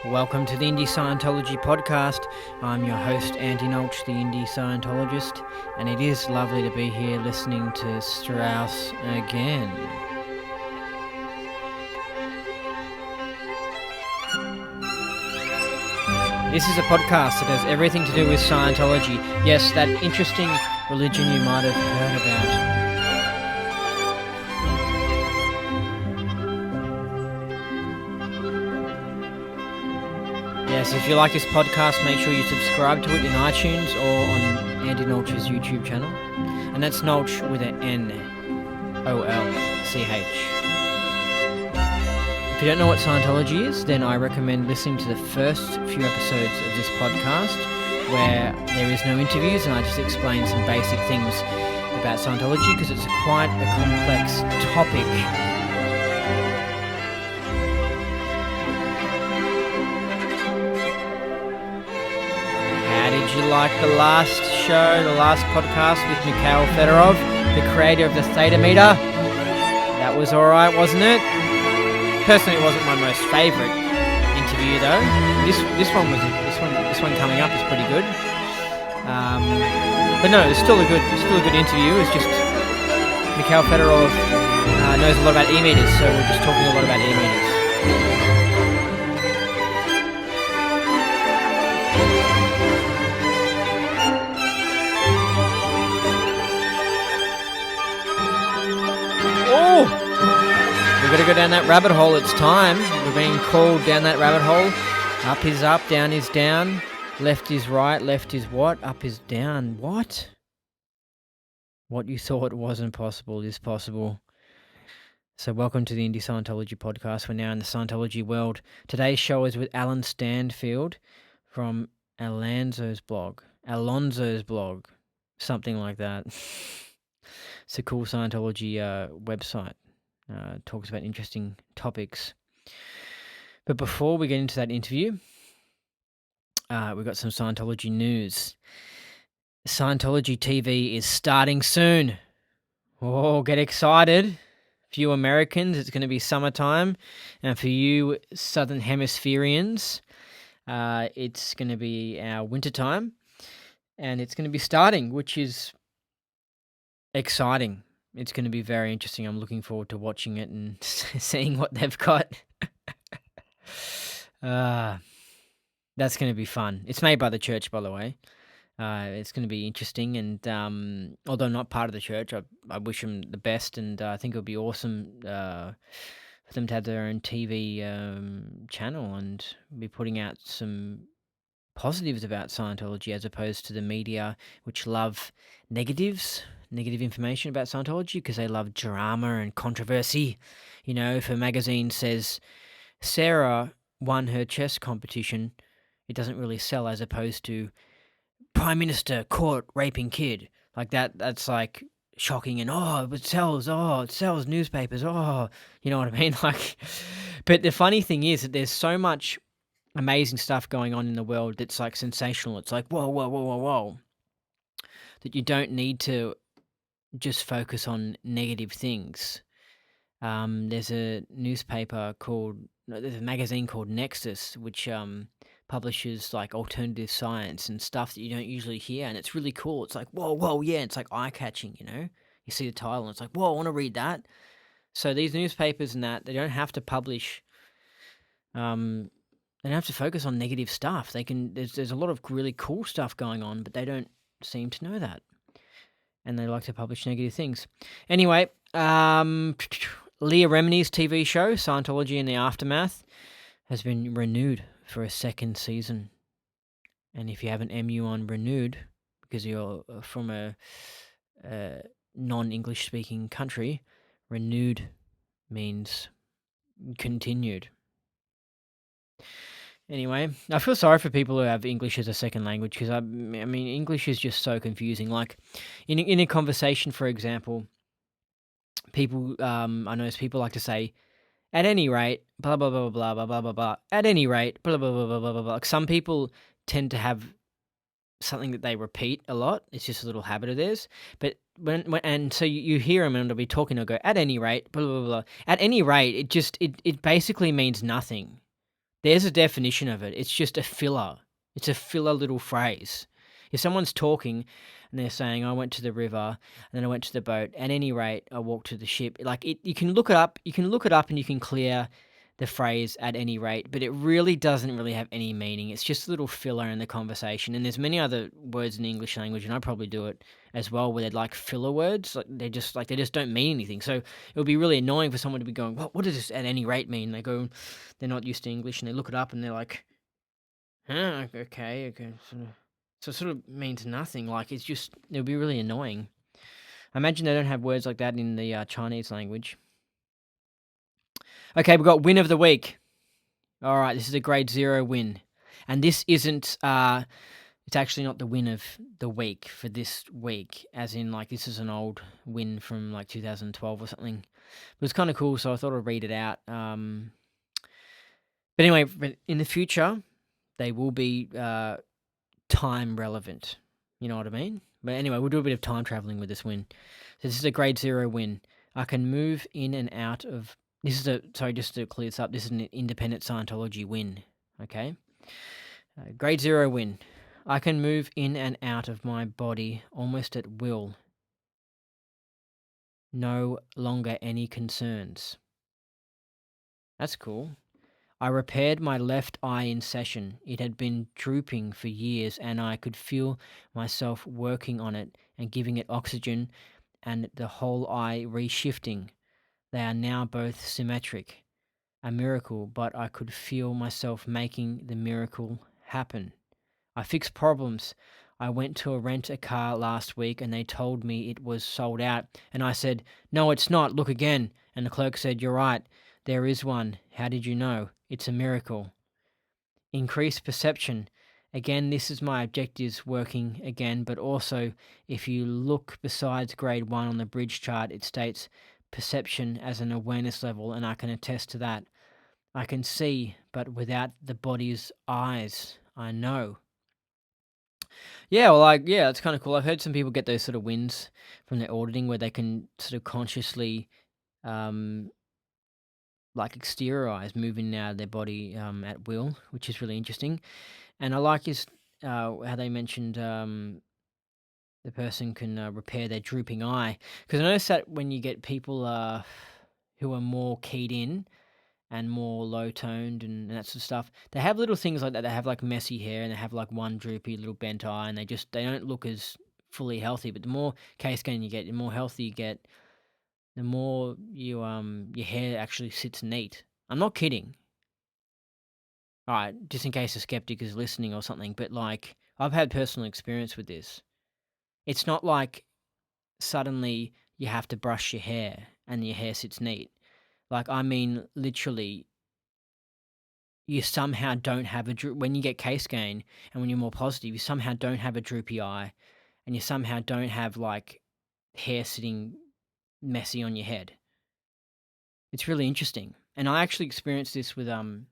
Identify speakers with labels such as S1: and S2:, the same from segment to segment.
S1: Welcome to the Indie Scientology podcast. I'm your host, Andy Nolch, the Indie Scientologist, and it is lovely to be here listening to Strauss again. This is a podcast that has everything to do with Scientology. Yes, that interesting religion you might have heard about. Yes, if you like this podcast, make sure you subscribe to it in iTunes or on Andy Nolch's YouTube channel. And that's Nolch with an N-O-L-C-H. If you don't know what Scientology is, then I recommend listening to the first few episodes of this podcast where there is no interviews and I just explain some basic things about Scientology because it's quite a complex topic. Did you like the last show, the last podcast with Mikhail Fedorov, the creator of the Theta Meter? That was alright, wasn't it? Personally, it wasn't my most favourite interview though. This one coming up is pretty good. But no, it's still a good interview. It's just Mikhail Fedorov knows a lot about e-meters, so we're just talking a lot about e-meters. We've got to go down that rabbit hole. It's time. We're being called down that rabbit hole. Up is up, down is down. Left is right, left is what? Up is down. What? What you thought wasn't possible is possible. So welcome to the Indie Scientology podcast. We're now in the Scientology world. Today's show is with Alan Stanfield from Alonzo's blog, something like that. It's a cool Scientology website. Talks about interesting topics. But before we get into that interview, we've got some Scientology news. Scientology TV is starting soon. Oh, get excited. For you Americans, it's going to be summertime. And for you Southern Hemispherians, it's going to be our wintertime. And it's going to be starting, which is exciting. It's going to be very interesting. I'm looking forward to watching it and seeing what they've got. That's going to be fun. It's made by the church, by the way. It's going to be interesting. And although not part of the church, I wish them the best. And I think it would be awesome for them to have their own TV channel and be putting out some positives about Scientology as opposed to the media, which love negative information about Scientology because they love drama and controversy. You know, if a magazine says Sarah won her chess competition, it doesn't really sell, as opposed to Prime Minister caught raping kid. Like that's like shocking and it sells newspapers, you know what I mean? Like, but the funny thing is that there's so much amazing stuff going on in the world that's like sensational. It's like whoa, that you don't need to just focus on negative things. There's a magazine called Nexus, which publishes like alternative science and stuff that you don't usually hear, and it's really cool. It's like whoa, yeah, it's like eye-catching, you know? You see the title and it's like, whoa, I want to read that. So these newspapers and that, they don't have to publish, they don't have to focus on negative stuff. There's a lot of really cool stuff going on, but they don't seem to know that. And they like to publish negative things. Anyway, Leah Remini's TV show, Scientology in the Aftermath, has been renewed for a second season. And if you have an MU on renewed, because you're from a non-English speaking country, renewed means continued. Anyway, I feel sorry for people who have English as a second language because, I mean, English is just so confusing. Like, in a conversation, for example, people, I notice people like to say, at any rate, blah, blah, blah, blah, blah, blah, blah, blah, at any rate, blah, blah, blah, blah, blah, blah, blah. Like, some people tend to have something that they repeat a lot. It's just a little habit of theirs. But and so you hear them and they'll be talking, they'll go, at any rate, blah, blah, blah, blah. At any rate, it basically means nothing. There's a definition of it. It's just a filler. It's a filler little phrase. If someone's talking and they're saying, "I went to the river and then I went to the boat. At any rate, I walked to the ship." Like it, you can look it up. You can look it up and you can clear the phrase "at any rate," but it really doesn't really have any meaning. It's just a little filler in the conversation. And there's many other words in the English language, and I probably do it as well, where they're like filler words. Like they just don't mean anything. So it would be really annoying for someone to be going, "What does this at any rate mean?" They go, they're not used to English, and they look it up, and they're like, "Huh, okay." So it sort of means nothing. Like it's just it would be really annoying. I imagine they don't have words like that in the Chinese language. Okay, we've got win of the week. All right, this is a grade 0 win, and this isn't. It's actually not the win of the week for this week, as in like this is an old win from like 2012 or something. But it's kind of cool, so I thought I'd read it out. But anyway, in the future, they will be time relevant. You know what I mean? But anyway, we'll do a bit of time traveling with this win. So this is a grade 0 win. I can move in and out of. This is a sorry, just to clear this up. This is an independent Scientology win. Okay, grade 0 win. I can move in and out of my body almost at will. No longer any concerns. That's cool. I repaired my left eye in session. It had been drooping for years, and I could feel myself working on it and giving it oxygen and the whole eye reshifting. They are now both symmetric. A miracle, but I could feel myself making the miracle happen. I fix problems. I went to rent a car last week and they told me it was sold out. And I said, "No, it's not. Look again." And the clerk said, "You're right. There is one. How did you know? It's a miracle." Increase perception. Again, this is my objectives working again, but also if you look besides grade 1 on the bridge chart, it states perception as an awareness level, and I can attest to that. I can see, but without the body's eyes, I know. Yeah, well, yeah, it's kind of cool. I've heard some people get those sort of wins from their auditing where they can sort of consciously, um, like exteriorize moving out of their body at will, which is really interesting. And I like is how they mentioned the person can repair their drooping eye, because I noticed that when you get people who are more keyed in and more low toned and that sort of stuff. They have little things like that. They have like messy hair and they have like one droopy little bent eye, and they don't look as fully healthy. But the more case gain you get, the more healthy you get, the more you your hair actually sits neat. I'm not kidding. All right, just in case a skeptic is listening or something, but like I've had personal experience with this. It's not like suddenly you have to brush your hair and your hair sits neat. Like I mean literally you somehow don't have when you get case gain and when you're more positive, you somehow don't have a droopy eye, and you somehow don't have like hair sitting messy on your head. It's really interesting, and I actually experienced this with some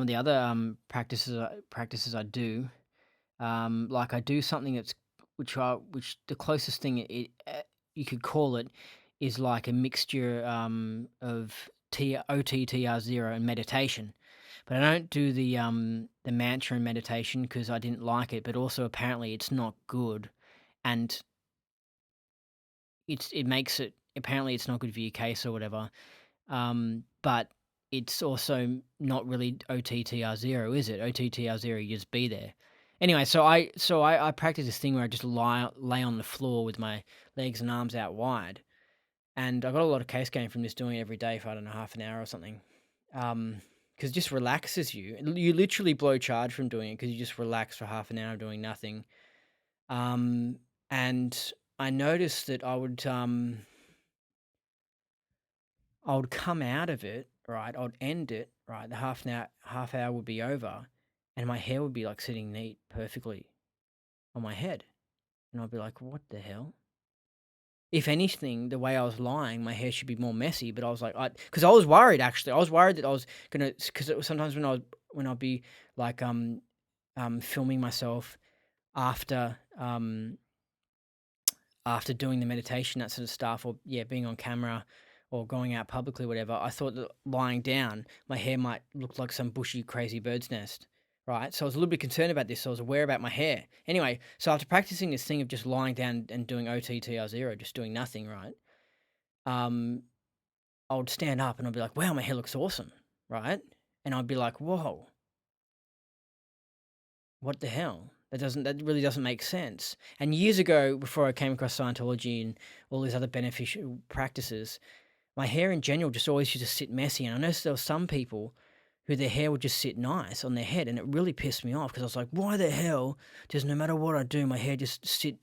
S1: of the other practices I do. Like I do something that's which the closest thing you could call it is like a mixture of OTTR0 and meditation. But I don't do the mantra and meditation because I didn't like it. But also apparently it's not good, and it makes it apparently it's not good for your case or whatever. But it's also not really OTTR0, is it? OTTR0, you just be there. Anyway, so I practice this thing where I just lay on the floor with my legs and arms out wide, and I got a lot of case gain from this doing it every day for I don't know half an hour or something. Because it just relaxes you. You literally blow charge from doing it because you just relax for half an hour doing nothing. Um, and I noticed that I would come out of it, right? I would end it, right? The half hour would be over, and my hair would be like sitting neat perfectly on my head, and I'd be like, "What the hell?" If anything, the way I was lying, my hair should be more messy. But I was like, because I was worried actually. I was worried that I was gonna, because sometimes when I'd be like filming myself after after doing the meditation, that sort of stuff, or yeah, being on camera or going out publicly, whatever, I thought that lying down, my hair might look like some bushy, crazy bird's nest, right? So I was a little bit concerned about this. So I was aware about my hair. Anyway, so after practicing this thing of just lying down and doing OTTR0, just doing nothing, right? Um, I would stand up and I'd be like, wow, my hair looks awesome, right? And I'd be like, whoa, what the hell? That really doesn't make sense. And years ago, before I came across Scientology and all these other beneficial practices, my hair in general just always used to sit messy. And I noticed there were some people who their hair would just sit nice on their head, and it really pissed me off because I was like, why the hell does no matter what I do, my hair just sit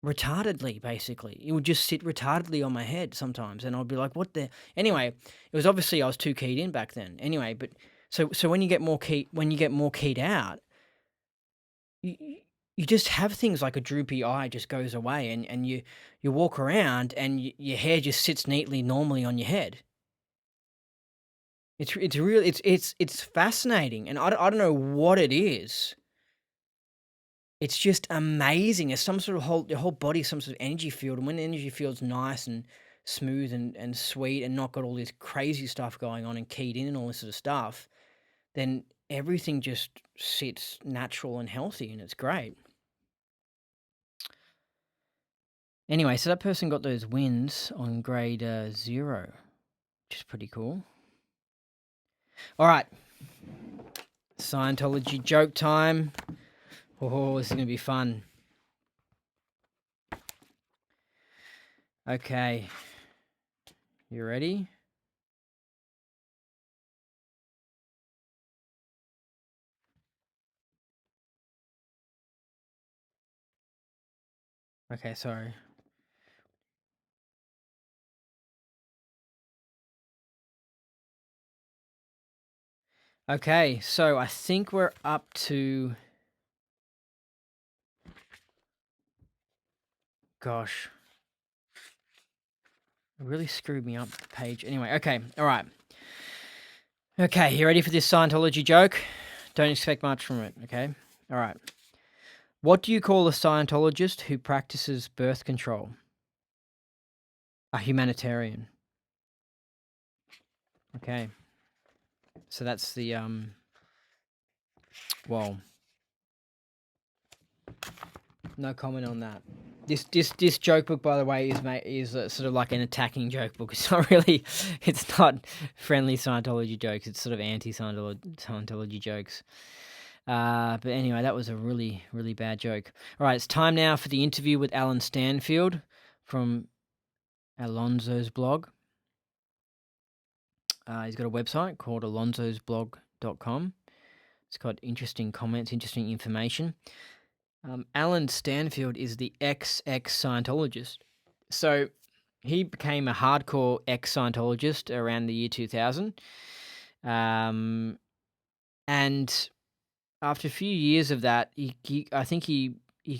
S1: retardedly, basically? It would just sit retardedly on my head sometimes, and I'd be like, what the... Anyway, it was obviously I was too keyed in back then. Anyway, but so when you get more keyed out, you you just have things like a droopy eye just goes away, and you walk around and your hair just sits neatly, normally on your head. It's really it's fascinating, and I don't know what it is. It's just amazing. It's some sort of your whole body, some sort of energy field, and when the energy field's nice and smooth and sweet and not got all this crazy stuff going on and keyed in and all this sort of stuff, then everything just sits natural and healthy, and it's great. Anyway, so that person got those wins on grade 0, which is pretty cool. All right. Scientology joke time. Oh, this is going to be fun. Okay. You ready? Okay, sorry. Okay, so I think we're up to... Gosh. It really screwed me up, the page. Anyway, okay, all right. Okay, you ready for this Scientology joke? Don't expect much from it, okay? All right. What do you call a Scientologist who practices birth control? A humanitarian. Okay. So that's the, well, no comment on that. This joke book, by the way, is sort of like an attacking joke book. It's not really, it's not friendly Scientology jokes. It's sort of anti-Scientology jokes. But anyway, that was a really, really bad joke. All right, it's time now for the interview with Alan Stanfield from Alonzo's blog. He's got a website called alonzosblog.com. It's got interesting comments, interesting information. Alan Stanfield is the ex-Scientologist. So he became a hardcore ex-Scientologist around the year 2000. And after a few years of that, I think he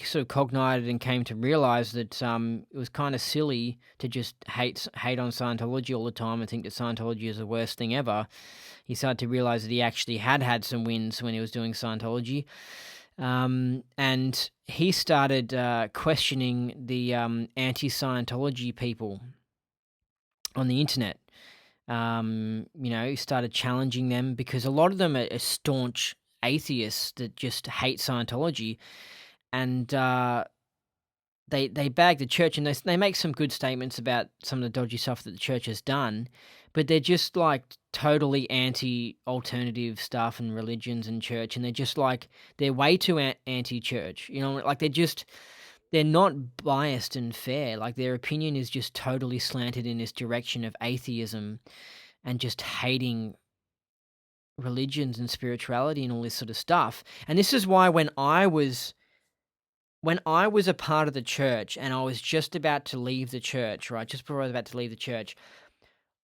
S1: sort of cognited and came to realize that it was kind of silly to just hate on Scientology all the time and think that Scientology is the worst thing ever. He started to realize that he actually had some wins when he was doing Scientology. And he started questioning the anti-Scientology people on the internet. He started challenging them because a lot of them are staunch atheists that just hate Scientology, and they bag the church, and they make some good statements about some of the dodgy stuff that the church has done, but they're just like totally anti-alternative stuff and religions and church, and they're way too anti-church. Like they're not biased and fair. Like their opinion is just totally slanted in this direction of atheism and just hating religions and spirituality and all this sort of stuff. And this is why when I was a part of the church and I was just about to leave the church, right, just before I was about to leave the church,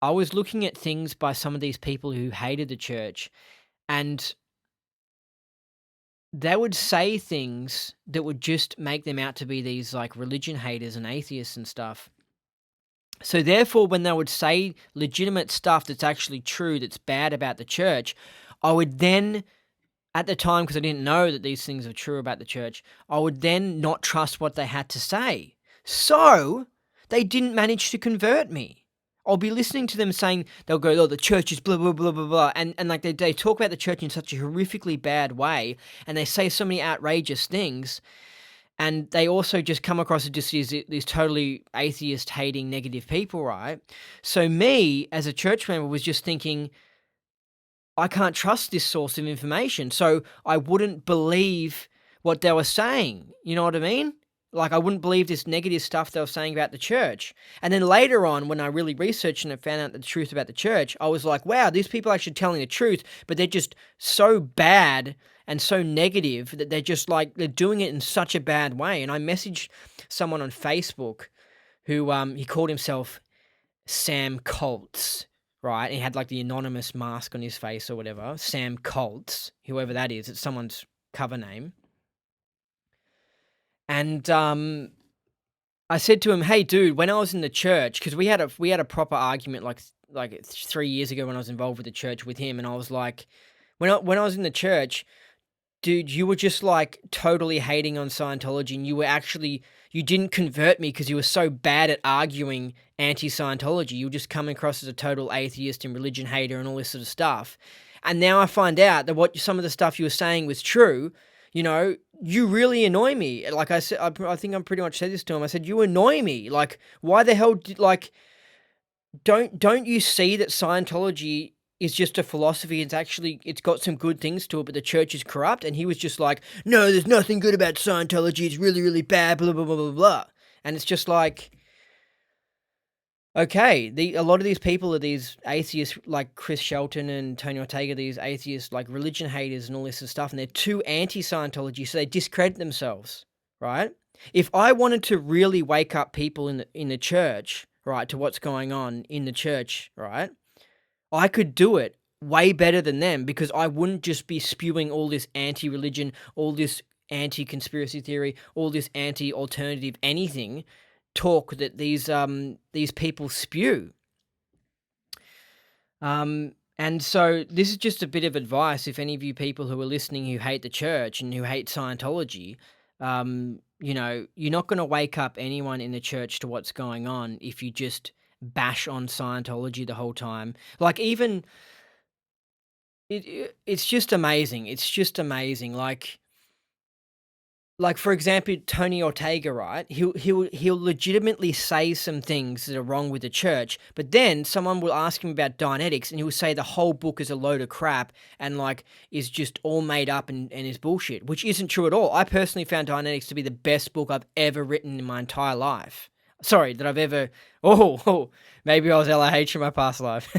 S1: I was looking at things by some of these people who hated the church, and they would say things that would just make them out to be these like religion haters and atheists and stuff. So therefore, when they would say legitimate stuff that's actually true, that's bad about the church, I would then, at the time, because I didn't know that these things are true about the church, I would then not trust what they had to say. So they didn't manage to convert me. I'll be listening to them saying, they'll go, oh, the church is blah, blah, blah, blah, blah. And like they talk about the church in such a horrifically bad way. And they say so many outrageous things. And they also just come across as just these totally atheist hating negative people, right? So me as a church member was just thinking, I can't trust this source of information. So I wouldn't believe what they were saying. You know what I mean? Like I wouldn't believe this negative stuff they were saying about the church. And then later on, when I really researched and I found out the truth about the church, I was like, wow, these people are actually telling the truth, but they're just so bad and so negative that they're just like, they're doing it in such a bad way. And I messaged someone on Facebook who he called himself Sam Colts, right? He had like the anonymous mask on his face or whatever. Sam Colts, whoever that is, it's someone's cover name. And I said to him, "Hey, dude, when I was in the church, because we had a proper argument like 3 years ago when I was involved with the church with him, and I was like, when I was in the church, dude, you were just like totally hating on Scientology, and you didn't convert me because you were so bad at arguing anti-Scientology. You were just coming across as a total atheist and religion hater and all this sort of stuff. And now I find out that some of the stuff you were saying was true. You know, you really annoy me. Like I said, I think I'm pretty much said this to him. I said, you annoy me. Like, why the hell don't you see that Scientology is just a philosophy? It's got some good things to it, but the church is corrupt." And he was just like, "No, there's nothing good about Scientology. It's really, really bad, blah, blah, blah, blah, blah." And it's just like, okay, a lot of these people are these atheists like Chris Shelton and Tony Ortega, these atheists like religion haters and all this sort of stuff, and they're too anti-Scientology, so they discredit themselves, right? If I wanted to really wake up people in the church, right, to what's going on in the church, right, I could do it way better than them, because I wouldn't just be spewing all this anti-religion, all this anti-conspiracy theory, all this anti-alternative anything talk that these people spew. And so this is just a bit of advice if any of you people who are listening who hate the church and who hate Scientology, you know, you're not going to wake up anyone in the church to what's going on if you just bash on Scientology the whole time. Like, even it's just amazing. It's just amazing. Like, for example, Tony Ortega, right? He'll legitimately say some things that are wrong with the church, but then someone will ask him about Dianetics, and he'll say the whole book is a load of crap and like is just all made up and is bullshit, which isn't true at all. I personally found Dianetics to be the best book I've ever written in my entire life. Sorry, that I've ever. Oh, maybe I was LIH in my past life.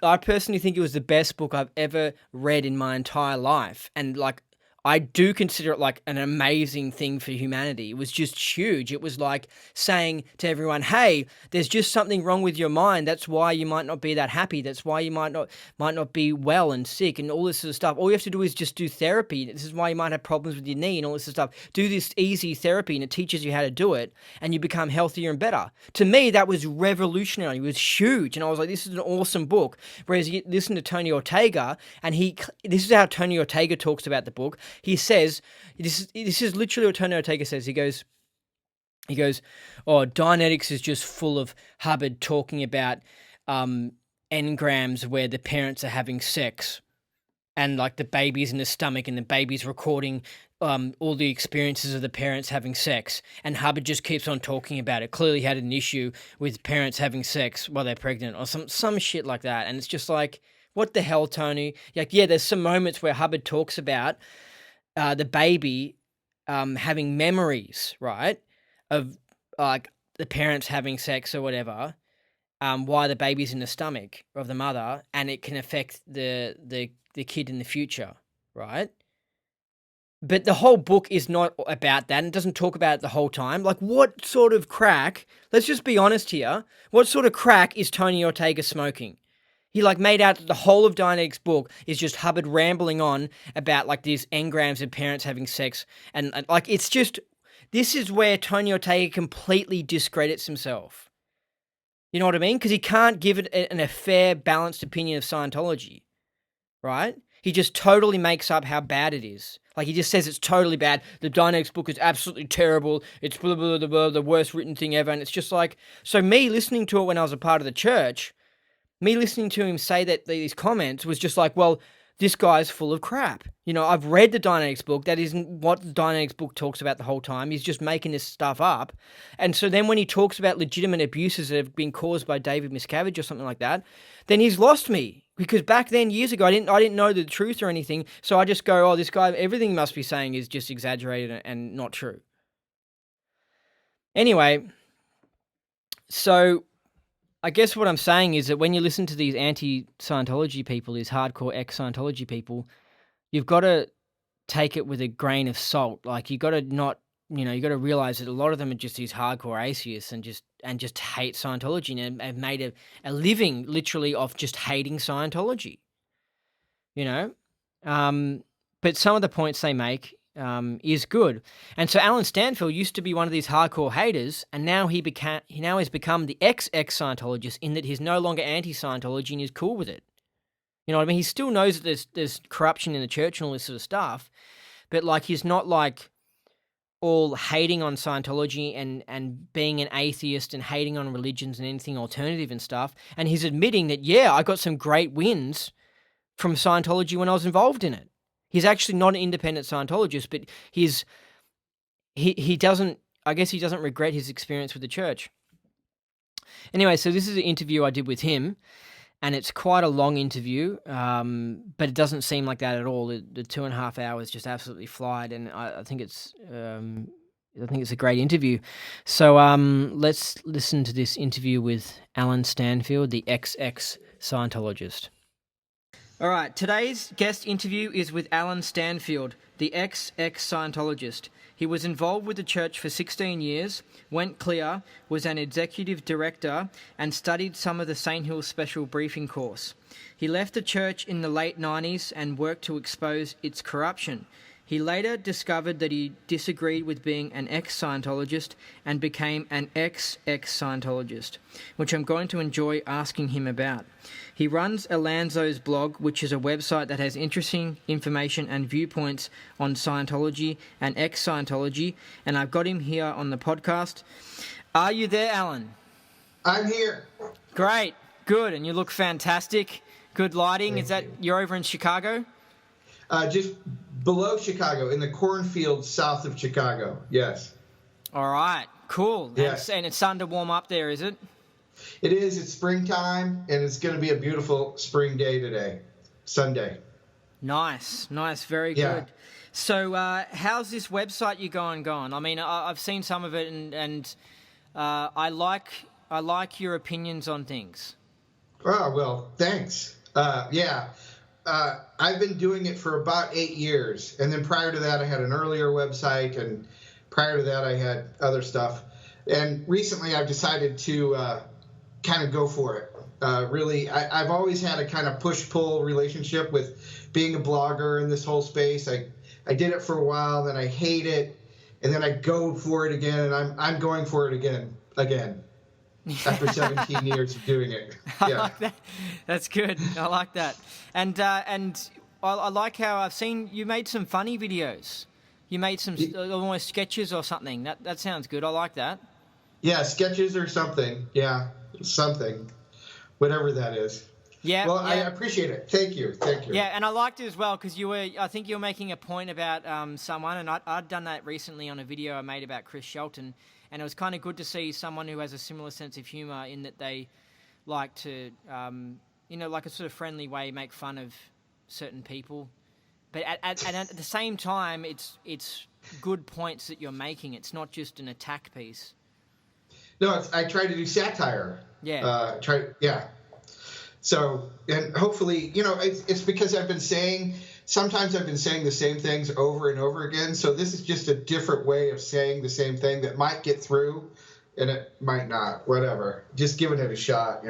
S1: I personally think it was the best book I've ever read in my entire life, and like, I do consider it like an amazing thing for humanity. It was just huge. It was like saying to everyone, hey, there's just something wrong with your mind. That's why you might not be that happy. That's why you might not be well and sick and all this sort of stuff. All you have to do is just do therapy. This is why you might have problems with your knee and all this sort of stuff. Do this easy therapy, and it teaches you how to do it, and you become healthier and better. To me, that was revolutionary. It was huge. And I was like, this is an awesome book. Whereas you listen to Tony Ortega, and this is how Tony Ortega talks about the book. He says, this is literally what Tony Ortega says. He goes, oh, Dianetics is just full of Hubbard talking about engrams where the parents are having sex, and like the baby's in the stomach, and the baby's recording all the experiences of the parents having sex, and Hubbard just keeps on talking about it. Clearly had an issue with parents having sex while they're pregnant, or some shit like that. And it's just like, what the hell, Tony? Like, yeah, there's some moments where Hubbard talks about the baby having memories, right, of like the parents having sex or whatever, while the baby's in the stomach of the mother, and it can affect the kid in the future, right? But the whole book is not about that, and it doesn't talk about it the whole time. Like, what sort of crack, let's just be honest here, what sort of crack is Tony Ortega smoking? He like made out that the whole of Dianetics' book is just Hubbard rambling on about like these engrams of parents having sex, and like, it's just, this is where Tony Ortega completely discredits himself. You know what I mean? Because he can't give it a fair, balanced opinion of Scientology, right? He just totally makes up how bad it is. Like, he just says it's totally bad. The Dynex book is absolutely terrible. It's blah, blah, blah, blah, the worst written thing ever. And it's just like, so me listening to it when I was a part of the church, me listening to him say that these comments was just like, well, this guy's full of crap. You know, I've read the Dynamics book. That isn't what the Dynamics book talks about the whole time. He's just making this stuff up. And so then when he talks about legitimate abuses that have been caused by David Miscavige or something like that, then he's lost me. Because back then, years ago, I didn't know the truth or anything. So I just go, oh, this guy, everything he must be saying is just exaggerated and not true. Anyway, so I guess what I'm saying is that when you listen to these anti-Scientology people, these hardcore ex-Scientology people, you've got to take it with a grain of salt. Like, you got to not, you know, you got to realize that a lot of them are just these hardcore atheists and just hate Scientology and have made a living literally off just hating Scientology, you know? But some of the points they make is good. And so Alan Stanfield used to be one of these hardcore haters, and now he now has become the ex-Scientologist, in that he's no longer anti-Scientology and he's cool with it. You know what I mean? He still knows that there's corruption in the church and all this sort of stuff, but like, he's not like all hating on Scientology and being an atheist and hating on religions and anything alternative and stuff. And he's admitting that, yeah, I got some great wins from Scientology when I was involved in it. He's actually not an independent Scientologist, but he doesn't, I guess he doesn't regret his experience with the church. Anyway, so this is an interview I did with him, and it's quite a long interview, but it doesn't seem like that at all. The 2.5 hours just absolutely flied, and I think it's a great interview. So let's listen to this interview with Alan Stanfield, the ex-Scientologist. All right, today's guest interview is with Alan Stanfield, the ex-Scientologist. He was involved with the church for 16 years, went clear, was an executive director, and studied some of the St. Hills Special Briefing course. He left the church in the late 90s and worked to expose its corruption. He later discovered that he disagreed with being an ex-Scientologist and became an ex-Scientologist, which I'm going to enjoy asking him about. He runs Alonzo's blog, which is a website that has interesting information and viewpoints on Scientology and ex-Scientology, and I've got him here on the podcast. Are you there, Alan?
S2: I'm here.
S1: Great, good, and you look fantastic. Good lighting. Is that you're over in Chicago?
S2: Just below Chicago, in the cornfields south of Chicago, yes.
S1: All right, cool.
S2: Yes.
S1: And it's starting to warm up there, is it?
S2: It is. It's springtime, and it's going to be a beautiful spring day today, Sunday.
S1: Nice, very good. So how's this website you going? I mean, I've seen some of it, and I like your opinions on things.
S2: Oh, well, thanks. I've been doing it for about 8 years, and then prior to that I had an earlier website, and prior to that I had other stuff. And recently I've decided to kind of go for it. I've always had a kind of push-pull relationship with being a blogger in this whole space. I did it for a while, then I hate it, and then I go for it again, and I'm going for it again. After 17 years of doing it. Yeah.
S1: I like that. That's good. I like that. And I like how I've seen you made some funny videos. You made some almost sketches or something. That sounds good. I like that. Yeah,
S2: sketches or something. Yeah, something. Whatever that is.
S1: Yeah.
S2: Well,
S1: yeah.
S2: I appreciate it. Thank you.
S1: Yeah, and I liked it as well because I think you were making a point about someone, and I'd done that recently on a video I made about Chris Shelton. And it was kind of good to see someone who has a similar sense of humour in that they like to, like a sort of friendly way, make fun of certain people. But at the same time, it's good points that you're making. It's not just an attack piece.
S2: No, I try to do satire.
S1: Yeah.
S2: So, and hopefully, it's because sometimes I've been saying the same things over and over again. So this is just a different way of saying the same thing that might get through and it might not, whatever. Just giving it a shot,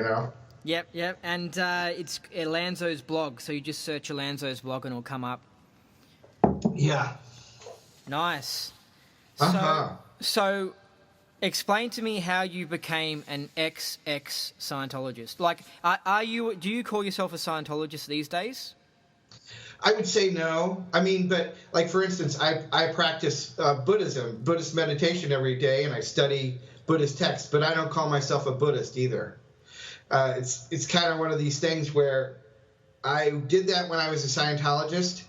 S1: Yep. And it's Alonzo's blog. So you just search Alonzo's blog and it'll come up.
S2: Yeah.
S1: Nice.
S2: Uh-huh.
S1: So explain to me how you became an ex-Scientologist. Like, do you call yourself a Scientologist these days?
S2: I would say no. I mean, but like for instance, I practice Buddhist meditation every day, and I study Buddhist texts. But I don't call myself a Buddhist either. It's kind of one of these things where I did that when I was a Scientologist,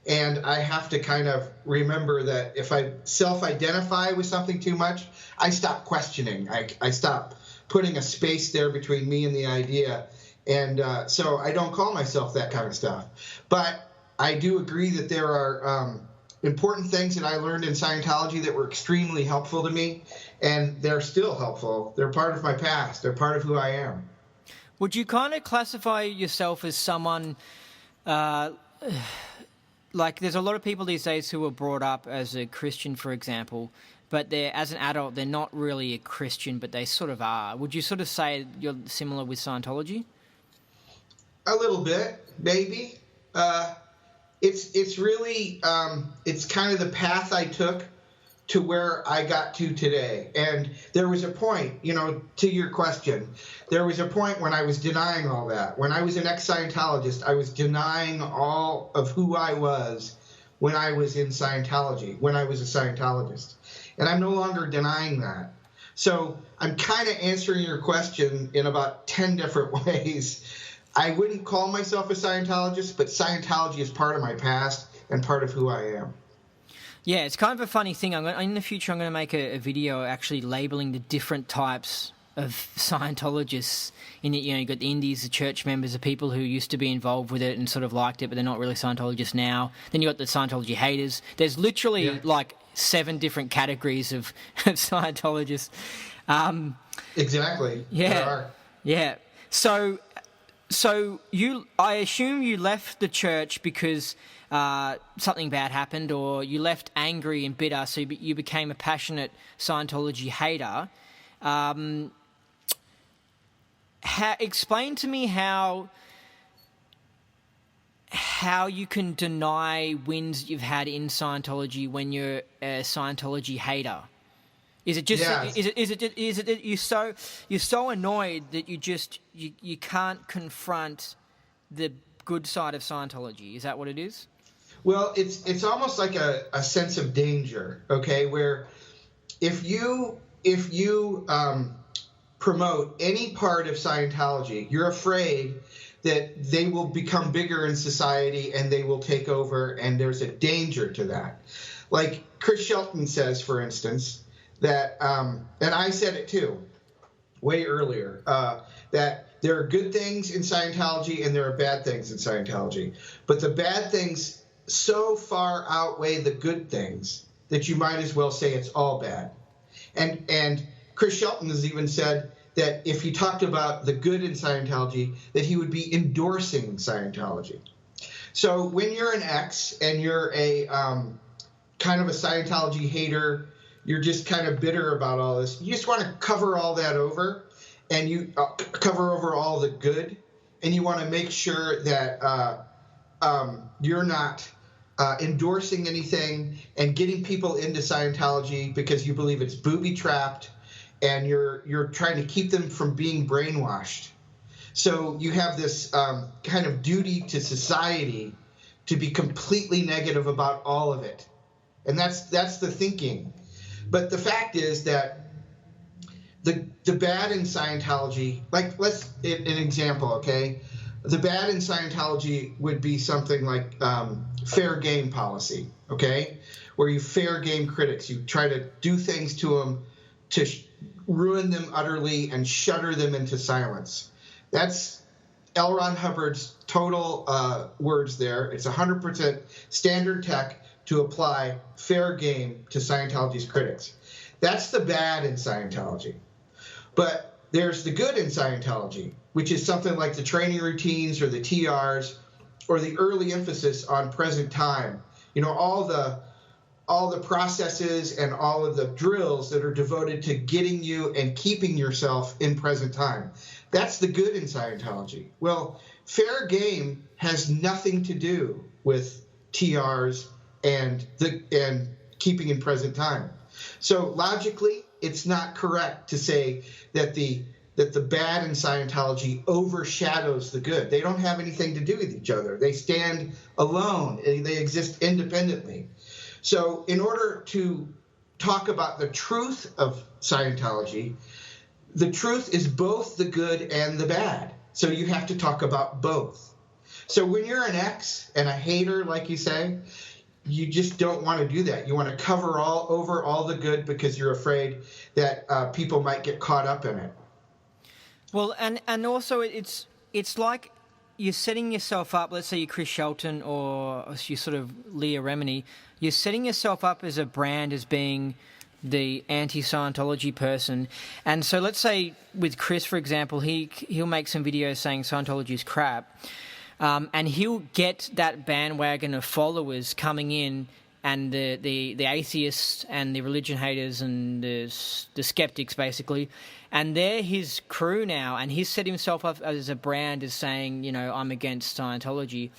S2: and I have to kind of remember that if I self-identify with something too much, I stop questioning. I stop putting a space there between me and the idea. And so I don't call myself that kind of stuff. But I do agree that there are important things that I learned in Scientology that were extremely helpful to me, and they're still helpful. They're part of my past. They're part of who I am.
S1: Would you kind of classify yourself as someone, like there's a lot of people these days who are brought up as a Christian, for example, but as an adult, they're not really a Christian, but they sort of are. Would you sort of say you're similar with Scientology?
S2: A little bit, maybe. It's really it's kind of the path I took to where I got to today. And there was a point, to your question, there was a point when I was denying all that. When I was an ex-Scientologist, I was denying all of who I was when I was in Scientology, when I was a Scientologist. And I'm no longer denying that. So I'm kind of answering your question in about 10 different ways. I wouldn't call myself a Scientologist, but Scientology is part of my past and part of who I am.
S1: Yeah, it's kind of a funny thing. In the future, I'm going to make a video actually labeling the different types of Scientologists. In it, you've got the Indies, the church members, the people who used to be involved with it and sort of liked it, but they're not really Scientologists now. Then you got the Scientology haters. There's literally like 7 different categories of Scientologists.
S2: Exactly.
S1: Yeah.
S2: There are.
S1: Yeah. So I assume you left the church because something bad happened, or you left angry and bitter, so you became a passionate Scientology hater. Explain to me how you can deny wins you've had in Scientology when you're a Scientology hater. Is it just is it that you're so annoyed that you can't confront the good side of Scientology? Is that what it is?
S2: Well, it's almost like a sense of danger, okay? Where if you promote any part of Scientology, you're afraid that they will become bigger in society and they will take over, and there's a danger to that. Like Chris Shelton says, for instance, that, and I said it too, way earlier, that there are good things in Scientology and there are bad things in Scientology. But the bad things so far outweigh the good things that you might as well say it's all bad. And Chris Shelton has even said that if he talked about the good in Scientology, that he would be endorsing Scientology. So when you're an ex and you're a kind of a Scientology hater, you're just kind of bitter about all this, you just want to cover all that over, and you cover over all the good, and you want to make sure that you're not endorsing anything and getting people into Scientology because you believe it's booby-trapped, and you're trying to keep them from being brainwashed. So you have this kind of duty to society to be completely negative about all of it. And that's the thinking. But the fact is that the bad in Scientology, like let's an example, okay? The bad in Scientology would be something like fair game policy, okay? Where you fair game critics. You try to do things to them to ruin them utterly and shudder them into silence. That's L. Ron Hubbard's total words there. It's 100% standard tech to apply fair game to Scientology's critics. That's the bad in Scientology. But there's the good in Scientology, which is something like the training routines or the TRs or the early emphasis on present time. You know, all the processes and all of the drills that are devoted to getting you and keeping yourself in present time. That's the good in Scientology. Well, fair game has nothing to do with TRs and keeping in present time. So logically, it's not correct to say that the that the bad in Scientology overshadows the good. They don't have anything to do with each other. They stand alone. They exist independently. So in order to talk about the truth of Scientology, the truth is both the good and the bad. So you have to talk about both. So when you're an ex and a hater, like you say, you just don't want to do that. You want to cover over all the good because you're afraid that people might get caught up in it.
S1: Well, and also it's like you're setting yourself up. Let's say you're Chris Shelton or you're sort of Leah Remini. You're setting yourself up as a brand as being the anti-Scientology person. And so let's say with Chris, for example, he'll make some videos saying Scientology is crap. And he'll get that bandwagon of followers coming in, and the atheists and the religion haters and the skeptics, basically. And they're his crew now, and he's set himself up as a brand as saying, you know, I'm against Scientology.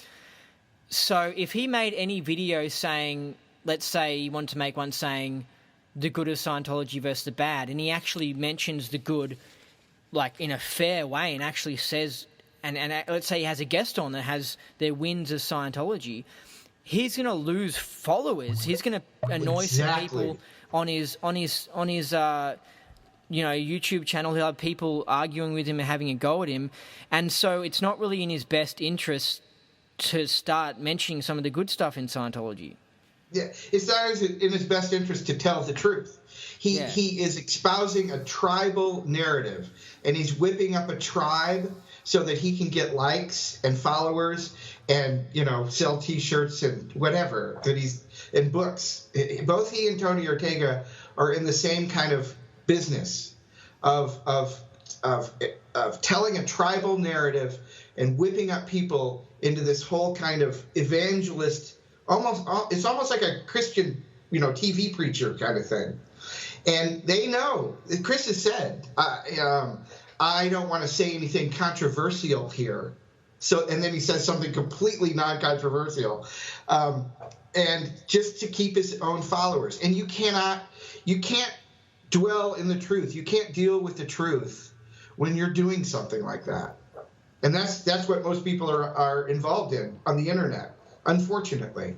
S1: So if he made any video saying, let's say he wanted to make one saying the good of Scientology versus the bad, and he actually mentions the good like in a fair way and actually says... And let's say he has a guest on that has their wins as Scientology, he's going to lose followers. He's going to annoy some people on his YouTube channel. He'll have people arguing with him and having a go at him, and so it's not really in his best interest to start mentioning some of the good stuff in Scientology.
S2: Yeah, it's not in his best interest to tell the truth. He is espousing a tribal narrative, and he's whipping up a tribe so that he can get likes and followers and, you know, sell T-shirts and whatever that he's in books. Both he and Tony Ortega are in the same kind of business of telling a tribal narrative and whipping up people into this whole kind of evangelist. It's almost like a Christian, you know, TV preacher kind of thing. And they know. Chris has said, I don't want to say anything controversial here. So, and then he says something completely non-controversial, and just to keep his own followers. And you can't dwell in the truth. You can't deal with the truth when you're doing something like that. And that's what most people are involved in on the internet, unfortunately.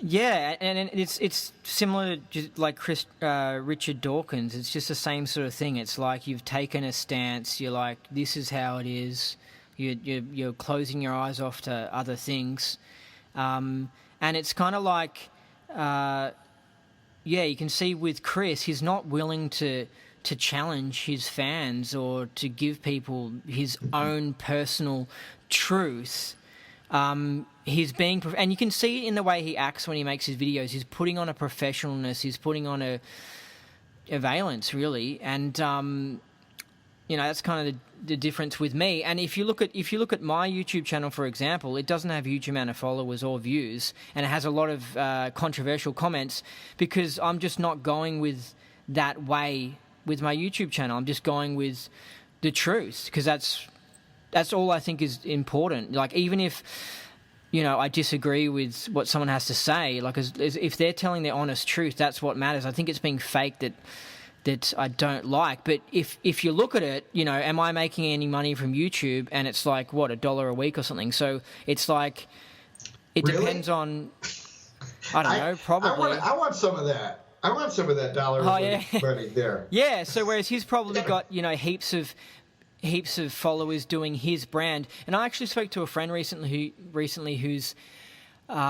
S1: Yeah, and it's similar to like Richard Dawkins. It's just the same sort of thing. It's like you've taken a stance. You're like, this is how it is. You're closing your eyes off to other things, and it's kind of like, you can see with Chris, he's not willing to challenge his fans or to give people his own personal truth. He's being, and you can see it in the way he acts when he makes his videos. He's putting on a professionalness. He's putting on a valence, really, and that's kind of the difference with me. And if you look at my YouTube channel, for example, it doesn't have a huge amount of followers or views, and it has a lot of controversial comments because I'm just not going with that way with my YouTube channel. I'm just going with the truth because that's all I think is important. Like, even if, I disagree with what someone has to say, like, if they're telling their honest truth, that's what matters. I think it's being fake that I don't like. But if you look at it, am I making any money from YouTube? And it's like, what, $1 a week or something? So it's like, it
S2: Really?
S1: Depends on, I don't know, probably.
S2: I want some of that. I want some of that $1 money there.
S1: Yeah, so whereas he's probably got, heaps of followers doing his brand. And I actually spoke to a friend recently who's not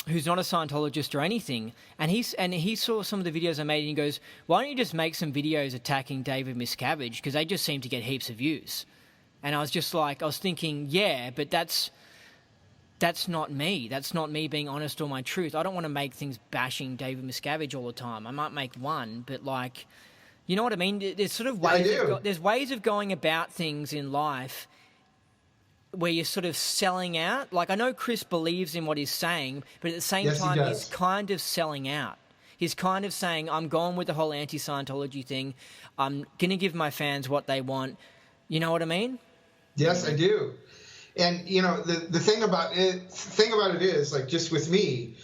S1: a Scientologist or anything, and he saw some of the videos I made, and he goes, "Why don't you just make some videos attacking David Miscavige, because they just seem to get heaps of views?" And I was thinking, yeah, but that's not me. That's not me being honest or my truth. I don't want to make things bashing David Miscavige all the time. I might make one, but like, you know what I mean? There's sort of ways. There's ways of going about things in life where you're sort of selling out. Like, I know Chris believes in what he's saying, but at the same time, he's kind of selling out. He's kind of saying, I'm going with the whole anti-Scientology thing. I'm going to give my fans what they want. You know what I mean?
S2: Yes, I do. And, the thing about it is, like, just with me,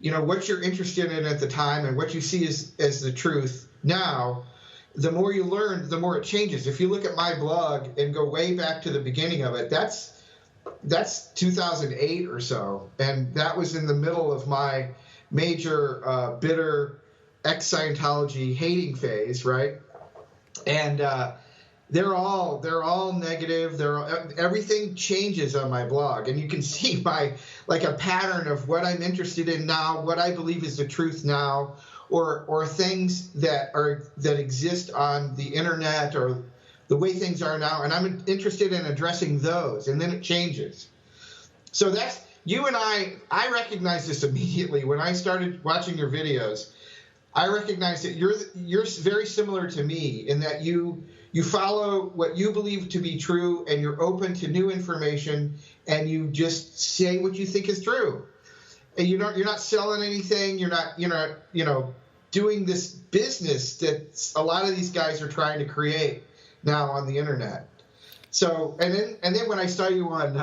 S2: what you're interested in at the time and what you see as the truth now the more you learn, the more it changes. If you look at my blog and go way back to the beginning of it, that's 2008 or so, and that was in the middle of my major bitter ex-Scientology hating phase, right? And they're all negative. Everything changes on my blog, and you can see a pattern of what I'm interested in now, what I believe is the truth now, or things that exist on the internet, or the way things are now, and I'm interested in addressing those, and then it changes. So that's you and I recognize this immediately when I started watching your videos. I recognize that you're very similar to me in that you follow what you believe to be true, and you're open to new information, and you just say what you think is true. And you're not selling anything. You're not doing this business that a lot of these guys are trying to create now on the internet. So and then when I saw you on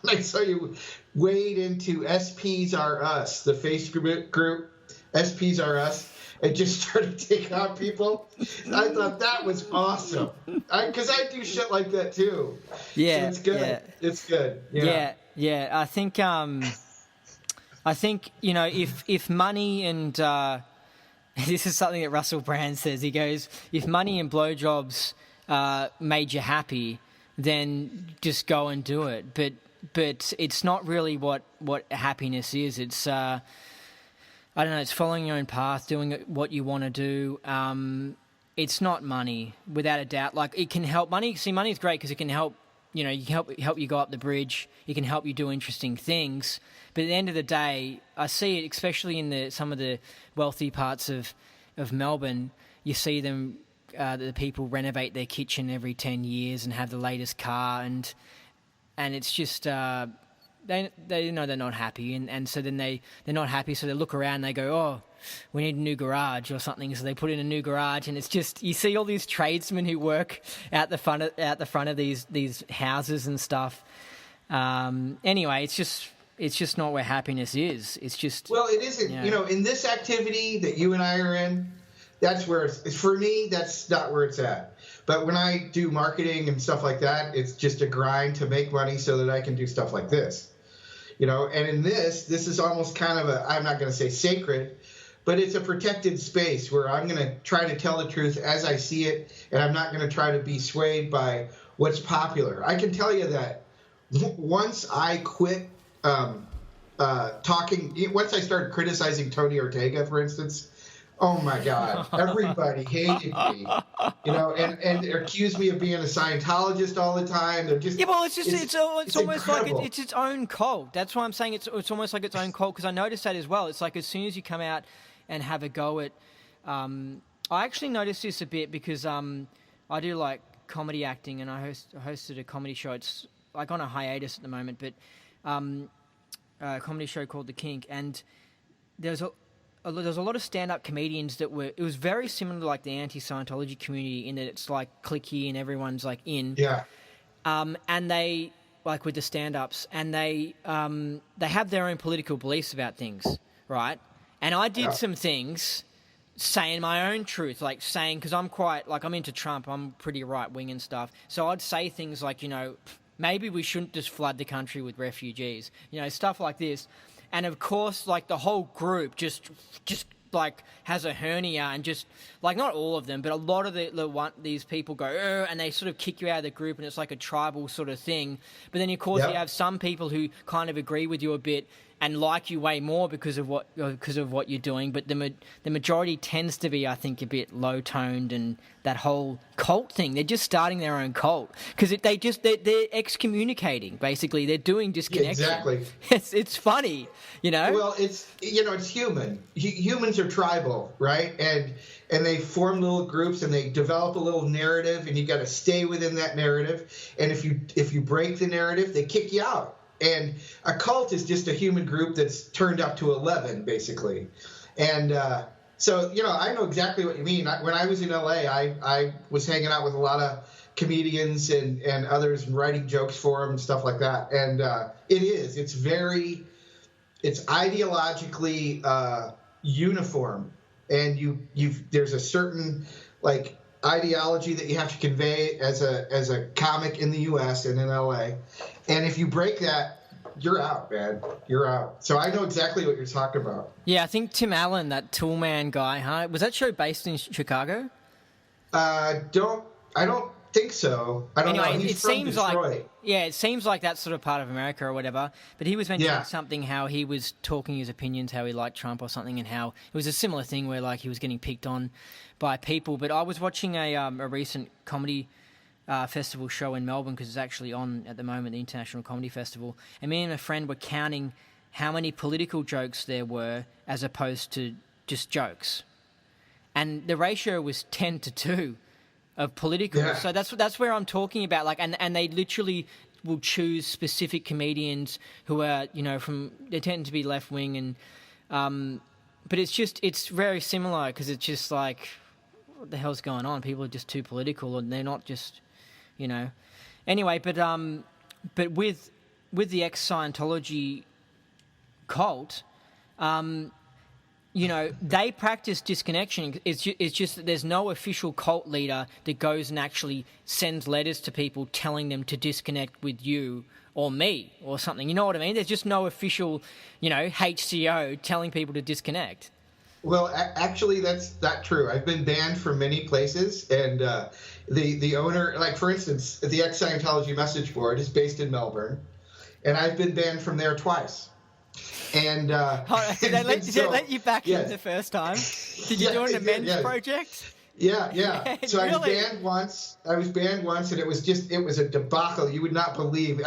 S2: when I saw you wade into SPs Are Us, the Facebook group SPs Are Us, and just started taking out people, I thought that was awesome. Because I do shit like that too.
S1: Yeah,
S2: so it's good.
S1: Yeah.
S2: It's good.
S1: Yeah. I think if money and this is something that Russell Brand says. He goes, if money and blowjobs made you happy, then just go and do it. But it's not really what happiness is. It's I don't know. It's following your own path, doing what you want to do. It's not money, without a doubt. Like, it can help. Money is great because it can help. You can help you go up the bridge. It can help you do interesting things. But at the end of the day, I see it, especially in some of the wealthy parts of Melbourne. You see them, the people renovate their kitchen every 10 years and have the latest car, and it's just. They know they're not happy, and so then they're not happy, so they look around and they go, oh, we need a new garage or something, so they put in a new garage, and it's just, you see all these tradesmen who work out the front of these houses and stuff. Anyway, it's just not where happiness is. It's just,
S2: well, it isn't. In this activity that you and I are in, that's where it's for me. That's not where it's at. But when I do marketing and stuff like that, it's just a grind to make money so that I can do stuff like this. And in this is almost kind of I'm not going to say sacred, but it's a protected space where I'm going to try to tell the truth as I see it, and I'm not going to try to be swayed by what's popular. I can tell you that once I quit talking, once I started criticizing Tony Ortega, for instance, oh my God, everybody hated me, and accused me of being a Scientologist all the time. They're just
S1: it's almost
S2: incredible.
S1: like it's its own cult. That's why I'm saying it's almost like its own cult, because I noticed that as well. It's like as soon as you come out and have a go at, I actually noticed this a bit because I do like comedy acting, and I hosted a comedy show. It's like on a hiatus at the moment, but a comedy show called The Kink, and there's a lot of stand-up comedians it was very similar to like the anti-Scientology community in that it's like cliquey and everyone's like in.
S2: Yeah.
S1: And they, like with the stand-ups, and they have their own political beliefs about things, right? And I did some things saying my own truth, like saying, because I'm quite, like I'm into Trump, I'm pretty right-wing and stuff, so I'd say things like, maybe we shouldn't just flood the country with refugees, stuff like this. And of course, like the whole group just like has a hernia, and just like not all of them, but a lot of these people go, and they sort of kick you out of the group, and it's like a tribal sort of thing. But then of course you have some people who kind of agree with you a bit and like you way more because of what you're doing. But the majority tends to be, I think, a bit low toned, and that whole cult thing. They're just starting their own cult because they're excommunicating. Basically, they're doing disconnection.
S2: Exactly.
S1: It's funny,
S2: Well, it's human. Humans are tribal, right? And they form little groups, and they develop a little narrative, and you got to stay within that narrative. And if you break the narrative, they kick you out. And a cult is just a human group that's turned up to 11, basically. And so, I know exactly what you mean. When I was in LA, I was hanging out with a lot of comedians and others, and writing jokes for them and stuff like that. And it's ideologically uniform. And there's a certain, like, ideology that you have to convey as a comic in the U.S. and in L.A. And if you break that, you're out, man. You're out. So I know exactly what you're talking about.
S1: Yeah, I think Tim Allen, that Toolman guy, huh? Was that show based in Chicago?
S2: I don't think so. I don't know. He's
S1: it
S2: from
S1: seems
S2: Detroit.
S1: it seems like that's sort of part of America or whatever. But he was mentioning something, how he was talking his opinions, how he liked Trump or something, and how it was a similar thing where like he was getting picked on by people. But I was watching a recent comedy festival show in Melbourne, because it's actually on at the moment, the International Comedy Festival, and me and a friend were counting how many political jokes there were as opposed to just jokes, and the ratio was 10-2 of political.
S2: Yeah.
S1: So that's where I'm talking about, like, and they literally will choose specific comedians who are, they tend to be left wing, and but it's very similar, because it's just like, what the hell's going on? People are just too political, and they're not just, Anyway, but with the ex-Scientology cult, they practice disconnection. It's just that there's no official cult leader that goes and actually sends letters to people telling them to disconnect with you or me or something. You know what I mean? There's just no official, HCO telling people to disconnect.
S2: Well, actually, that's not true. I've been banned from many places, and the owner, like for instance, the ex-Scientology message board is based in Melbourne, and I've been banned from there twice. And
S1: did they let you back in the first time? Did you do an amends project?
S2: Yeah. So
S1: really?
S2: I was banned once, and it was a debacle. You would not believe.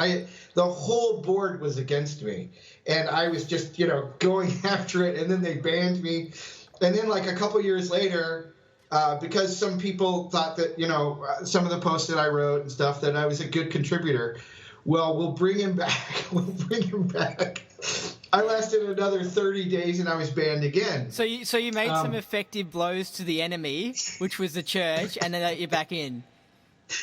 S2: The whole board was against me, and I was just going after it, and then they banned me, and then like a couple years later, because some people thought that some of the posts that I wrote and stuff, that I was a good contributor. Well, we'll bring him back. I lasted another 30 days, and I was banned again.
S1: So you made some effective blows to the enemy, which was the church, and then you're back in.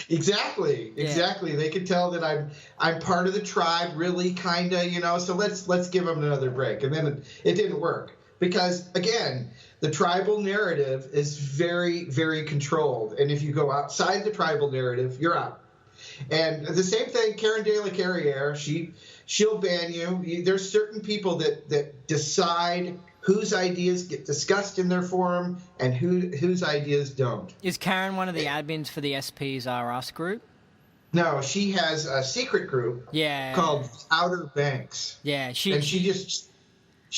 S2: Exactly. They could tell that I'm part of the tribe, really, kinda, So let's give them another break. And then it didn't work, because again, the tribal narrative is very, very controlled, and if you go outside the tribal narrative, you're out. And the same thing, Karen De La Carriere, she'll ban you. There's certain people that decide whose ideas get discussed in their forum and whose ideas don't.
S1: Is Karen one of the admins for the SPs R Us group?
S2: No, she has a secret group called Outer Banks.
S1: Yeah,
S2: she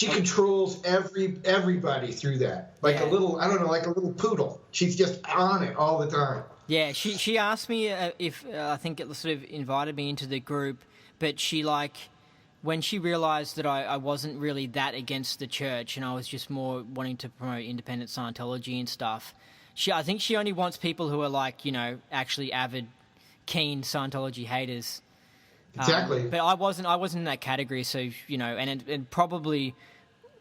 S2: controls everybody through that. Like a little poodle. She's just on it all the time.
S1: Yeah, she asked me if I think it sort of invited me into the group, but she when she realised that I wasn't really that against the church, and I was just more wanting to promote independent Scientology and stuff, I think she only wants people who are actually avid, keen Scientology haters.
S2: Exactly.
S1: But I wasn't in that category, so and it probably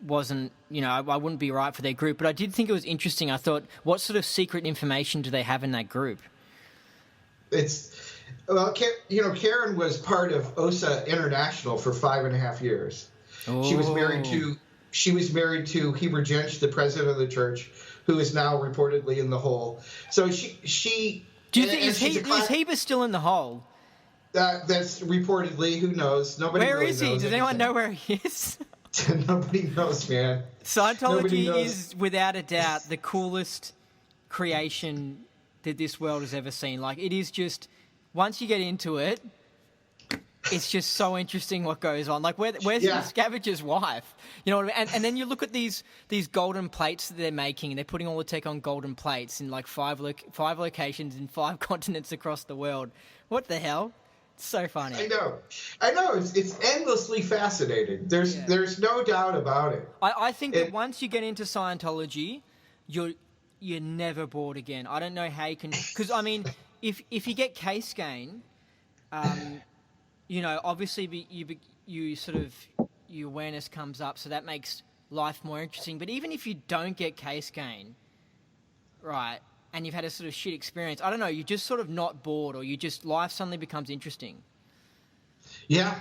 S1: wasn't, I wouldn't be right for their group. But I did think it was interesting. I thought, what sort of secret information do they have in that group?
S2: Karen was part of OSA International for 5.5 years.
S1: Oh.
S2: She was married to Heber Jensch, the president of the church, who is now reportedly in the hole. So she.
S1: Do you think is Heber still in the hole?
S2: That's reportedly. Who knows? Nobody.
S1: Where
S2: really
S1: is he?
S2: knows
S1: Does anyone know where he is?
S2: Nobody knows, man.
S1: Scientology is without a doubt the coolest creation that this world has ever seen. Like, it is just, once you get into it, it's just so interesting what goes on. Like, where's the scavenger's wife? You know what I mean? And then you look at these golden plates that they're making, and they're putting all the tech on golden plates in like five locations in 5 continents across the world. What the hell? It's so funny.
S2: I know. It's endlessly fascinating. There's no doubt about it.
S1: I think that once you get into Scientology, you're never bored again. I don't know how you can, because I mean, if you get case gain, obviously you sort of, your awareness comes up, so that makes life more interesting. But even if you don't get case gain, right, and you've had a sort of shit experience, I don't know, you're just sort of not bored, or life suddenly becomes interesting.
S2: Yeah.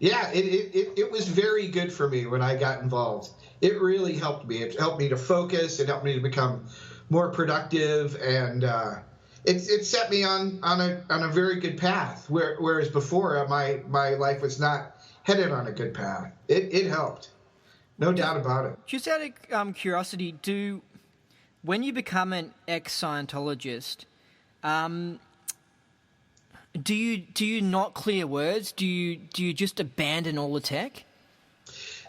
S2: It was very good for me when I got involved. It really helped me. It helped me to focus. It helped me to become more productive, and it set me on a very good path. Whereas before, my life was not headed on a good path. It helped, no doubt about it.
S1: Just out of curiosity, when you become an ex-Scientologist, do you not clear words? Do you just abandon all the tech?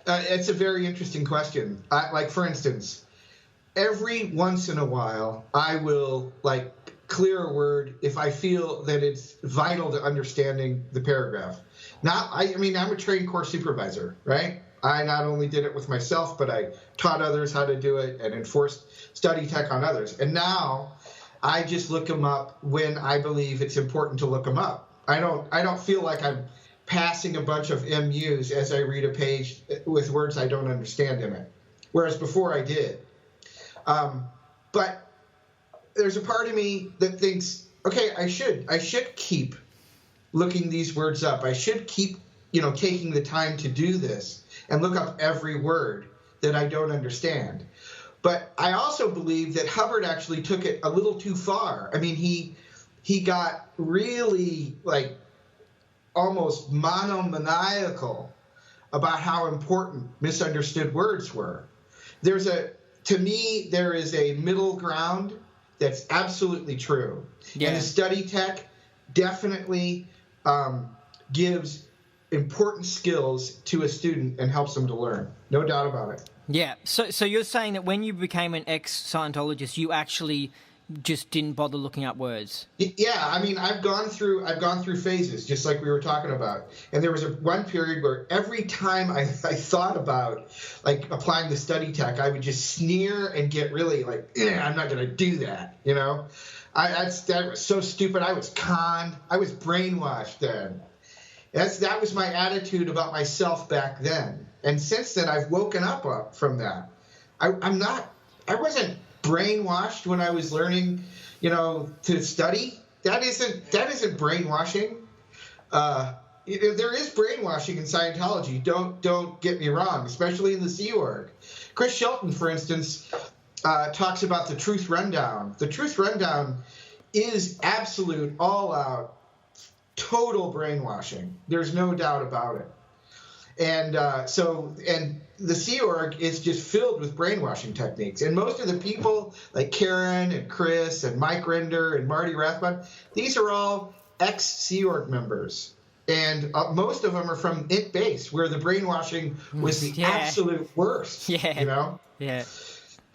S2: It's a very interesting question. Like, for instance, every once in a while, I will clear a word if I feel that it's vital to understanding the paragraph. I'm a trained course supervisor, right? I not only did it with myself, but I taught others how to do it and enforced study tech on others. And now I just look them up when I believe it's important to look them up. I don't feel like I'm passing a bunch of MUs as I read a page with words I don't understand in it, whereas before I did. But there's a part of me that thinks, okay, I should keep looking these words up. I should keep, taking the time to do this and look up every word that I don't understand. But I also believe that Hubbard actually took it a little too far. I mean, he got really almost monomaniacal about how important misunderstood words were. To me, there is a middle ground that's absolutely true.
S1: Yeah.
S2: And the study tech definitely gives important skills to a student and helps them to learn. No doubt about it.
S1: Yeah. So you're saying that when you became an ex-Scientologist, you actually just didn't bother looking up words?
S2: Yeah, I mean, I've gone through phases, just like we were talking about. And there was one period where every time I thought about applying the study tech, I would just sneer and get really I'm not going to do that. That was so stupid. I was conned. I was brainwashed then. That was my attitude about myself back then. And since then, I've woken up from that. I wasn't brainwashed when I was learning, to study. That isn't brainwashing. There is brainwashing in Scientology. Don't get me wrong, especially in the Sea Org. Chris Shelton, for instance, talks about the Truth Rundown. The Truth Rundown is absolute, all-out, total brainwashing. There's no doubt about it. And and the Sea Org is just filled with brainwashing techniques. And most of the people, like Karen and Chris and Mike Render and Marty Rathbun, these are all ex-Sea Org members. And most of them are from Int Base, where the brainwashing was the absolute worst.
S1: Yeah. Yeah.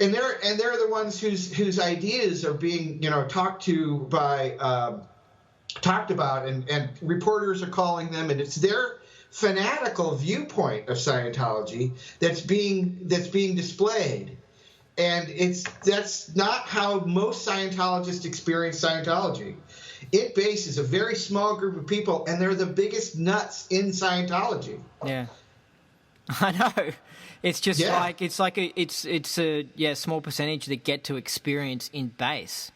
S2: And they're the ones whose ideas are being talked about, and reporters are calling them, and it's their fanatical viewpoint of Scientology that's being displayed. And that's not how most Scientologists experience Scientology. Int Base is a very small group of people, and they're the biggest nuts in Scientology.
S1: Yeah, I know. It's just it's a small percentage that get to experience Int Base.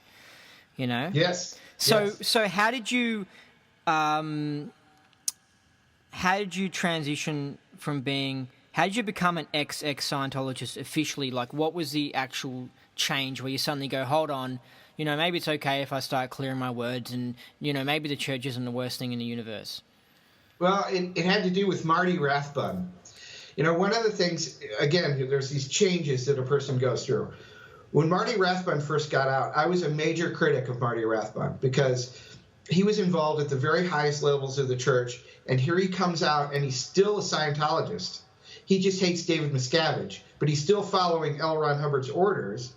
S2: Yes.
S1: So how did you transition from being? How did you become an ex-Scientologist officially? What was the actual change where you suddenly go, hold on, maybe it's okay if I start clearing my words, and maybe the church isn't the worst thing in the universe?
S2: Well, it had to do with Marty Rathbun. One of the things, again, there's these changes that a person goes through. When Marty Rathbun first got out, I was a major critic of Marty Rathbun because he was involved at the very highest levels of the church, and here he comes out, and he's still a Scientologist. He just hates David Miscavige, but he's still following L. Ron Hubbard's orders.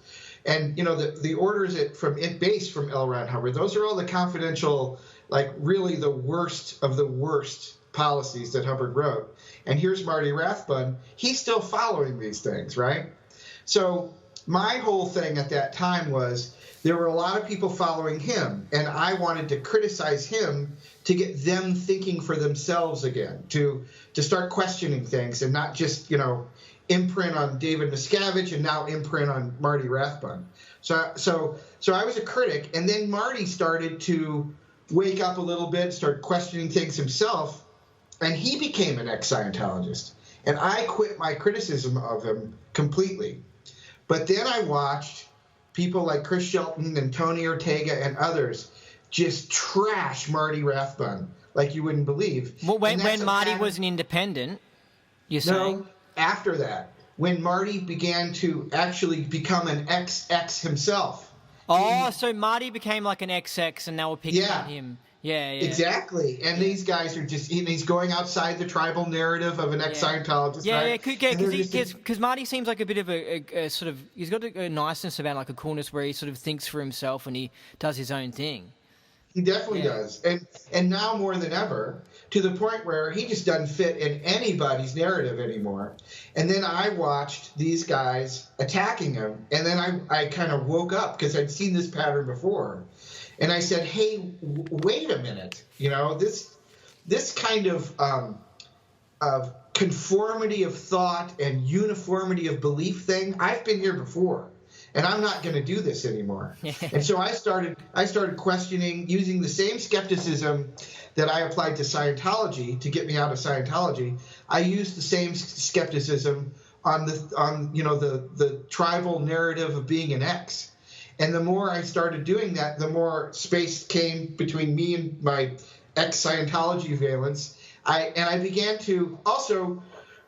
S2: And, the orders from Int Base from L. Ron Hubbard, those are all the confidential, really the worst of the worst policies that Hubbard wrote. And here's Marty Rathbun. He's still following these things, right? So my whole thing at that time was there were a lot of people following him, and I wanted to criticize him to get them thinking for themselves again, to start questioning things and not just, imprint on David Miscavige and now imprint on Marty Rathbun. So I was a critic, and then Marty started to wake up a little bit, start questioning things himself, and he became an ex-Scientologist. And I quit my criticism of him completely. But then I watched people like Chris Shelton and Tony Ortega and others just trash Marty Rathbun like you wouldn't believe.
S1: Well, when
S2: And that's a
S1: Marty
S2: pattern.
S1: was an independent, you're saying?
S2: No, after that, when Marty began to actually become an XX himself.
S1: Oh, so Marty became like an XX and they were picking
S2: Yeah.
S1: on him. Yeah.
S2: Exactly. And these guys are just, he's going outside the tribal narrative of an ex-Scientologist, right?
S1: Because Marty seems like a bit of a sort of, he's got a niceness about, like a coolness where he sort of thinks for himself and he does his own thing.
S2: He definitely does. And now more than ever, to the point where he just doesn't fit in anybody's narrative anymore. And then I watched these guys attacking him, and then I kind of woke up because I'd seen this pattern before. And I said, hey, wait a minute. You know, this kind of conformity of thought and uniformity of belief thing, I've been here before. And I'm not going to do this anymore. And so I started questioning, using the same skepticism that I applied to Scientology to get me out of Scientology. I used the same skepticism on the tribal narrative of being an ex. And the more I started doing that, the more space came between me and my ex-Scientology valence. I began to also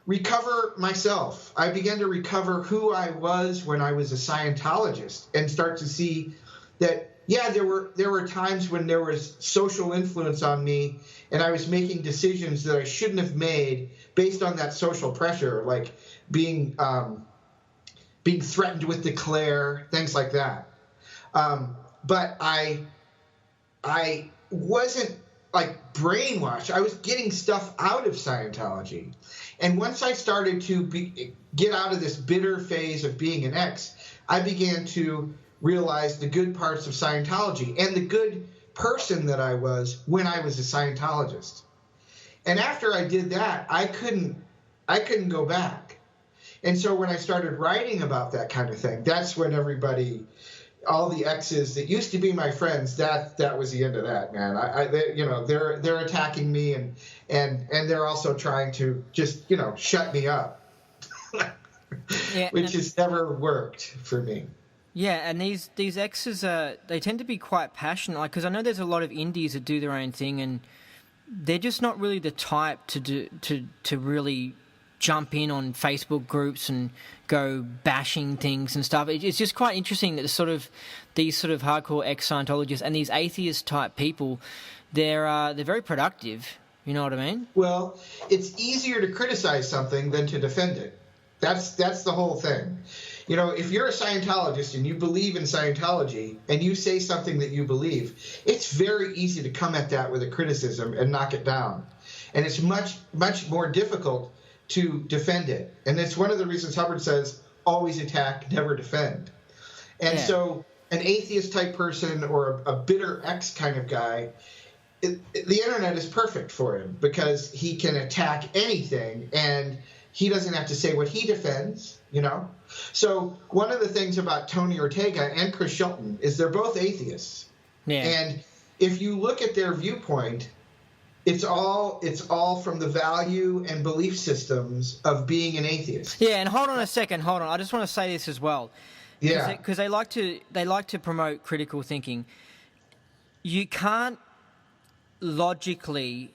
S2: recover myself. I began to recover who I was when I was a Scientologist and start to see that, yeah, there were times when there was social influence on me and I was making decisions that I shouldn't have made based on that social pressure, like being threatened with declare, things like that. But I wasn't like brainwashed. I was getting stuff out of Scientology. And once I started to get out of this bitter phase of being an ex, I began to realize the good parts of Scientology and the good person that I was when I was a Scientologist. And after I did that, I couldn't go back. And so when I started writing about that kind of thing, that's when all the exes that used to be my friends, that was the end of that, man. They're attacking me and they're also trying to just, shut me up, which has never worked for me.
S1: Yeah, and these exes they tend to be quite passionate, like, because I know there's a lot of indies that do their own thing, and they're just not really the type to really jump in on Facebook groups and go bashing things and stuff. It's just quite interesting that these sort of hardcore ex-Scientologists and these atheist type people, they're very productive. You know what I mean?
S2: Well, it's easier to criticize something than to defend it. That's the whole thing. If you're a Scientologist and you believe in Scientology and you say something that you believe, it's very easy to come at that with a criticism and knock it down. And it's much, much more difficult to defend it. And it's one of the reasons Hubbard says, always attack, never defend. And so an atheist type person or a bitter ex kind of guy, the internet is perfect for him because he can attack anything and he doesn't have to say what he defends, So one of the things about Tony Ortega and Chris Shelton is they're both atheists. Yeah. And if you look at their viewpoint, it's all from the value and belief systems of being an atheist.
S1: Yeah, and hold on a second. I just want to say this as well.
S2: Yeah.
S1: Because they like to promote critical thinking. You can't logically,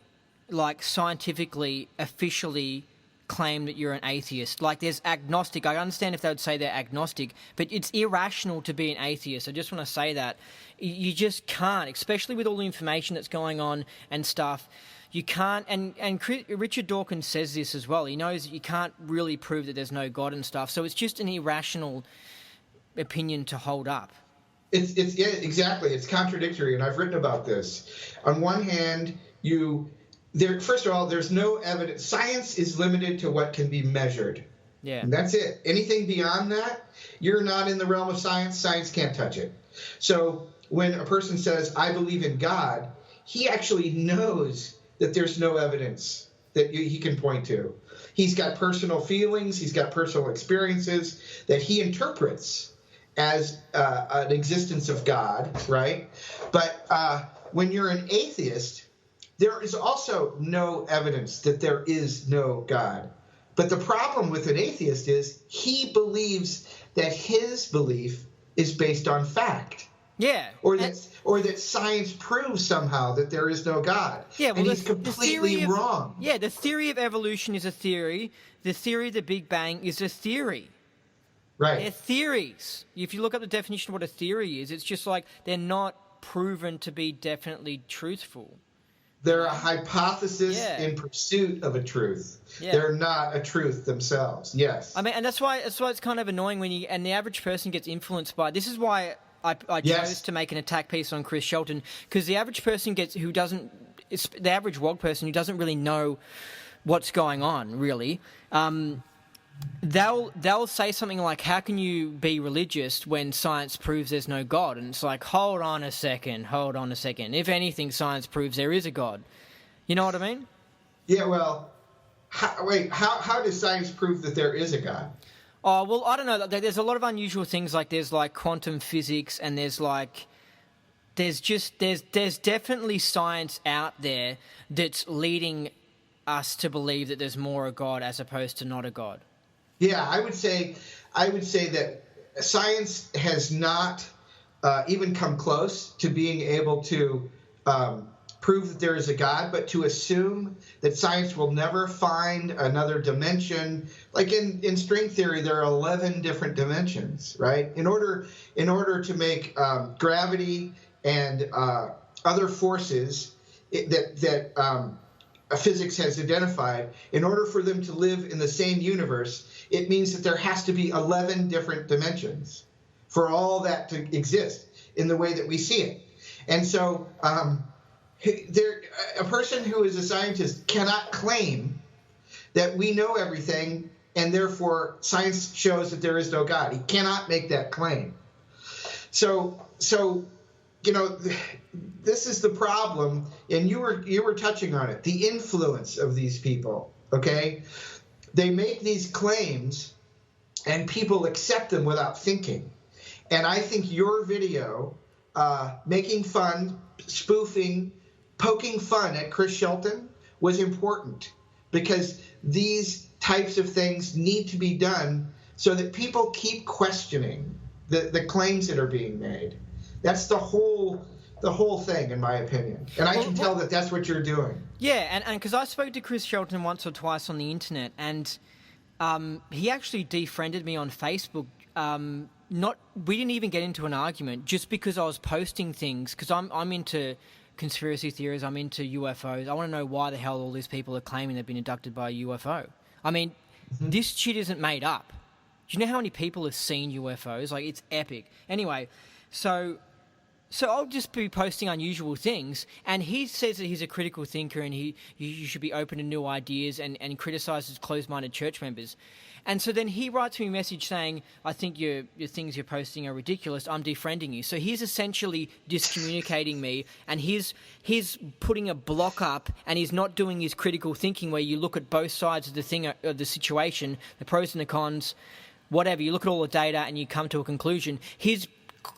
S1: like scientifically, officially claim that you're an atheist. Like, there's agnostic. I understand if they would say they're agnostic, but it's irrational to be an atheist. I just want to say that. You just can't, especially with all the information that's going on and stuff. You can't, and Richard Dawkins says this as well. He knows that you can't really prove that there's no God and stuff. So it's just an irrational opinion to hold up.
S2: Yeah, exactly. It's contradictory, and I've written about this. On one hand, first of all, there's no evidence. Science is limited to what can be measured. Yeah. And that's it. Anything beyond that, you're not in the realm of science. Science can't touch it. So when a person says, I believe in God, he actually knows that there's no evidence that he can point to. He's got personal feelings. He's got personal experiences that he interprets as an existence of God, right? But when you're an atheist, there is also no evidence that there is no God. But the problem with an atheist is he believes that his belief is based on fact.
S1: Yeah.
S2: Or that science proves somehow that there is no God.
S1: Yeah, well,
S2: and he's completely wrong.
S1: Yeah, the theory of evolution is a theory. The theory of the Big Bang is a theory.
S2: Right.
S1: They're theories. If you look up the definition of what a theory is, it's just like they're not proven to be definitely truthful.
S2: They're a hypothesis
S1: Yeah.
S2: in pursuit of a truth.
S1: Yeah.
S2: They're not a truth themselves. Yes.
S1: I mean, and that's why it's kind of annoying when and the average person gets influenced by. This is why I
S2: Yes.
S1: chose to make an attack piece on Chris Shelton, because the average person it's the average WOG person who doesn't really know what's going on, really. They'll say something like, "How can you be religious when science proves there's no God?" And it's like, hold on a second. If anything, science proves there is a God. You know what I mean?
S2: Yeah. Well, how does science prove that there is a God?
S1: Oh, well, I don't know. There's a lot of unusual things, like there's like quantum physics, and there's definitely science out there that's leading us to believe that there's more a God as opposed to not a God.
S2: Yeah, I would say that science has not even come close to being able to prove that there is a God, but to assume that science will never find another dimension. Like in string theory, there are 11 different dimensions, right? In order to make gravity and other forces that physics has identified, in order for them to live in the same universe, it means that there has to be 11 different dimensions for all that to exist in the way that we see it. And so a person who is a scientist cannot claim that we know everything and therefore science shows that there is no God. He cannot make that claim. So this is the problem, and you were touching on it, the influence of these people, okay? They make these claims and people accept them without thinking. And I think your video, making fun, spoofing, poking fun at Chris Shelton was important, because these types of things need to be done so that people keep questioning the claims that are being made. That's the whole thing, in my opinion. And I can tell that that's what you're doing.
S1: Yeah, and because I spoke to Chris Shelton once or twice on the internet, and he actually defriended me on Facebook. We didn't even get into an argument, just because I was posting things, because I'm into conspiracy theories, I'm into UFOs. I want to know why the hell all these people are claiming they've been abducted by a UFO. I mean, This shit isn't made up. Do you know how many people have seen UFOs? Like, it's epic. Anyway, so I'll just be posting unusual things, and he says that he's a critical thinker and you should be open to new ideas, and criticizes closed-minded church members. And so then he writes me a message saying, "I think your things you're posting are ridiculous. I'm defriending you." So he's essentially discommunicating me, and he's putting a block up, and he's not doing his critical thinking where you look at both sides of the situation, the pros and the cons, whatever. You look at all the data and you come to a conclusion. He's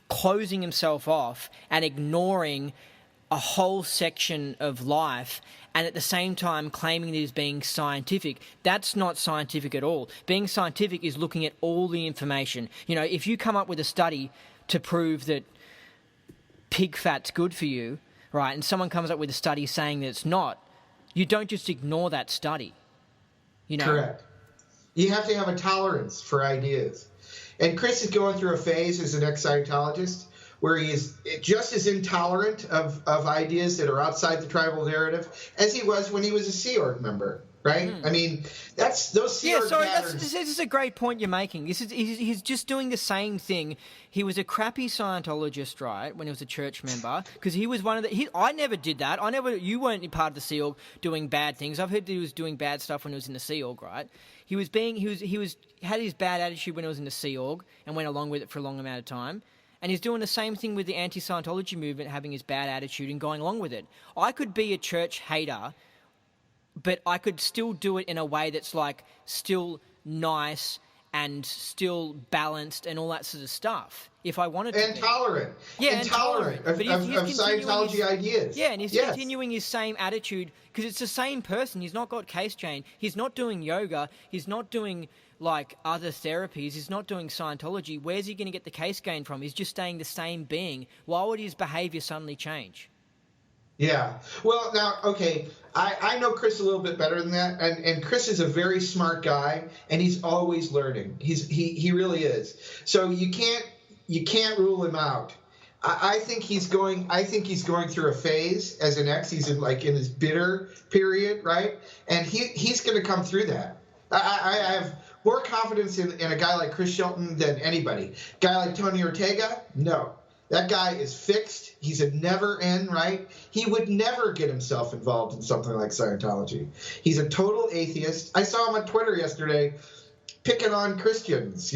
S1: closing himself off and ignoring a whole section of life, and at the same time claiming that he's being scientific. That's not scientific at all. Being scientific is looking at all the information. You know, if you come up with a study to prove that pig fat's good for you, right, and someone comes up with a study saying that it's not, you don't just ignore that study. You know?
S2: Correct. You have to have a tolerance for ideas. And Chris is going through a phase as an ex-Scientologist where he is just as intolerant of ideas that are outside the tribal narrative as he was when he was a Sea Org member, right? I mean, that's those Sea Org patterns.
S1: This is a great point you're making. He's just doing the same thing. He was a crappy Scientologist, right, when he was a church member, because he was one of the... I never did that. You weren't part of the Sea Org doing bad things. I've heard that he was doing bad stuff when he was in the Sea Org, right? He had his bad attitude when he was in the Sea Org and went along with it for a long amount of time. And he's doing the same thing with the anti-Scientology movement, having his bad attitude and going along with it. I could be a church hater, but I could still do it in a way that's like still nice and still balanced and all that sort of stuff. if I wanted to
S2: and
S1: be.
S2: tolerant.
S1: Yeah,
S2: And
S1: and
S2: tolerant
S1: tolerant.
S2: of,
S1: But
S2: of,
S1: he's
S2: of
S1: continuing
S2: Scientology ideas.
S1: yeah, and he's
S2: Yes.
S1: continuing his same attitude because it's the same person. He's not got case chain. He's not doing yoga. He's not doing like other therapies. He's not doing Scientology. Where's he going to get the case gain from? He's just staying the same being. Why would his behavior suddenly change?
S2: Yeah. Well, now, okay, I know Chris a little bit better than that, and Chris is a very smart guy, and he's always learning. He really is. So you can't rule him out. I think he's going through a phase as an ex. He's in his bitter period, right? And he's going to come through that. I have more confidence in a guy like Chris Shelton than anybody. Guy like Tony Ortega, no. That guy is fixed. He's a never end, right? He would never get himself involved in something like Scientology. He's a total atheist. I saw him on Twitter yesterday picking on Christians,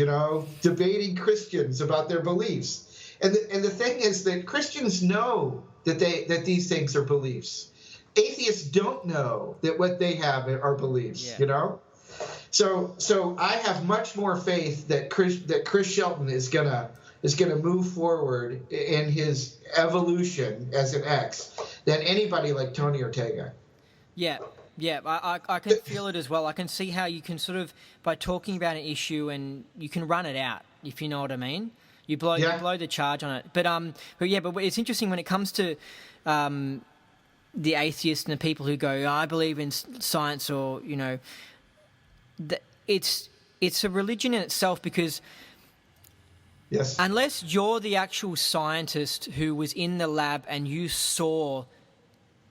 S2: debating Christians about their beliefs. And the thing is that Christians know that these things are beliefs. Atheists don't know that what they have are beliefs, So I have much more faith that Chris Shelton is gonna move forward in his evolution as an ex than anybody like Tony Ortega.
S1: Yeah, I can feel it as well. I can see how you can sort of, by talking about an issue, and you can run it out, if you know what I mean. You blow the charge on it. But it's interesting when it comes to the atheists and the people who go, I believe in science, or it's a religion in itself, because
S2: yes,
S1: unless you're the actual scientist who was in the lab and you saw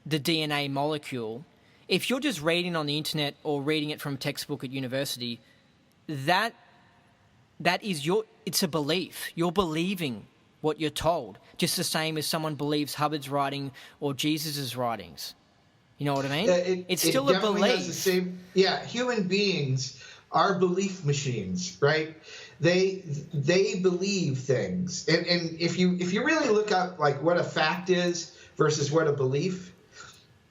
S1: the DNA molecule, if you're just reading on the internet or reading it from a textbook at university, that is it's a belief. You're believing what you're told, just the same as someone believes Hubbard's writing or Jesus's writings. You know what I mean? It's still a belief.
S2: Has the same, human beings are belief machines, right? They believe things, and if you really look up like what a fact is versus what a belief,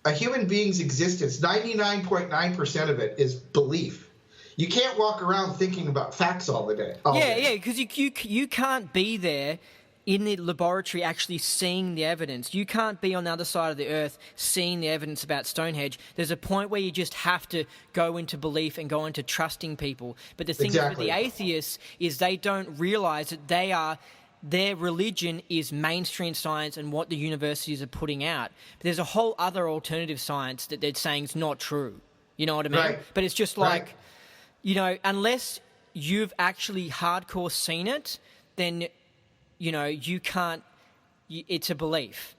S2: a human being's existence, 99.9% of it is belief. You can't walk around thinking about facts all day.
S1: Yeah, because you can't be there in the laboratory actually seeing the evidence. You can't be on the other side of the earth seeing the evidence about Stonehenge. There's a point where you just have to go into belief and go into trusting people. But the thing with the atheists is they don't realize that their religion is mainstream science and what the universities are putting out. But there's a whole other alternative science that they're saying is not true. You know what I mean?
S2: Right.
S1: But it's just like, unless you've actually hardcore seen it, then you can't. It's a belief.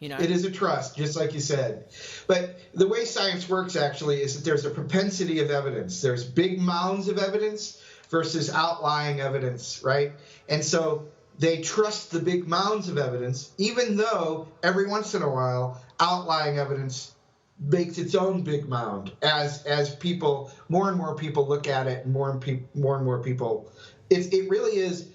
S2: It is a trust, just like you said. But the way science works actually is that there's a propensity of evidence. There's big mounds of evidence versus outlying evidence, right? And so they trust the big mounds of evidence, even though every once in a while outlying evidence makes its own big mound as people, more and more people look at it, and more and more people. It really is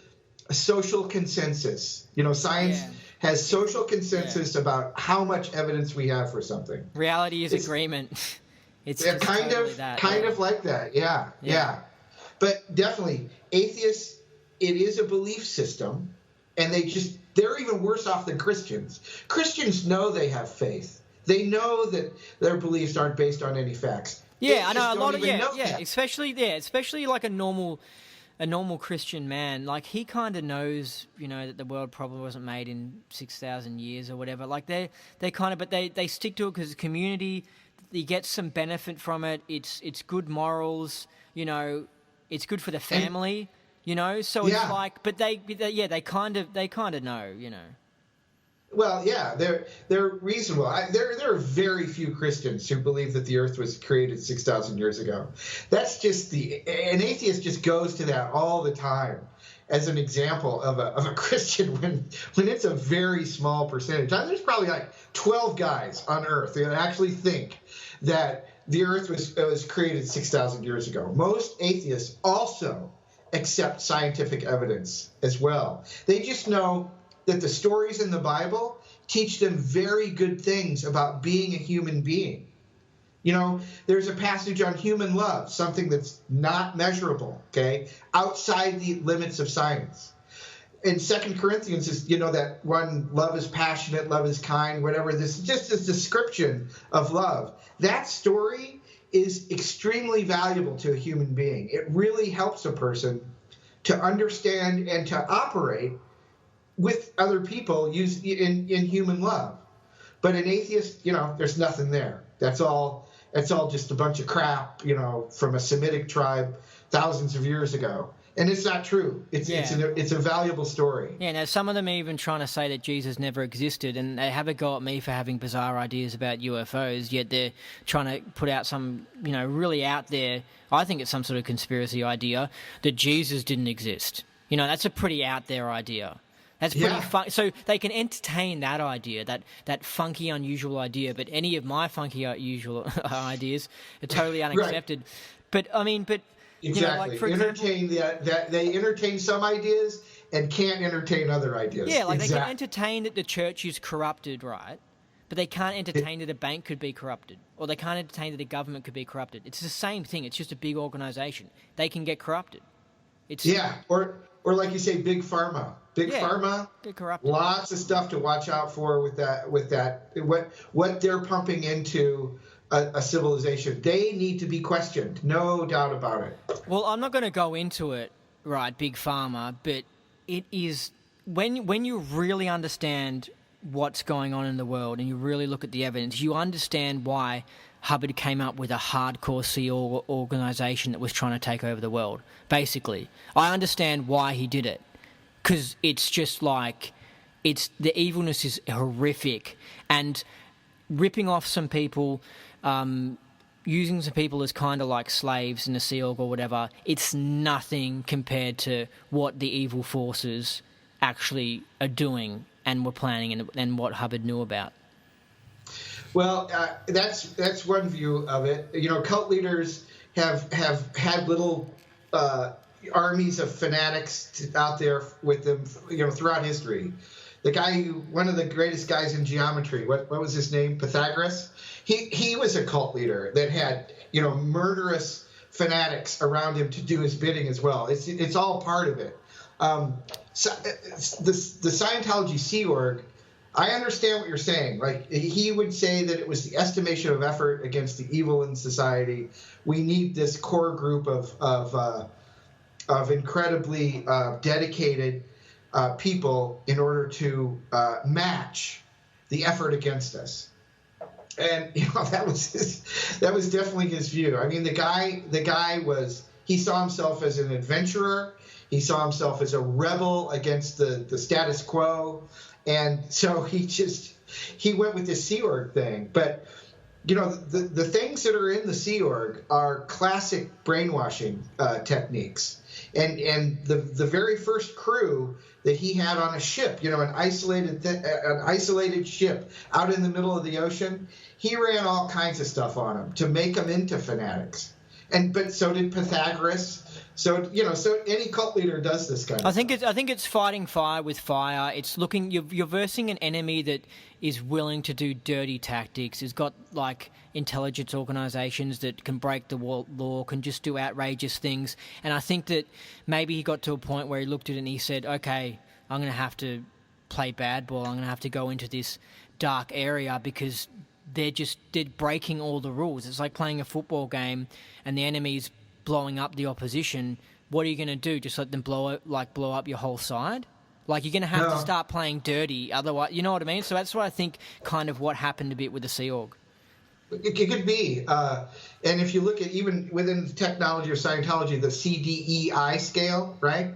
S2: a social consensus. Science has social consensus about how much evidence we have for something.
S1: Reality is agreement. It's
S2: kind of like that. Yeah. But definitely, atheists, it is a belief system, and they're even worse off than Christians. Christians know they have faith. They know that their beliefs aren't based on any facts.
S1: Yeah, I know a lot of especially like a normal Christian man, like he kind of knows, that the world probably wasn't made in 6,000 years or whatever. Like they kind of, but they stick to it because the community, you get some benefit from it. It's good morals, it's good for the family, So it's like, but they kind of know,
S2: Well, yeah, they're reasonable. There are very few Christians who believe that the Earth was created 6,000 years ago. That's just an atheist just goes to that all the time as an example of a Christian when it's a very small percentage. There's probably like 12 guys on Earth that actually think that the Earth was created 6,000 years ago. Most atheists also accept scientific evidence as well. They just know that the stories in the Bible teach them very good things about being a human being. There's a passage on human love, something that's not measurable, okay, outside the limits of science. in Second Corinthians is, that one, love is passionate, love is kind, whatever. This just this description of love. That story is extremely valuable to a human being. It really helps a person to understand and to operate with other people in human love. But an atheist, there's nothing there. That's all just a bunch of crap, from a Semitic tribe thousands of years ago. And it's not true. It's a valuable story.
S1: Yeah, now some of them are even trying to say that Jesus never existed, and they have a go at me for having bizarre ideas about UFOs, yet they're trying to put out some, really out there, I think it's some sort of conspiracy idea, that Jesus didn't exist. That's a pretty out there idea. That's pretty fun. So they can entertain that idea, that funky, unusual idea, but any of my funky, unusual ideas are totally unaccepted.
S2: Right.
S1: But
S2: exactly.
S1: For example,
S2: that they entertain some ideas and can't entertain other ideas.
S1: Yeah, like they can entertain that the church is corrupted, right? But they can't entertain that a bank could be corrupted, or they can't entertain that a government could be corrupted. It's the same thing. It's just a big organization. They can get corrupted.
S2: Or like you say, big pharma. Big pharma,
S1: get corrupted.
S2: Lots of stuff to watch out for with that. What they're pumping into a civilization. They need to be questioned, no doubt about it.
S1: Well, I'm not going to go into it, right, big pharma, but it is when you really understand what's going on in the world and you really look at the evidence, you understand why Hubbard came up with a hardcore Sea organization that was trying to take over the world. Basically, I understand why he did it, because it's just like the evilness is horrific, and ripping off some people, using some people as kind of like slaves in the Sea Org or whatever. It's nothing compared to what the evil forces actually are doing and were planning, and what Hubbard knew about.
S2: Well, that's one view of it. Cult leaders have had little armies of fanatics out there with them, throughout history. The guy one of the greatest guys in geometry, what was his name? Pythagoras. He was a cult leader that had, murderous fanatics around him to do his bidding as well. It's all part of it. So the Scientology Sea Org, I understand what you're saying. Like, he would say that it was the estimation of effort against the evil in society. We need this core group of incredibly dedicated people in order to match the effort against us. And that was definitely his view. I mean, the guy he saw himself as an adventurer. He saw himself as a rebel against the status quo. And so he went with this Sea Org thing. But, the things that are in the Sea Org are classic brainwashing techniques. And the very first crew that he had on a ship, an isolated ship out in the middle of the ocean, he ran all kinds of stuff on them to make them into fanatics. But so did Pythagoras. So any cult leader does this kind of stuff.
S1: I think it's fighting fire with fire. It's you're versing an enemy that is willing to do dirty tactics. It's got like intelligence organizations that can break the law, can just do outrageous things. And I think that maybe he got to a point where he looked at it and he said, okay, I'm going to have to play bad ball. I'm going to have to go into this dark area because they're breaking all the rules. It's like playing a football game and the enemy's blowing up the opposition. What are you going to do? Just let them blow up your whole side? Like, you're going to have to start playing dirty, otherwise, you know what I mean? So that's what I think kind of what happened a bit with the Sea Org.
S2: It could be. And if you look at even within the technology or Scientology, the CDEI scale, right?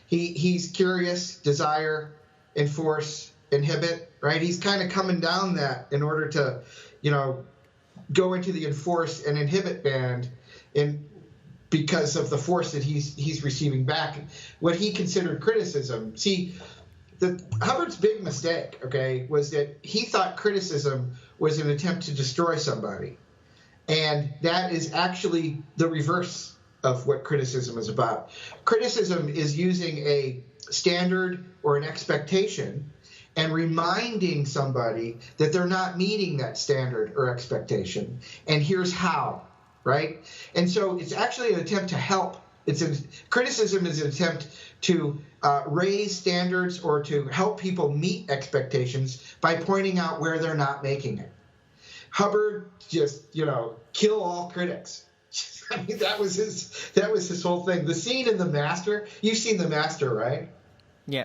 S2: He's curious, desire, enforce, inhibit, right? He's kind of coming down that in order to, go into the enforce and inhibit band because of the force that he's receiving back. What he considered criticism. See, Hubbard's big mistake, okay, was that he thought criticism was an attempt to destroy somebody. And that is actually the reverse of what criticism is about. Criticism is using a standard or an expectation and reminding somebody that they're not meeting that standard or expectation. And here's how, right? And so it's actually an attempt to help. Criticism is an attempt to raise standards or to help people meet expectations by pointing out where they're not making it. Hubbard just, kill all critics. I mean, that was his whole thing. The scene in The Master, you've seen The Master, right?
S1: Yeah.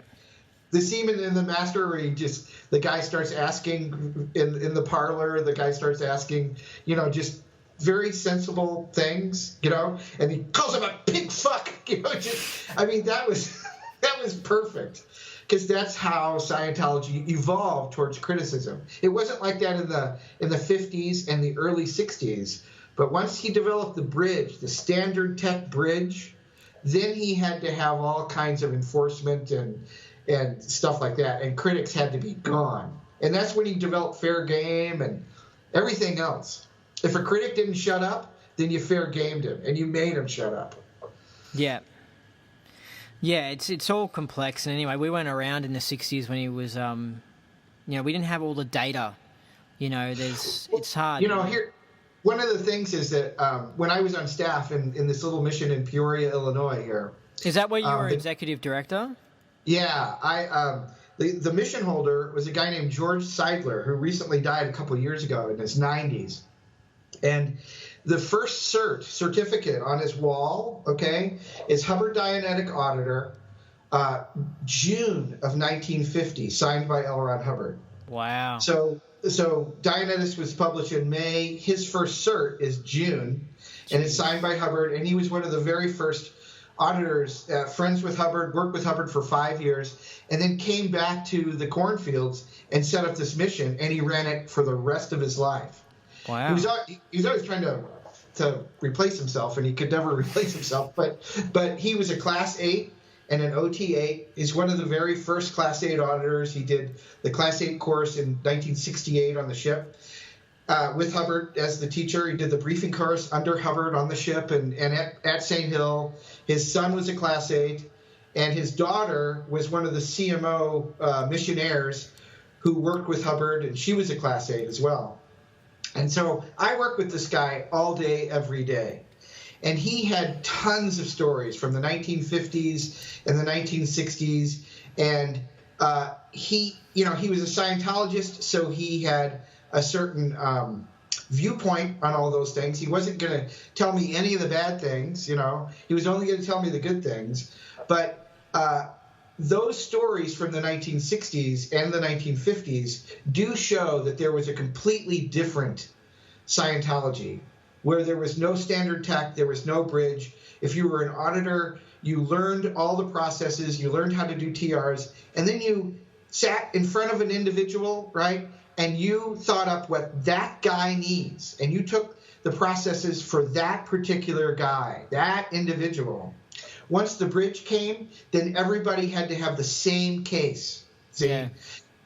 S2: The scene in The Master where the guy starts asking in the parlor, the guy starts asking, just very sensible things, and he calls him a pig fuck, that was perfect. Because that's how Scientology evolved towards criticism. It wasn't like that in the 50s and the early 60s. But once he developed the bridge, the standard tech bridge, then he had to have all kinds of enforcement and stuff like that. And critics had to be gone. And that's when he developed fair game and everything else. If a critic didn't shut up, then you fair gamed him and you made him shut up.
S1: Yeah. Yeah, it's all complex. And anyway, we went around in the 60s when he was, we didn't have all the data. It's hard.
S2: Here, one of the things is that when I was on staff in this little mission in Peoria, Illinois here.
S1: Is that where you were executive director?
S2: Yeah, the mission holder was a guy named George Seidler, who recently died a couple of years ago in his 90s. And the first certificate on his wall, is Hubbard Dianetic Auditor, June of 1950, signed by L. Ron Hubbard.
S1: Wow.
S2: So Dianetics was published in May. His first cert is June, and it's signed by Hubbard. And he was one of the very first auditors, friends with Hubbard, worked with Hubbard for 5 years, and then came back to the cornfields and set up this mission, and he ran it for the rest of his life.
S1: Wow.
S2: He was always trying to replace himself, and he could never replace himself. But he was a Class 8 and an OT8. He's one of the very first Class 8 auditors. He did the Class 8 course in 1968 on the ship with Hubbard as the teacher. He did the briefing course under Hubbard on the ship and at St. Hill. His son was a Class 8, and his daughter was one of the CMO missionaires who worked with Hubbard, and she was a Class 8 as well. And so I worked with this guy all day, every day. And he had tons of stories from the 1950s and the 1960s. And he was a Scientologist, so he had a certain viewpoint on all those things. He wasn't going to tell me any of the bad things, He was only going to tell me the good things. But those stories from the 1960s and the 1950s do show that there was a completely different Scientology, where there was no standard tech, there was no bridge. If you were an auditor, you learned all the processes, you learned how to do TRs, and then you sat in front of an individual, right, and you thought up what that guy needs, and you took the processes for that particular guy, that individual. Once the bridge came, then everybody had to have the same case. See, yeah.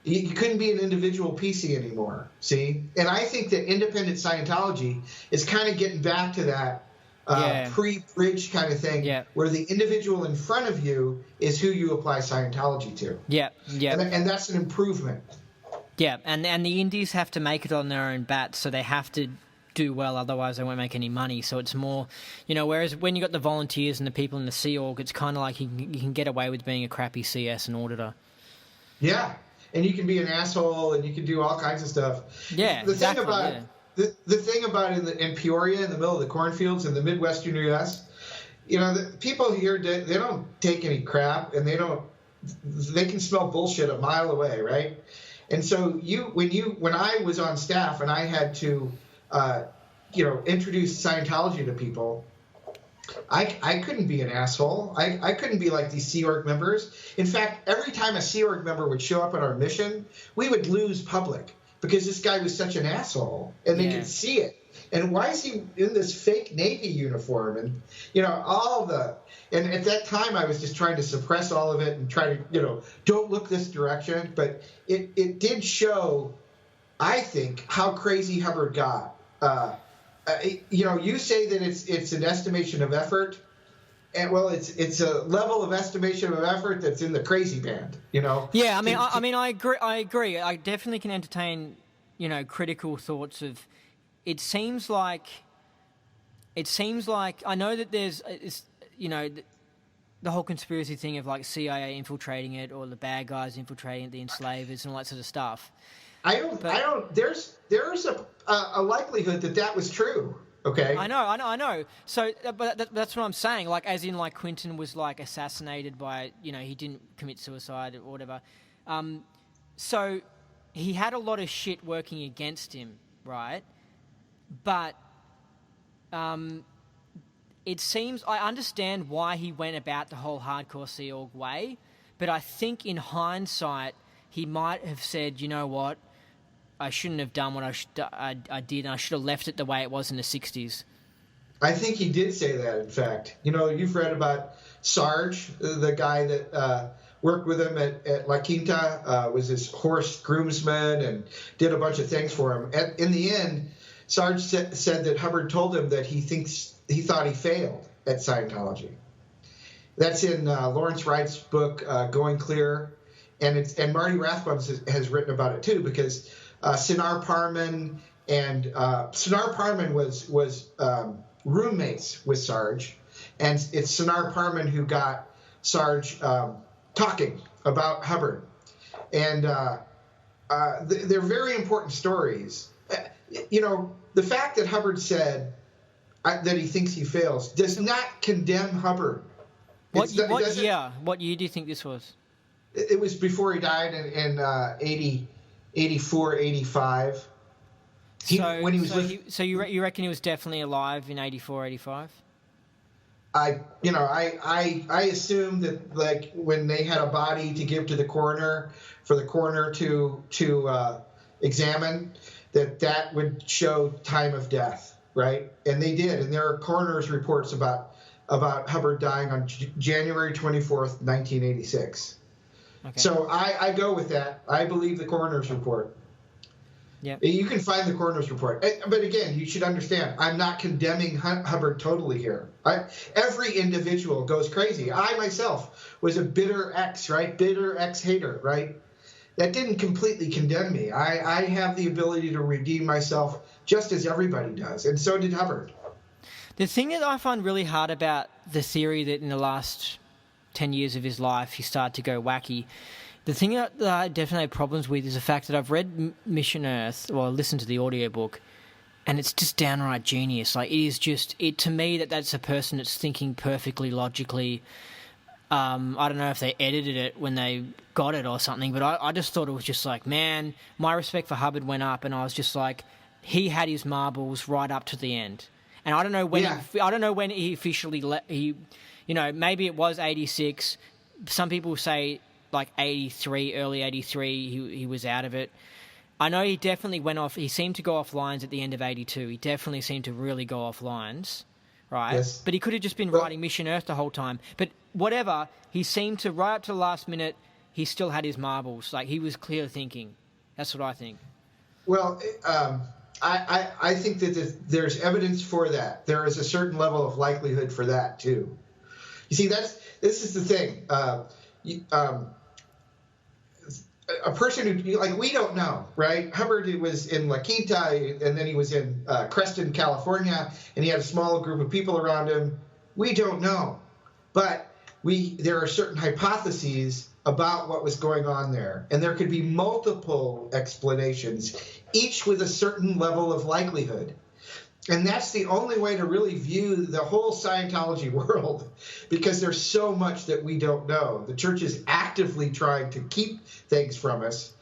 S2: You couldn't be an individual PC anymore. See, and I think that independent Scientology is kind of getting back to that pre-bridge kind of thing, where the individual in front of you is who you apply Scientology to.
S1: Yeah, yeah,
S2: and that's an improvement.
S1: Yeah, and the indies have to make it on their own bat, so they have to do well, otherwise they won't make any money. So it's more, whereas when you got the volunteers and the people in the Sea Org, it's kind of like you can get away with being a crappy CS and auditor.
S2: Yeah, and you can be an asshole and you can do all kinds of stuff.
S1: Yeah,
S2: the
S1: exactly,
S2: thing about the thing about in Peoria, in the middle of the cornfields in the Midwestern U.S., the people here, they don't take any crap, and they can smell bullshit a mile away, right? And so when I was on staff and I had to introduce Scientology to people, I couldn't be an asshole. I couldn't be like these Sea Org members. In fact, every time a Sea Org member would show up at our mission, we would lose public because this guy was such an asshole, and they could see it. And why is he in this fake Navy uniform? And and at that time I was just trying to suppress all of it and try to don't look this direction. But it did show, I think, how crazy Hubbard got. You say that it's an estimation of effort, and well, it's a level of estimation of effort that's in the crazy band.
S1: Yeah, I agree. I definitely can entertain, critical thoughts of. It seems like I know that there's, the whole conspiracy thing of like CIA infiltrating it or the bad guys infiltrating it, the enslavers and all that sort of stuff.
S2: There's a likelihood that that was true. Okay.
S1: I know. So, but that's what I'm saying. Like, as in, like Quentin was like assassinated by, he didn't commit suicide or whatever. So he had a lot of shit working against him, right? But it seems I understand why he went about the whole hardcore Sea Org way, but I think in hindsight he might have said, you know what, I shouldn't have done what I did, and I should have left it the way it was in the 60s.
S2: I think he did say that, in fact. You've read about Sarge, the guy that worked with him at La Quinta, was his horse groomsman and did a bunch of things for him. And in the end, Sarge said that Hubbard told him that he thought he failed at Scientology. That's in Lawrence Wright's book, Going Clear. And Marty Rathbun has written about it too, because Sinar Parman was roommates with Sarge, and it's Sinar Parman who got Sarge talking about Hubbard, and they're very important stories. The fact that Hubbard said that he thinks he fails does not condemn Hubbard.
S1: What year do you think this was?
S2: It was before he died in 84, 85.
S1: So you reckon he was definitely alive in 84, 85?
S2: I assume that, like, when they had a body to give to the coroner for the coroner to examine, that would show time of death, right? And they did, and there are coroner's reports about Hubbard dying on January 24th, 1986. Okay. So I go with that. I believe the coroner's report. Yeah. You can find the coroner's report. But again, you should understand, I'm not condemning Hubbard totally here. Every individual goes crazy. I myself was a bitter ex-hater, right? That didn't completely condemn me. I have the ability to redeem myself just as everybody does, and so did Hubbard.
S1: The thing that I find really hard about the theory that in the last 10 years of his life he started to go wacky, the thing that I definitely have problems with is the fact that I've read Mission Earth, or listened to the audiobook, and it's just downright genius. Like, it is just, to me, that's a person that's thinking perfectly logically. I don't know if they edited it when they got it or something, but I just thought it was just like, man, my respect for Hubbard went up, and I was just like, he had his marbles right up to the end. And I don't know when he officially maybe it was 86. Some people say like 83, early 83, he was out of it. I know he definitely went off. He seemed to go off lines at the end of 82. He definitely seemed to really go off lines, right? Yes. But he could have just been writing Mission Earth the whole time. But whatever, he seemed to, right up to the last minute, he still had his marbles. Like, he was clear thinking. That's what I think.
S2: Well, I think that there's evidence for that. There is a certain level of likelihood for that too. You see, this is the thing. A person who, like, we don't know, right? Hubbard was in La Quinta, and then he was in Creston, California, and he had a small group of people around him. We don't know, but there are certain hypotheses about what was going on there, and there could be multiple explanations, each with a certain level of likelihood. And that's the only way to really view the whole Scientology world, because there's so much that we don't know. The church is actively trying to keep things from us,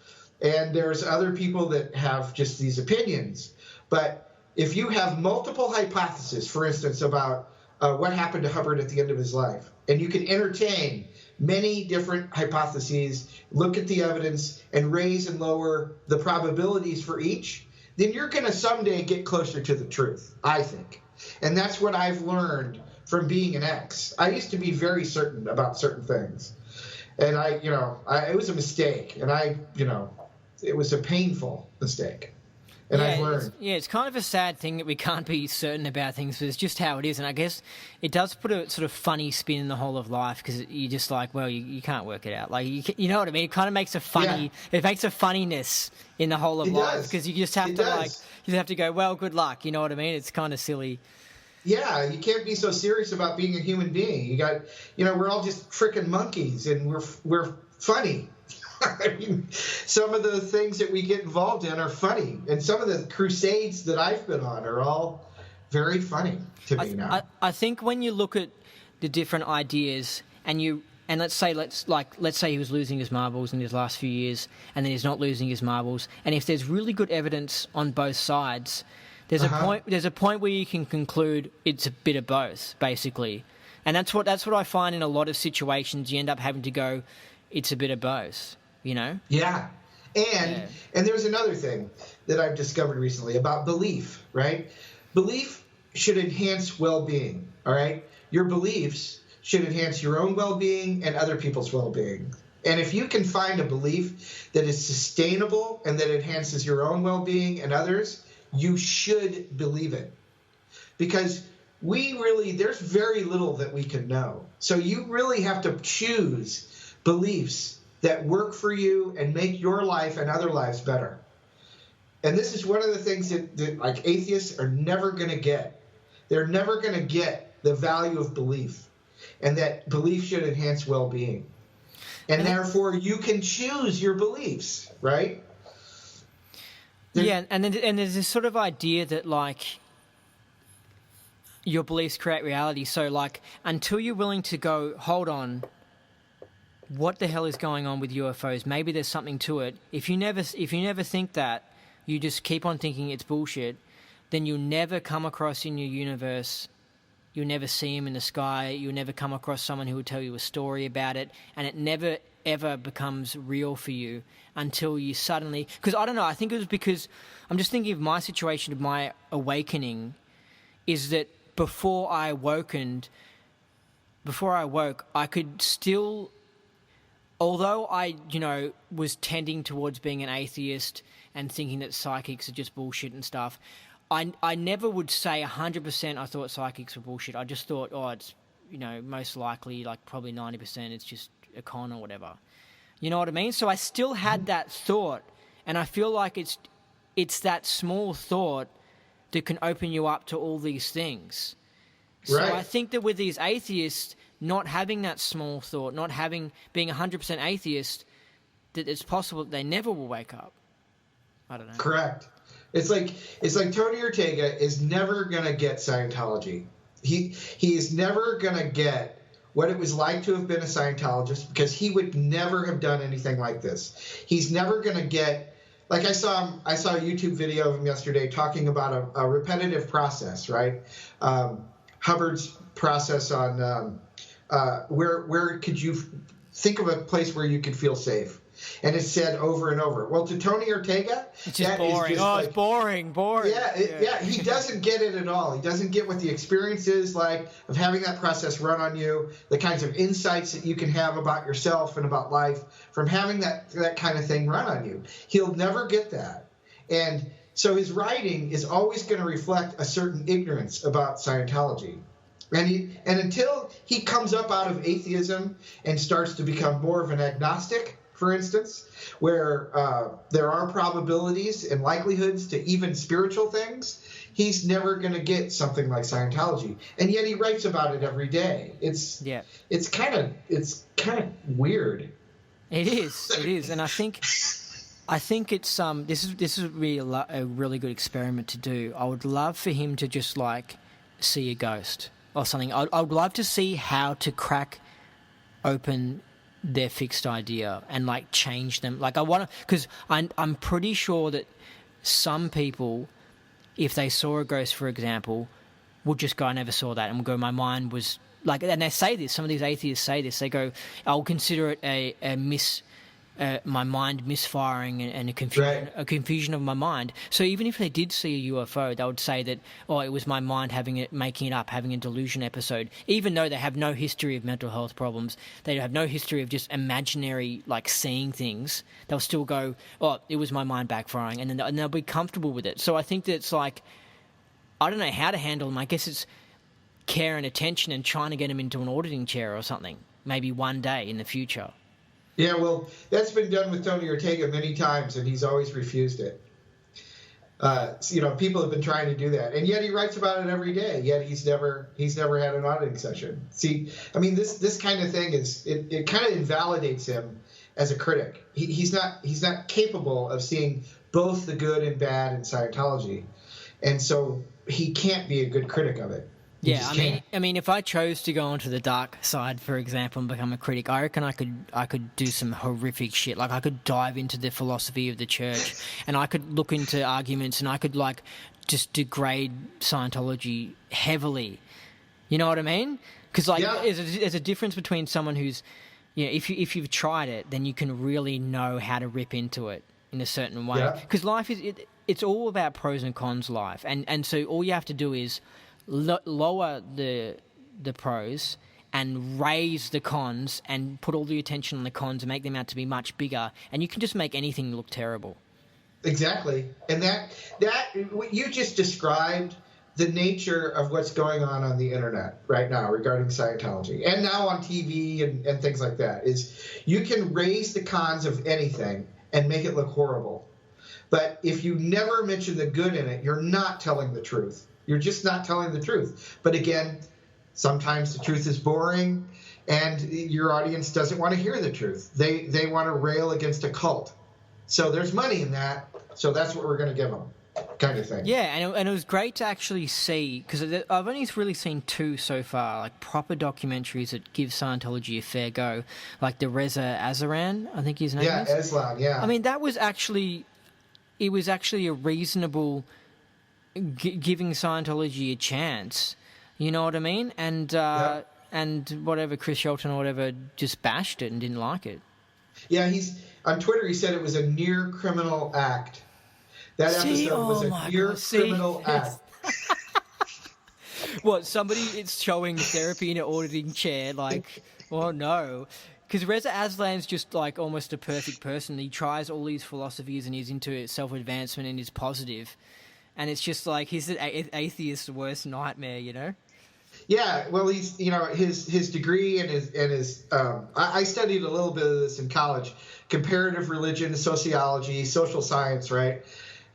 S2: and there's other people that have just these opinions. But if you have multiple hypotheses, for instance, about what happened to Hubbard at the end of his life, and you can entertain many different hypotheses, look at the evidence, and raise and lower the probabilities for each, then you're going to someday get closer to the truth, I think. And that's what I've learned from being an ex. I used to be very certain about certain things. And it was a mistake. And it was a painful mistake. And I've learned.
S1: It's kind of a sad thing that we can't be certain about things, but it's just how it is. And I guess it does put a sort of funny spin in the whole of life, because you're just like, well, you can't work it out. Like, you know what I mean? It kind of makes a funny, it makes a funniness in the whole of life, because you just have to you have to go, well, good luck. You know what I mean? It's kind of silly.
S2: Yeah, you can't be so serious about being a human being. You got, we're all just freaking monkeys, and we're funny. I mean, some of the things that we get involved in are funny, and some of the crusades that I've been on are all very funny to me now.
S1: I think when you look at the different ideas and let's say he was losing his marbles in his last few years, and then he's not losing his marbles, and if there's really good evidence on both sides, there's a point where you can conclude it's a bit of both, basically, and that's what I find in a lot of situations. You end up having to go, it's a bit of both,
S2: Yeah. And there's another thing that I've discovered recently about belief, right? Belief should enhance well-being, all right? Your beliefs should enhance your own well-being and other people's well-being. And if you can find a belief that is sustainable and that enhances your own well-being and others, you should believe it. Because there's very little that we can know. So you really have to choose beliefs that work for you and make your life and other lives better. And this is one of the things that like atheists are never going to get. They're never going to get the value of belief, and that belief should enhance well-being. And therefore, you can choose your beliefs, right?
S1: And there's this sort of idea that, like, your beliefs create reality. So, like, until you're willing to go, hold on, what the hell is going on with UFOs? Maybe there's something to it. If you never think that, you just keep on thinking it's bullshit, then you'll never come across in your universe. You'll never see him in the sky. You'll never come across someone who will tell you a story about it, and it never ever becomes real for you until you suddenly. Because I don't know. I think it was because I'm just thinking of my situation of my awakening. Is that before I woke, I could still. Although I, was tending towards being an atheist and thinking that psychics are just bullshit and stuff, I never would say 100% I thought psychics were bullshit. I just thought, it's, most likely, like probably 90% it's just a con or whatever. You know what I mean? So I still had that thought, and I feel like it's that small thought that can open you up to all these things. So
S2: Right.
S1: I think that with these atheists not having that small thought, being 100% atheist, that it's possible that they never will wake up. I don't know.
S2: Correct. It's like Tony Ortega is never gonna get Scientology. He is never gonna get what it was like to have been a Scientologist, because he would never have done anything like this. He's never gonna get, like, I saw a YouTube video of him yesterday talking about a repetitive process, right? Hubbard's process on where could you think of a place where you could feel safe, and it's said over and over. Well, to Tony Ortega,
S1: it's just boring. It's boring.
S2: Yeah, he doesn't get it at all. He doesn't get what the experience is like of having that process run on you, the kinds of insights that you can have about yourself and about life from having that kind of thing run on you. He'll never get that. And so his writing is always going to reflect a certain ignorance about Scientology. And until he comes up out of atheism and starts to become more of an agnostic, for instance, where there are probabilities and likelihoods to even spiritual things, he's never going to get something like Scientology. And yet he writes about it every day. It's kind of weird.
S1: It is, and I think it's this would be a really good experiment to do. I would love for him to just like see a ghost or something. I would love to see how to crack open their fixed idea and like change them. Like I want to, because I'm pretty sure that some people, if they saw a ghost, for example, would just go, I never saw that, and would go, my mind was like, and they say this, some of these atheists say this, they go, I'll consider it my mind misfiring and a confusion of my mind. So even if they did see a UFO, they would say that, it was my mind making it up, having a delusion episode. Even though they have no history of mental health problems, they have no history of just imaginary, like, seeing things, they'll still go, it was my mind backfiring, and then they'll be comfortable with it. So I think that it's like, I don't know how to handle them. I guess it's care and attention and trying to get them into an auditing chair or something, maybe one day in the future.
S2: Yeah, well, that's been done with Tony Ortega many times, and he's always refused it. People have been trying to do that, and yet he writes about it every day. Yet he's never had an auditing session. See, I mean, this kind of thing it kind of invalidates him as a critic. He's not capable of seeing both the good and bad in Scientology, and so he can't be a good critic of it.
S1: Yeah, I mean, if I chose to go onto the dark side, for example, and become a critic, I reckon I could do some horrific shit. Like, I could dive into the philosophy of the church, and I could look into arguments, and I could just degrade Scientology heavily. You know what I mean? Because there's a difference between someone who's, if you've tried it, then you can really know how to rip into it in a certain way. Because life it's all about pros and cons. Life, and so all you have to do is lower the pros and raise the cons and put all the attention on the cons and make them out to be much bigger, and you can just make anything look terrible.
S2: Exactly. And that what you just described the nature of what's going on the internet right now regarding Scientology, and now on TV and things like that, is you can raise the cons of anything and make it look horrible. But if you never mention the good in it, you're not telling the truth. You're just not telling the truth. But again, sometimes the truth is boring, and your audience doesn't want to hear the truth. They want to rail against a cult. So there's money in that. So that's what we're going to give them, kind of thing.
S1: Yeah, and it was great to actually see, because I've only really seen 2 so far, like proper documentaries that give Scientology a fair go, like the Reza Azzaran, I think his name is.
S2: Yeah, Aslan, yeah.
S1: I mean, it was actually a reasonable giving Scientology a chance, you know what I mean? And and whatever, Chris Shelton or whatever just bashed it and didn't like it.
S2: Yeah, he's on Twitter. He said it was a near criminal act. That episode was a near criminal act.
S1: What, somebody is showing therapy in an auditing chair? Like, oh no. Because Reza Aslan's just like almost a perfect person. He tries all these philosophies and he's into self-advancement and is positive. And it's just like he's an atheist's worst nightmare, you know?
S2: Yeah, well, he's his degree and his I studied a little bit of this in college, comparative religion, sociology, social science, right?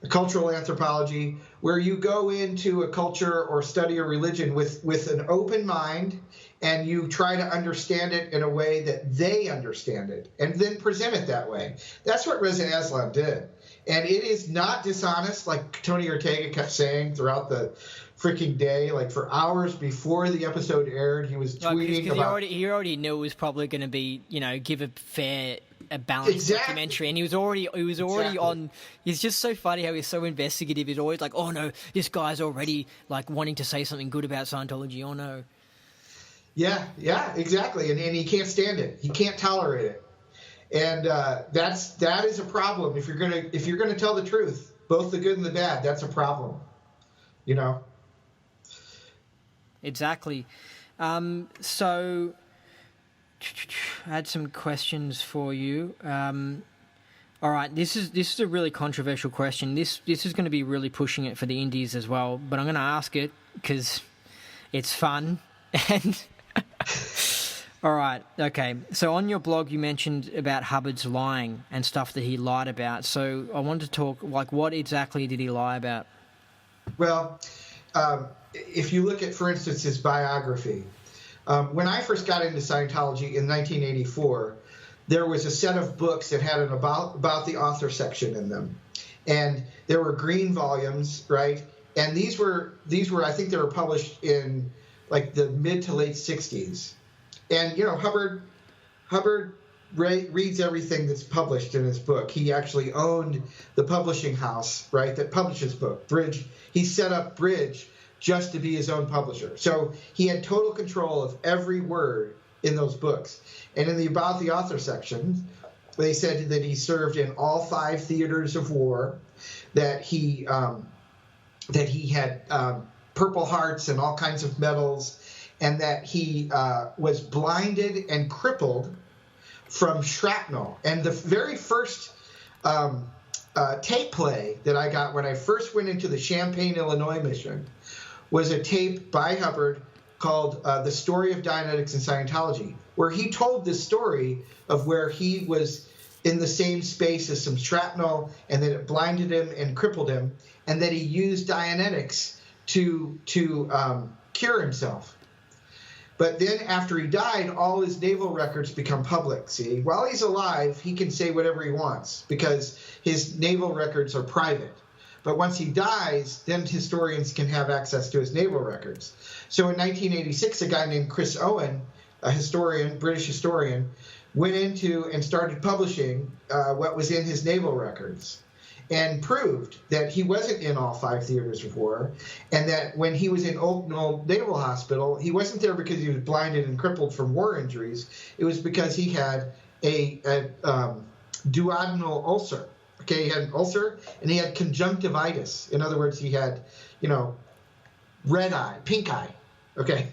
S2: Cultural anthropology, where you go into a culture or study a religion with an open mind, and you try to understand it in a way that they understand it, and then present it that way. That's what Reza Aslan did. And it is not dishonest, like Tony Ortega kept saying throughout the freaking day. Like, for hours before the episode aired, he was tweeting about...
S1: He already knew it was probably going to be, give a balanced documentary, and he was already on. He's just so funny how he's so investigative. He's always like, oh no, this guy's already like wanting to say something good about Scientology. Oh no.
S2: Yeah, exactly. And he can't stand it. He can't tolerate it. And that is a problem. If you're gonna tell the truth, both the good and the bad, that's a problem.
S1: Exactly. So I had some questions for you. All right, this is a really controversial question. This is going to be really pushing it for the indies as well, but I'm going to ask it because it's fun. And all right, okay. So on your blog, you mentioned about Hubbard's lying and stuff that he lied about. So I wanted to talk, like, what exactly did he lie about?
S2: Well, if you look at, for instance, his biography, when I first got into Scientology in 1984, there was a set of books that had an about the author section in them, and there were green volumes, right? And these were I think they were published in like the mid to late 60s. And Hubbard reads everything that's published in his book. He actually owned the publishing house, right, that published his book, Bridge. He set up Bridge just to be his own publisher. So he had total control of every word in those books. And in the About the Author section, they said that he served in all 5 theaters of war, that he had Purple Hearts and all kinds of medals, and that he was blinded and crippled from shrapnel. And the very first tape play that I got when I first went into the Champaign, Illinois mission was a tape by Hubbard called The Story of Dianetics and Scientology, where he told this story of where he was in the same space as some shrapnel, and that it blinded him and crippled him, and that he used Dianetics to cure himself. But then after he died, all his naval records become public. See, while he's alive, he can say whatever he wants because his naval records are private. But once he dies, then historians can have access to his naval records. So in 1986, a guy named Chris Owen, a historian, British historian, went into and started publishing what was in his naval records and proved that he wasn't in all 5 theaters of war, and that when he was in Old Naval Hospital, he wasn't there because he was blinded and crippled from war injuries. It was because he had a duodenal ulcer. Okay, he had an ulcer, and he had conjunctivitis. In other words, he had, red eye, pink eye. Okay,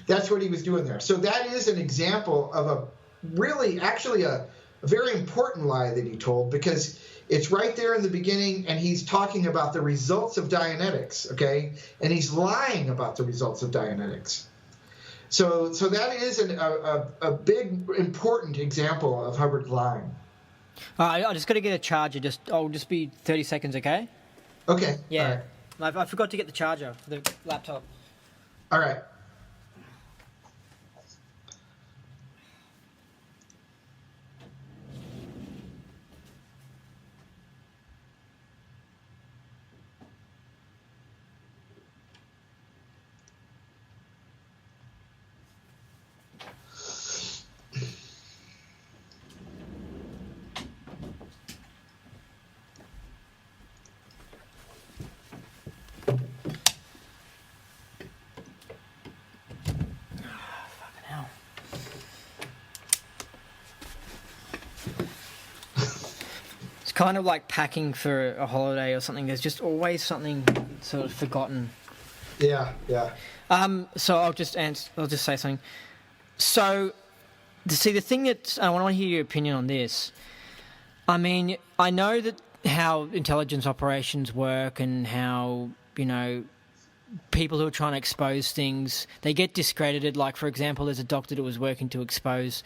S2: that's what he was doing there. So that is an example of a very important lie that he told, because it's right there in the beginning, and he's talking about the results of Dianetics, okay? And he's lying about the results of Dianetics. So that is a big, important example of Hubbard lying.
S1: I just got to get a charger. I'll just be 30 seconds, okay?
S2: Okay.
S1: Yeah. All right. I forgot to get the charger for the laptop.
S2: All right.
S1: Kind of like packing for a holiday or something. There's just always something sort of forgotten.
S2: Yeah.
S1: So I'll just say something. So, see, the thing that I want to hear your opinion on this. I mean, I know that how intelligence operations work and how people who are trying to expose things, they get discredited. Like, for example, there's a doctor that was working to expose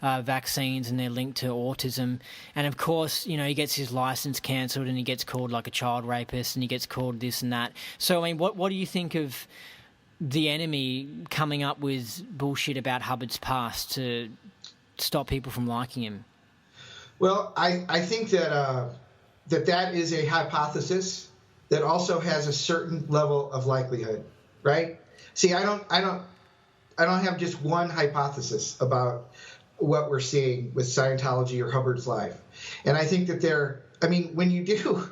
S1: vaccines and they're linked to autism. And, of course, he gets his license cancelled and he gets called like a child rapist and he gets called this and that. So, I mean, what do you think of the enemy coming up with bullshit about Hubbard's past to stop people from liking him?
S2: Well, I think that that is a hypothesis that also has a certain level of likelihood, right? See, I don't have just one hypothesis about what we're seeing with Scientology or Hubbard's life. And I think that when you do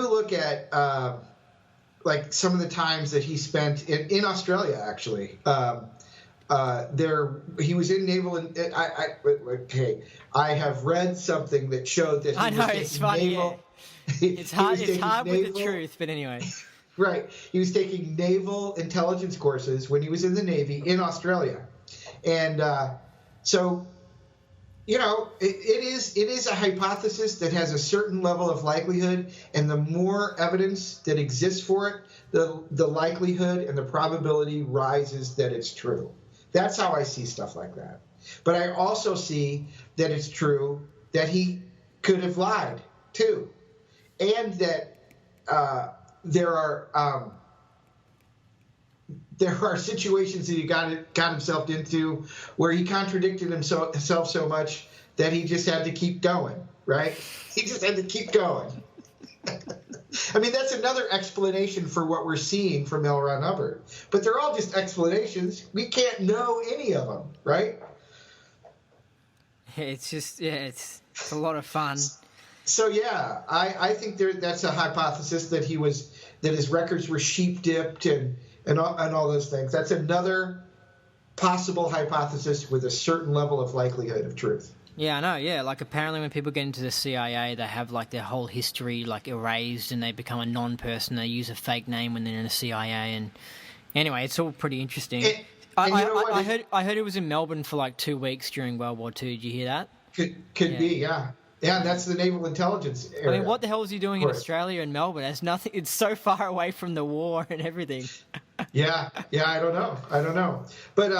S2: look at like some of the times that he spent in Australia, actually, he was in naval, and I have read something that showed that he was taking naval.
S1: Yeah. It's hard with the truth, but anyway.
S2: Right. He was taking naval intelligence courses when he was in the Navy in Australia. And so, it is a hypothesis that has a certain level of likelihood, and the more evidence that exists for it, the likelihood and the probability rises that it's true. That's how I see stuff like that. But I also see that it's true that he could have lied, too. And that there are situations that he got himself into where he contradicted himself so much that he just had to keep going, right? He just had to keep going. I mean, that's another explanation for what we're seeing from L. Ron Hubbard. But they're all just explanations. We can't know any of them, right?
S1: It's just, it's a lot of fun.
S2: So yeah, I think that's a hypothesis that his records were sheep dipped and all those things. That's another possible hypothesis with a certain level of likelihood of truth.
S1: Yeah, I know. Yeah, like apparently when people get into the CIA, they have like their whole history like erased and they become a non-person. They use a fake name when they're in the CIA, and anyway, it's all pretty interesting. I heard it was in Melbourne for like 2 weeks during World War II. Did you hear that?
S2: Could be, yeah. Yeah, that's the naval intelligence area.
S1: I mean, what the hell is he doing in Australia and Melbourne? There's nothing. It's so far away from the war and everything.
S2: Yeah, I don't know. But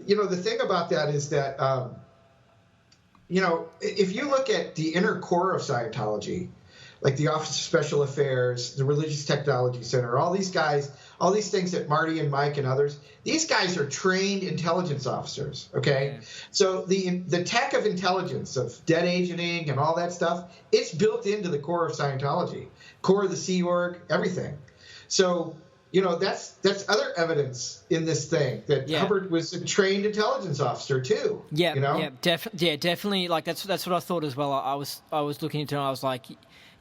S2: the thing about that is that if you look at the inner core of Scientology, like the Office of Special Affairs, the Religious Technology Center, all these guys, all these things that Marty and Mike and others, these guys are trained intelligence officers, okay?
S1: Yeah.
S2: So the tech of intelligence, of dead agenting and all that stuff, it's built into the core of Scientology, core of the Sea Org, everything. So, that's other evidence in this thing that Hubbard was a trained intelligence officer too.
S1: Definitely. Like that's what I thought as well. I was looking into it. And I was like,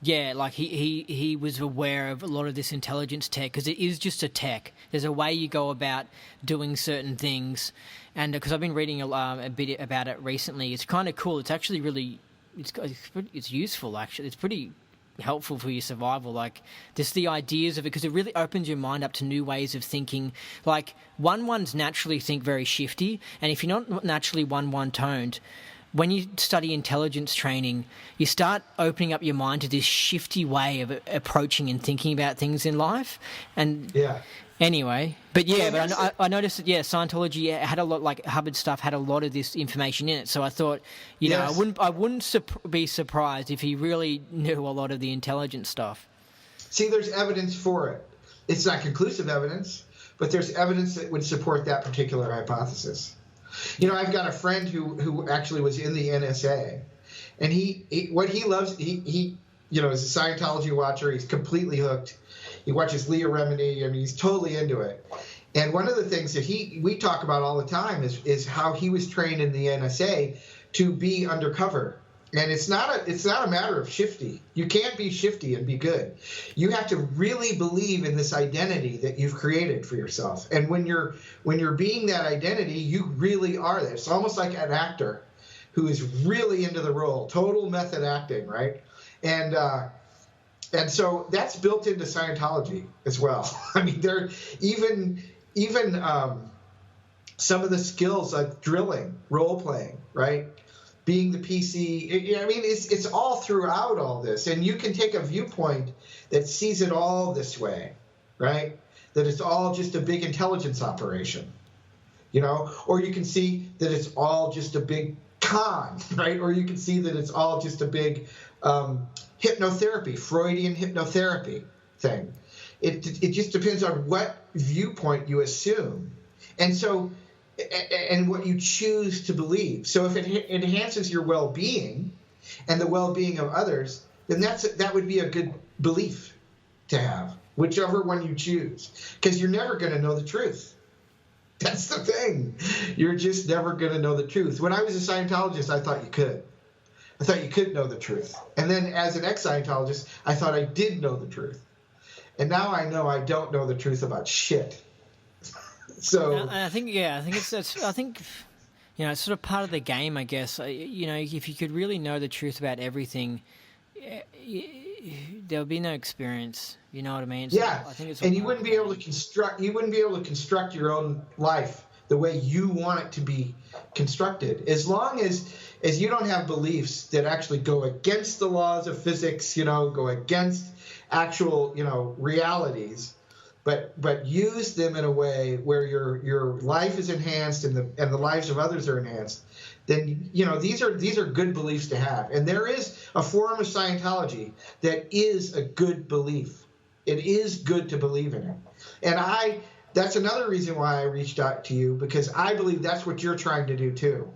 S1: yeah, like he was aware of a lot of this intelligence tech, because it is just a tech. There's a way you go about doing certain things, and because I've been reading a bit about it recently, it's kind of cool. It's actually really it's useful. Actually, it's pretty helpful for your survival, like just the ideas of it, because it really opens your mind up to new ways of thinking. Like ones naturally think very shifty, and if you're not naturally one toned, when you study intelligence training, you start opening up your mind to this shifty way of approaching and thinking about things in life. And anyway, but I noticed that Scientology had a lot, like Hubbard stuff had a lot of this information in it. So I thought, I wouldn't be surprised if he really knew a lot of the intelligence stuff.
S2: See, there's evidence for it. It's not conclusive evidence, but there's evidence that would support that particular hypothesis. I've got a friend who actually was in the NSA, and what he loves, he is a Scientology watcher. He's completely hooked. He watches Leah Remini. I mean, he's totally into it. And one of the things that we talk about all the time is how he was trained in the NSA to be undercover. And it's not a matter of shifty. You can't be shifty and be good. You have to really believe in this identity that you've created for yourself. And when you're being that identity, you really are that. It's almost like an actor who is really into the role, total method acting, right? And so that's built into Scientology as well. I mean, there even some of the skills like drilling, role playing, right? Being the PC. I mean, it's all throughout all this. And you can take a viewpoint that sees it all this way, right? That it's all just a big intelligence operation, or you can see that it's all just a big con, right? Or you can see that it's all just a big hypnotherapy, Freudian hypnotherapy thing. It just depends on what viewpoint you assume. And so, and what you choose to believe. So if it enhances your well-being and the well-being of others, then that would be a good belief to have, whichever one you choose, because you're never going to know the truth. That's the thing. You're just never going to know the truth. When I was a Scientologist, I thought you could. I thought you could know the truth. And then as an ex-Scientologist, I thought I did know the truth. And now I know I don't know the truth about shit. So
S1: I think it's sort of part of the game, I guess. If you could really know the truth about everything, there would be no experience. You know what I mean? So I think it's, and you wouldn't be able to
S2: construct your own life the way you want it to be constructed, as long as you don't have beliefs that actually go against the laws of physics, go against actual, realities. But use them in a way where your life is enhanced and the lives of others are enhanced. Then these are good beliefs to have. And there is a form of Scientology that is a good belief. It is good to believe in it. And that's another reason why I reached out to you, because I believe that's what you're trying to do too,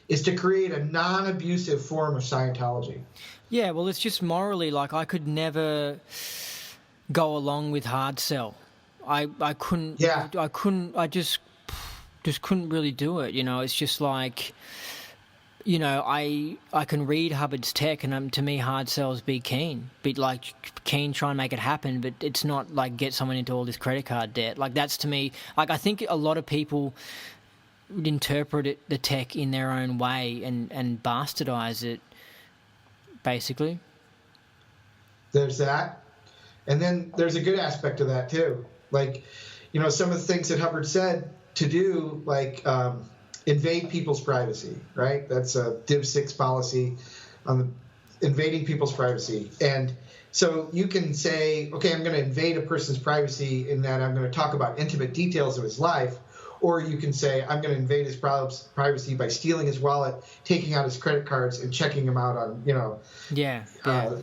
S2: is to create a non-abusive form of Scientology.
S1: Yeah, well, it's just morally, like I could never go along with hard sell. I couldn't.
S2: Yeah.
S1: I just couldn't really do it. It's just like, I can read Hubbard's tech, and to me, hard sells be keen, try and make it happen. But it's not like get someone into all this credit card debt. Like that's to me. Like I think a lot of people would interpret the tech in their own way and bastardize it, basically.
S2: There's that. And then there's a good aspect of that too. Like, some of the things that Hubbard said to do, like invade people's privacy, right? That's a Div 6 policy on invading people's privacy. And so you can say, okay, I'm going to invade a person's privacy in that I'm going to talk about intimate details of his life, or you can say, I'm going to invade his privacy by stealing his wallet, taking out his credit cards, and checking him out on,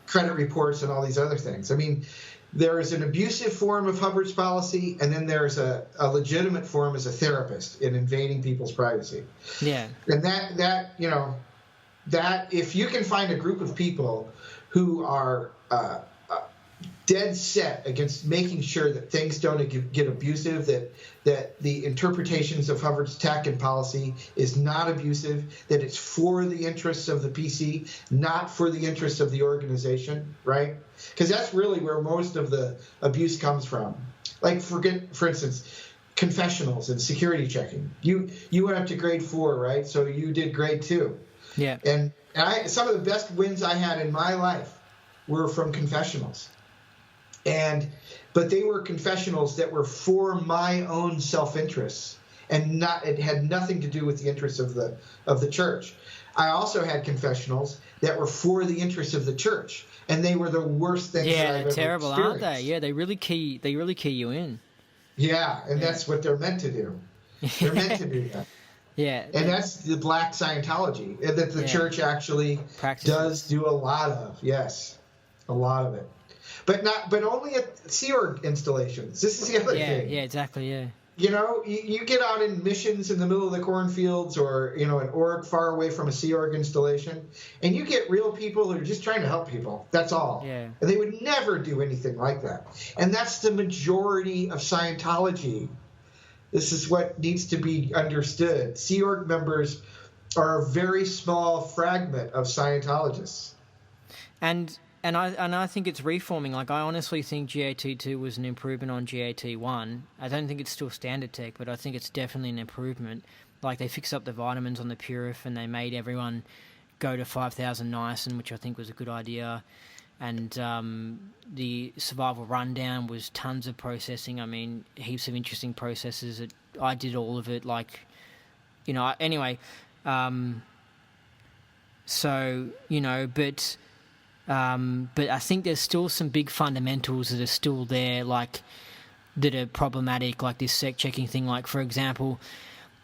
S2: credit reports and all these other things. I mean, there is an abusive form of Hubbard's policy, and then there's a legitimate form as a therapist in invading people's privacy.
S1: Yeah.
S2: And that if you can find a group of people who are dead set against making sure that things don't get abusive, that the interpretations of Hubbard's tech and policy is not abusive, that it's for the interests of the PC, not for the interests of the organization, right? Because that's really where most of the abuse comes from. Like, for instance, confessionals and security checking. You went up to grade 4, right? So you did grade 2.
S1: Yeah.
S2: And some of the best wins I had in my life were from confessionals. But they were confessionals that were for my own self-interests, and it had nothing to do with the interests of the church. I also had confessionals that were for the interests of the church, and they were the worst things that I've ever
S1: terrible,
S2: experienced.
S1: aren't they? Yeah, they really key you in.
S2: Yeah, and that's what they're meant to do. They're meant to do that.
S1: Yeah.
S2: And that's the black Scientology that the church actually does do a lot of. Yes, a lot of it. But only at Sea Org installations. This is the other thing.
S1: Yeah, exactly, yeah.
S2: You get out in missions in the middle of the cornfields, or an org far away from a Sea Org installation, and you get real people who are just trying to help people. That's all.
S1: Yeah.
S2: And they would never do anything like that. And that's the majority of Scientology. This is what needs to be understood. Sea Org members are a very small fragment of Scientologists.
S1: And I think it's reforming. Like, I honestly think GAT2 was an improvement on GAT1. I don't think it's still standard tech, but I think it's definitely an improvement. Like, they fixed up the vitamins on the Purif, and they made everyone go to 5,000 niacin, which I think was a good idea. And the survival rundown was tons of processing. I mean, heaps of interesting processes. I did all of it. Anyway. But I think there's still some big fundamentals that are still there, like, that are problematic, like this sec checking thing. Like, for example,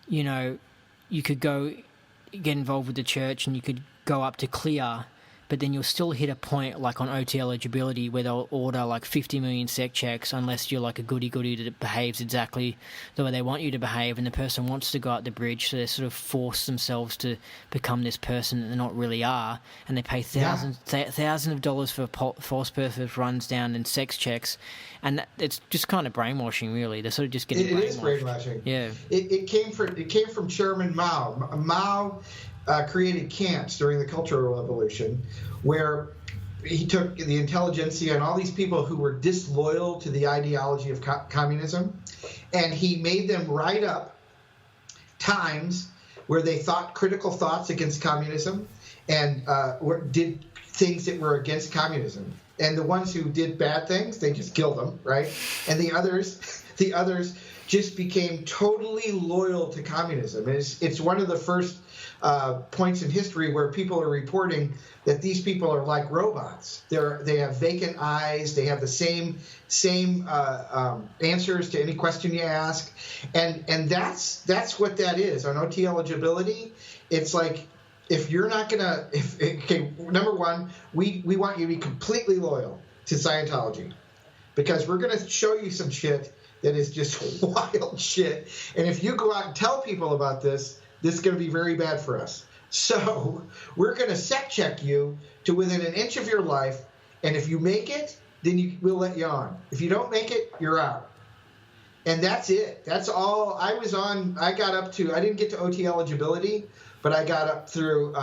S1: you could go get involved with the church and you could go up to clear, but then you'll still hit a point, like on OT eligibility, where they'll order like 50 million sec checks unless you're like a goody-goody that behaves exactly the way they want you to behave, and the person wants to go up the bridge, so they sort of force themselves to become this person that they not really are, and they pay thousands of dollars for false positive runs down and sex checks, and it's just kind of brainwashing, really. They're sort of just getting brainwashed. It is brainwashing. Yeah.
S2: It came from Chairman Mao. Mao created camps during the Cultural Revolution, where he took the intelligentsia and all these people who were disloyal to the ideology of communism, and he made them write up times where they thought critical thoughts against communism and did things that were against communism. And the ones who did bad things, they just killed them, right? And the others just became totally loyal to communism. It's one of the first points in history where people are reporting that these people are like robots. They have vacant eyes. They have the same answers to any question you ask, and that's what that is on OT eligibility. It's like, if you're not gonna, number one, we want you to be completely loyal to Scientology, because we're gonna show you some shit that is just wild shit, and if you go out and tell people about this is going to be very bad for us. So we're going to sec check you to within an inch of your life, and if you make it, then we'll let you on. If you don't make it, you're out. And that's it. That's all I was on. I got up to, I didn't get to OT eligibility, but I got up through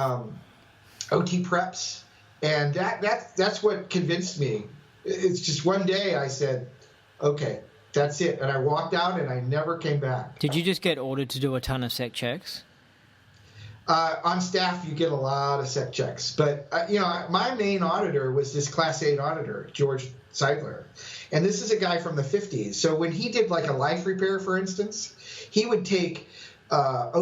S2: OT preps, and that's what convinced me. It's just one day I said, okay, that's it. And I walked out and I never came back.
S1: Did you just get ordered to do a ton of sec checks?
S2: On staff, you get a lot of sec checks. But, my main auditor was this Class 8 auditor, George Seidler. And this is a guy from the 50s. So when he did like a life repair, for instance, he would take Class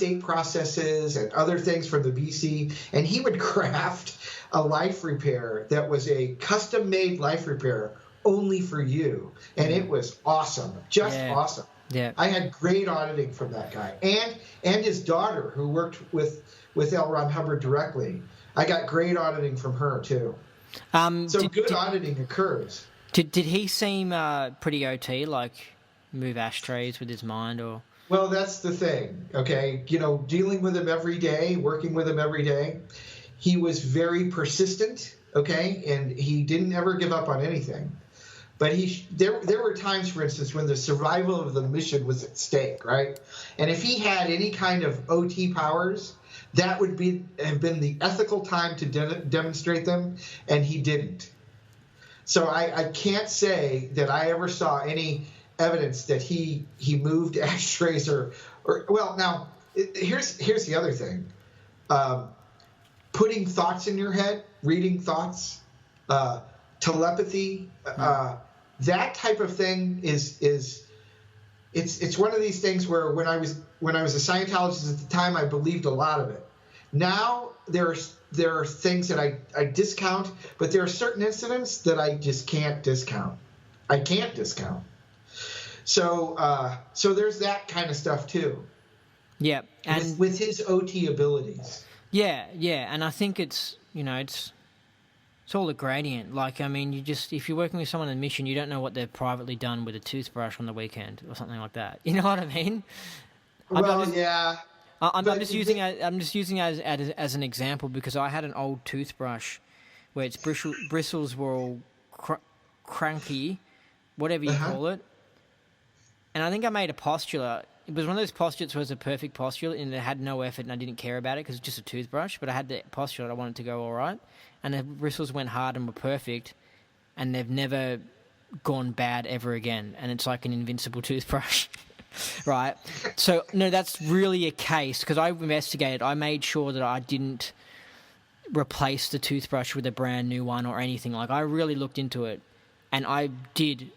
S2: 8 processes and other things from the BC, and he would craft a life repair that was a custom-made life repair only for you. And it was awesome, awesome.
S1: Yeah.
S2: I had great auditing from that guy, and his daughter, who worked with L. Ron Hubbard directly. I got great auditing from her too. So
S1: Did
S2: good
S1: did
S2: auditing occurs.
S1: did he seem pretty OT, like move ashtrays with his mind, or?
S2: Well, that's the thing. Okay, you know, dealing with him every day, working with him every day, he was very persistent. Okay, and he didn't ever give up on anything. But there were times, for instance, when the survival of the mission was at stake, right? And if he had any kind of OT powers, that would have been the ethical time to demonstrate them, and he didn't. So I can't say that I ever saw any evidence that he moved ashtrays or well, now here's the other thing. Putting thoughts in your head, reading thoughts, telepathy, that type of thing is it's one of these things where when I was a Scientologist at the time, I believed a lot of it. Now there are things that I discount, but there are certain incidents that I just can't discount. I can't discount. So there's that kind of stuff too.
S1: Yeah, and
S2: with his OT abilities.
S1: Yeah, and I think it's all a gradient. Like, I mean, if you're working with someone on a mission, you don't know what they've privately done with a toothbrush on the weekend or something like that. You know what I mean?
S2: Yeah.
S1: I'm just using as an example because I had an old toothbrush where its bristles were all cranky, whatever you call it. And I think I made a postulate. It was one of those postulates where it was a perfect postulate and it had no effort and I didn't care about it because it's just a toothbrush. But I had the postulate, I wanted it to go all right. And the bristles went hard and were perfect. And they've never gone bad ever again. And it's like an invincible toothbrush. Right? So, no, that's really a case because I investigated. I made sure that I didn't replace the toothbrush with a brand new one or anything. Like, I really looked into it. And I did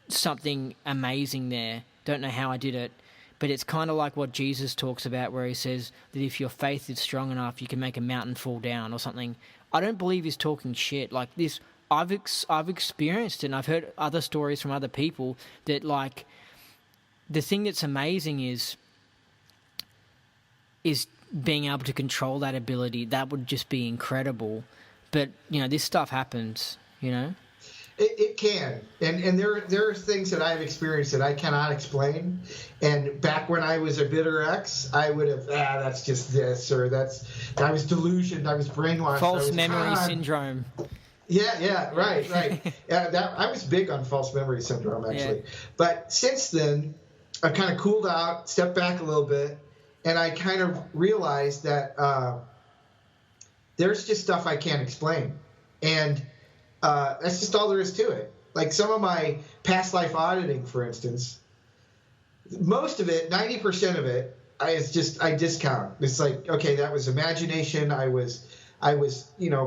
S1: something amazing there. Don't know how I did it. But it's kind of like what Jesus talks about where he says that if your faith is strong enough, you can make a mountain fall down or something. I don't believe he's talking shit. Like this, I've experienced it and I've heard other stories from other people that like the thing that's amazing is being able to control that ability. That would just be incredible. But, this stuff happens,
S2: It can, and there are things that I've experienced that I cannot explain. And back when I was a bitter ex, I would have that's just this, or I was delusioned, I was brainwashed,
S1: false memory syndrome.
S2: Yeah, right. I was big on false memory syndrome actually, but since then I've kind of cooled out, stepped back a little bit, and I kind of realized that there's just stuff I can't explain, and that's just all there is to it. Like some of my past life auditing, for instance, most of it, 90% of it, I discount. It's like, okay, that was imagination. I was,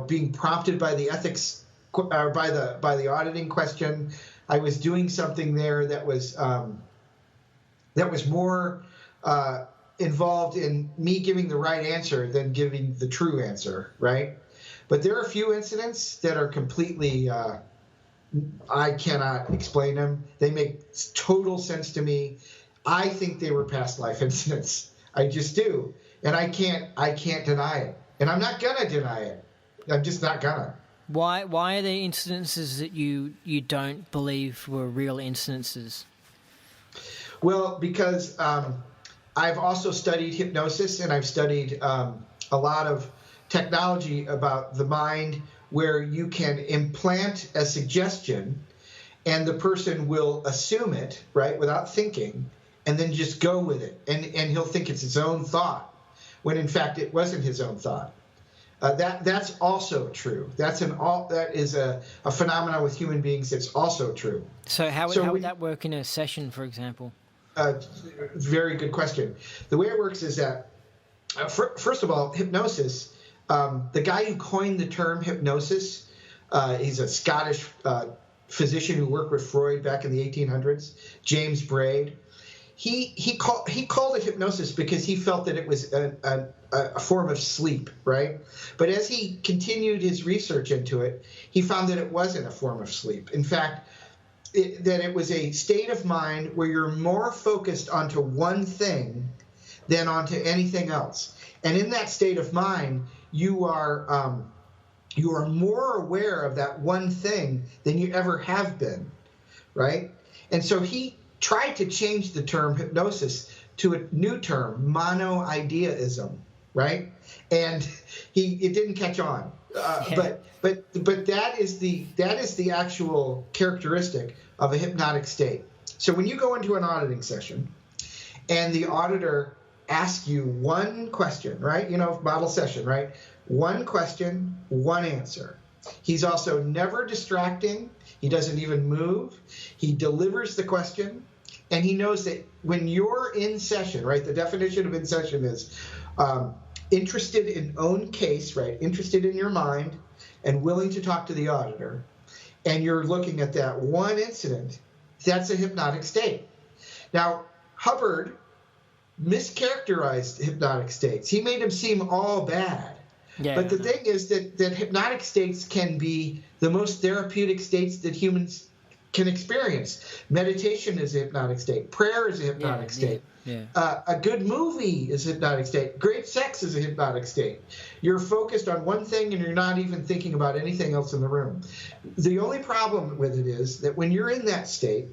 S2: being prompted by the ethics or by the auditing question. I was doing something there that was more involved in me giving the right answer than giving the true answer, right? But there are a few incidents that are completely, I cannot explain them. They make total sense to me. I think they were past life incidents. I just do. And I can't deny it. And I'm not going to deny it. I'm just not going to.
S1: Why are there incidences that you don't believe were real incidences?
S2: Well, because I've also studied hypnosis and I've studied a lot of technology about the mind where you can implant a suggestion and the person will assume it, right, without thinking, and then just go with it. And he'll think it's his own thought, when in fact it wasn't his own thought. That's also true. That is a phenomenon with human beings that's also true.
S1: So how would that work in a session, for example?
S2: Very good question. The way it works is that, first of all, hypnosis, the guy who coined the term hypnosis, he's a Scottish physician who worked with Freud back in the 1800s, James Braid. He called it hypnosis because he felt that it was a form of sleep, right? But as he continued his research into it, he found that it wasn't a form of sleep. In fact, that it was a state of mind where you're more focused onto one thing than onto anything else. And in that state of mind, you are more aware of that one thing than you ever have been, right? And so he tried to change the term hypnosis to a new term, monoideaism, right? And it didn't catch on.
S1: Yeah.
S2: But that is the actual characteristic of a hypnotic state. So when you go into an auditing session and the auditor asks you one question, right? Model session, right? One question, one answer. He's also never distracting. He doesn't even move. He delivers the question, and he knows that when you're in session, right? The definition of in session is interested in own case, right? Interested in your mind and willing to talk to the auditor, and you're looking at that one incident, that's a hypnotic state. Now, Hubbard mischaracterized hypnotic states. He made them seem all bad.
S1: Yeah.
S2: But the thing is that hypnotic states can be the most therapeutic states that humans can experience. Meditation is a hypnotic state. Prayer is a hypnotic state.
S1: Yeah.
S2: A good movie is a hypnotic state. Great sex is a hypnotic state. You're focused on one thing and you're not even thinking about anything else in the room. The only problem with it is that when you're in that state,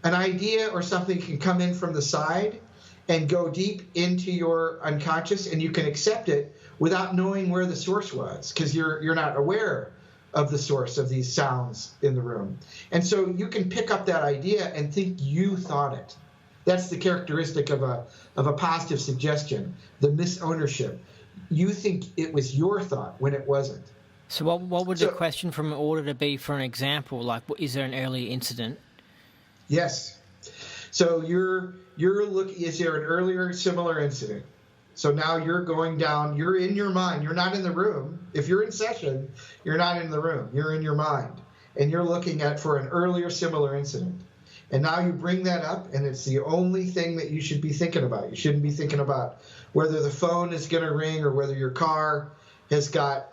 S2: an idea or something can come in from the side and go deep into your unconscious, and you can accept it without knowing where the source was, because you're not aware of the source of these sounds in the room. And so you can pick up that idea and think you thought it. That's the characteristic of a positive suggestion, the misownership. You think it was your thought when it wasn't.
S1: So what would the question from an auditor be for an example? Like, is there an early incident?
S2: Yes. So you're looking, is there an earlier similar incident? So now you're going down, you're in your mind, you're not in the room. If you're in session, you're not in the room, you're in your mind. And you're looking at for an earlier similar incident. And now you bring that up, and it's the only thing that you should be thinking about. You shouldn't be thinking about whether the phone is going to ring or whether your car has got,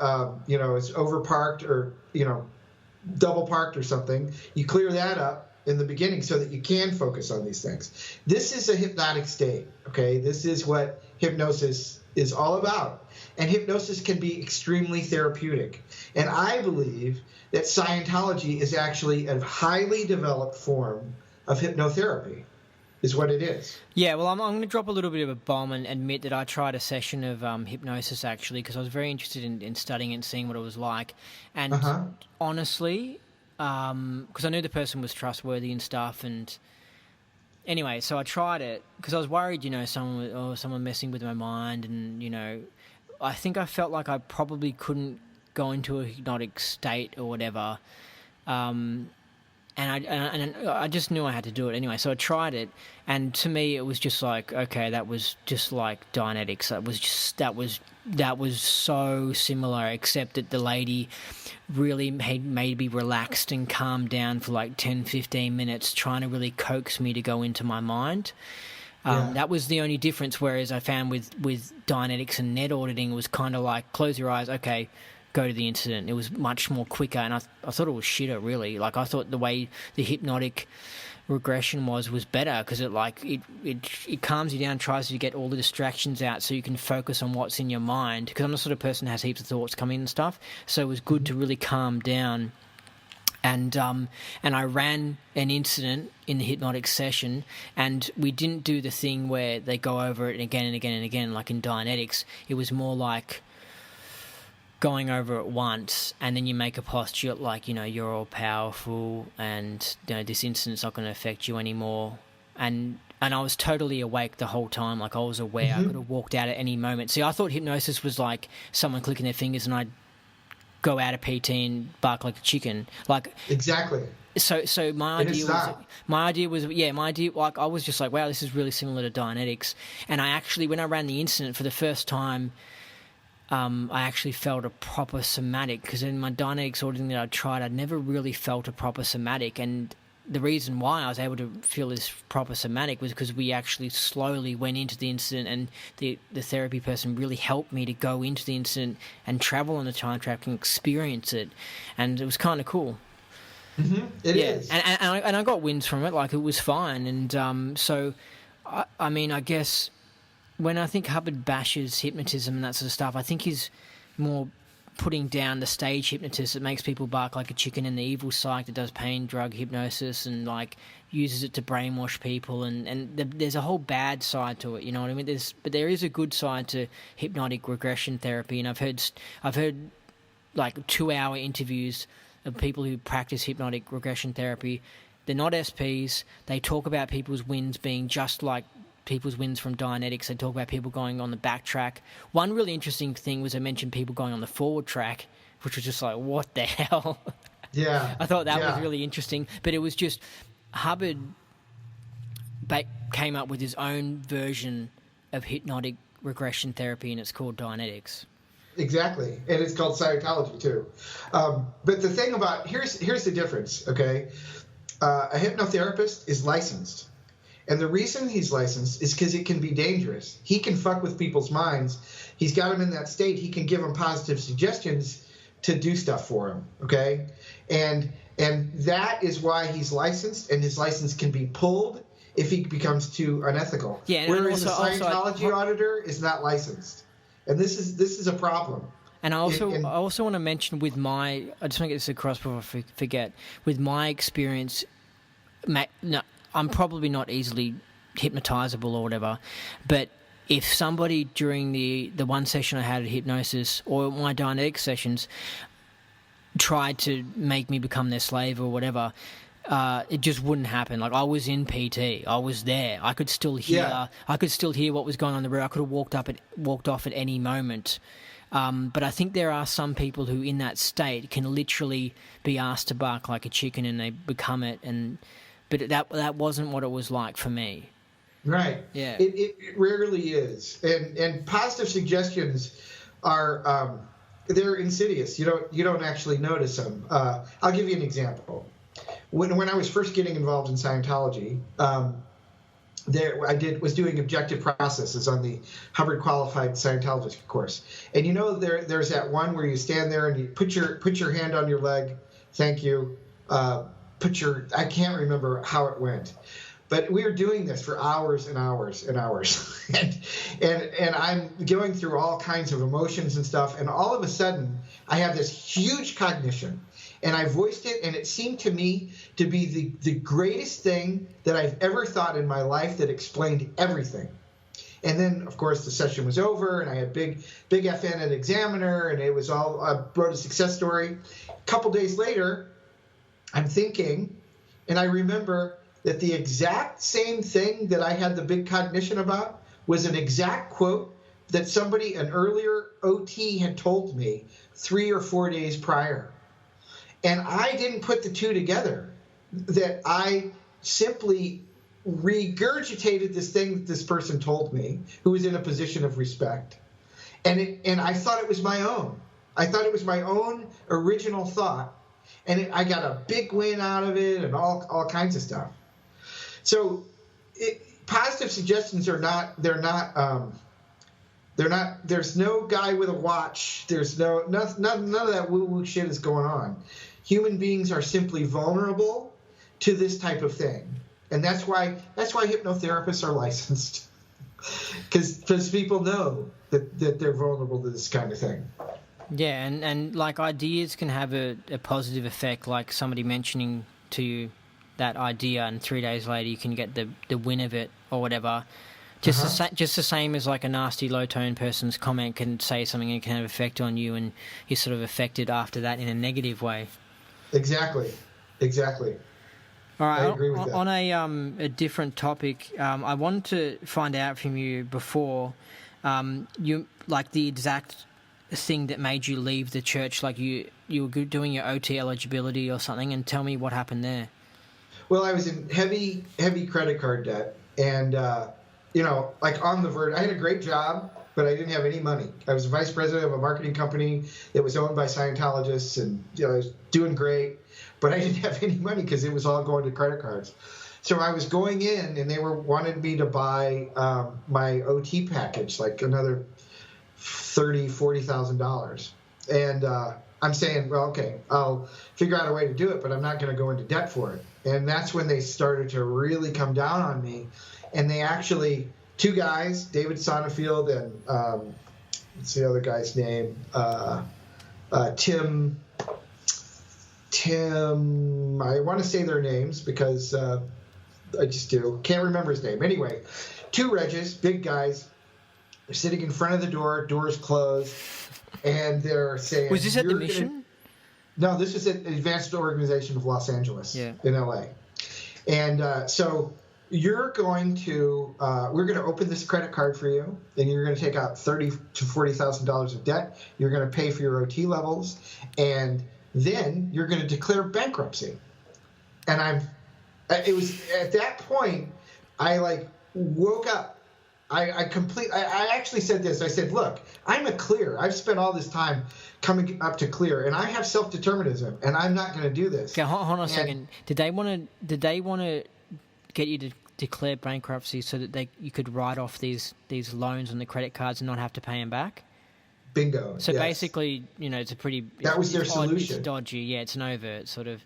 S2: is overparked or, double parked or something. You clear that up in the beginning so that you can focus on these things. This is a hypnotic state, okay? This is what hypnosis is all about. And hypnosis can be extremely therapeutic. And I believe that Scientology is actually a highly developed form of hypnotherapy, is what it is.
S1: Yeah, well, I'm going to drop a little bit of a bomb and admit that I tried a session of hypnosis, actually, because I was very interested in studying it and seeing what it was like. And honestly, because I knew the person was trustworthy and stuff, and anyway, so I tried it because I was worried, someone messing with my mind, and I think I felt like I probably couldn't go into a hypnotic state or whatever, and I just knew I had to do it anyway. So I tried it, and to me, it was just like, okay, that was just like Dianetics. That was so similar, except that the lady really made me relaxed and calmed down for like 10, 15 minutes, trying to really coax me to go into my mind. That was the only difference, whereas I found with Dianetics and net auditing, it was kind of like, close your eyes, okay, go to the incident. It was much more quicker, and I thought it was shitter, really. Like, I thought the way the hypnotic regression was better, because it calms you down, tries to get all the distractions out so you can focus on what's in your mind, because I'm the sort of person who has heaps of thoughts come in and stuff, so it was good to really calm down. And I ran an incident in the hypnotic session, and we didn't do the thing where they go over it again and again and again like in Dianetics. It was more like going over it once, and then you make a posture like, you're all powerful, and this incident's not going to affect you anymore. And I was totally awake the whole time. Like, I was aware. I could have walked out at any moment. See, I thought hypnosis was like someone clicking their fingers and I'd go out of PT and bark like a chicken. Like,
S2: exactly.
S1: So my idea was, like, I was just like, wow, this is really similar to Dianetics. And I actually, when I ran the incident for the first time, I actually felt a proper somatic, because in my Dianetics auditing that I tried, I'd never really felt a proper somatic. And the reason why I was able to feel this proper somatic was because we actually slowly went into the incident, and the therapy person really helped me to go into the incident and travel on the time track and experience it. And it was kind of cool.
S2: It
S1: Yeah,
S2: is.
S1: and I got wins from it. Like, it was fine, and so I mean, I guess when I think Hubbard bashes hypnotism and that sort of stuff, I think he's more putting down the stage hypnotist that makes people bark like a chicken, and the evil psych that does pain drug hypnosis and like uses it to brainwash people, and there's a whole bad side to it. You know what I mean? But there is a good side to hypnotic regression therapy, and I've heard like 2-hour interviews of people who practice hypnotic regression therapy. They're not SPs. They talk about people's wins being just like people's wins from Dianetics. They talk about people going on the back track. One really interesting thing was I mentioned people going on the forward track, which was just like, what the hell?
S2: Yeah.
S1: I thought that was really interesting. But it was just Hubbard came up with his own version of hypnotic regression therapy, and it's called Dianetics.
S2: Exactly, and it's called Scientology too. But the thing about here's the difference. Okay, a hypnotherapist is licensed, and the reason he's licensed is because it can be dangerous. He can fuck with people's minds. He's got them in that state. He can give them positive suggestions to do stuff for them. Okay, and that is why he's licensed, and his license can be pulled if he becomes too unethical.
S1: Yeah,
S2: whereas a Scientology auditor is not licensed. And this is a problem.
S1: And I also want to mention I just want to get this across before I forget. With my experience, no, I'm probably not easily hypnotizable or whatever, but if somebody during the one session I had at hypnosis or my Dianetic sessions tried to make me become their slave or whatever, it just wouldn't happen. Like, I was in PT, I was there. I could still hear.
S2: Yeah.
S1: I could still hear what was going on in the room. I could have walked off at any moment. But I think there are some people who, in that state, can literally be asked to bark like a chicken, and they become it. But that wasn't what it was like for me.
S2: Right.
S1: Yeah.
S2: It rarely is, and positive suggestions are they're insidious. You don't actually notice them. I'll give you an example. When I was first getting involved in Scientology, was doing objective processes on the Hubbard Qualified Scientologist course, and there's that one where you stand there and you put your hand on your leg, thank you, I can't remember how it went, but we were doing this for hours and hours and hours, and I'm going through all kinds of emotions and stuff, and all of a sudden I have this huge cognition. And I voiced it, and it seemed to me to be the greatest thing that I've ever thought in my life that explained everything. And then, of course, the session was over, and I had big FN at Examiner, and it was all, I wrote a success story. A couple days later, I'm thinking, and I remember that the exact same thing that I had the big cognition about was an exact quote that somebody, an earlier OT, had told me 3 or 4 days prior. And I didn't put the two together, that I simply regurgitated this thing that this person told me, who was in a position of respect. And I thought it was my own. I thought it was my own original thought. And I got a big win out of it and all kinds of stuff. So positive suggestions are not, they're not, there's no guy with a watch. There's none of that woo-woo shit is going on. Human beings are simply vulnerable to this type of thing, and that's why hypnotherapists are licensed, because people know that they're vulnerable to this kind of thing.
S1: Yeah, and like, ideas can have a positive effect, like somebody mentioning to you that idea, and 3 days later you can get the win of it or whatever. Just the same as like a nasty low-tone person's comment can say something and can have an effect on you, and you're sort of affected after that in a negative way.
S2: Exactly.
S1: All right.
S2: I agree with that.
S1: On a different topic, I wanted to find out from you before, you like the exact thing that made you leave the church. Like you were doing your OT eligibility or something, and tell me what happened there.
S2: Well, I was in heavy credit card debt, and like on the verge. I had a great job, but I didn't have any money. I was vice president of a marketing company that was owned by Scientologists, and I was doing great, but I didn't have any money because it was all going to credit cards. So I was going in, and they wanted me to buy my OT package, like another $30,000-$40,000, and I'm saying, well, okay, I'll figure out a way to do it, but I'm not going to go into debt for it. And that's when they started to really come down on me. And they actually, two guys, David Sonnenfield and what's the other guy's name? Tim, I want to say their names because I just do. Can't remember his name. Anyway, two Regis, big guys. They're sitting in front of the door, doors closed, and they're saying...
S1: Was this at the Mission?
S2: No, this is at the Advanced Organization of Los Angeles in LA. And so you're going to... we're going to open this credit card for you, and you're going to take out $30,000 to $40,000 of debt. You're going to pay for your OT levels, and then you're going to declare bankruptcy. And it was at that point, I woke up. I actually said this. I said, look, I'm a clear. I've spent all this time coming up to clear, and I have self-determinism, and I'm not going to do this.
S1: Okay, hold on a second. Did they want to get you to declare bankruptcy so that you could write off these loans on the credit cards and not have to pay them back?
S2: Bingo.
S1: So
S2: yes.
S1: Basically, it's a pretty...
S2: That was their solution.
S1: It's dodgy. Yeah, it's an overt sort of...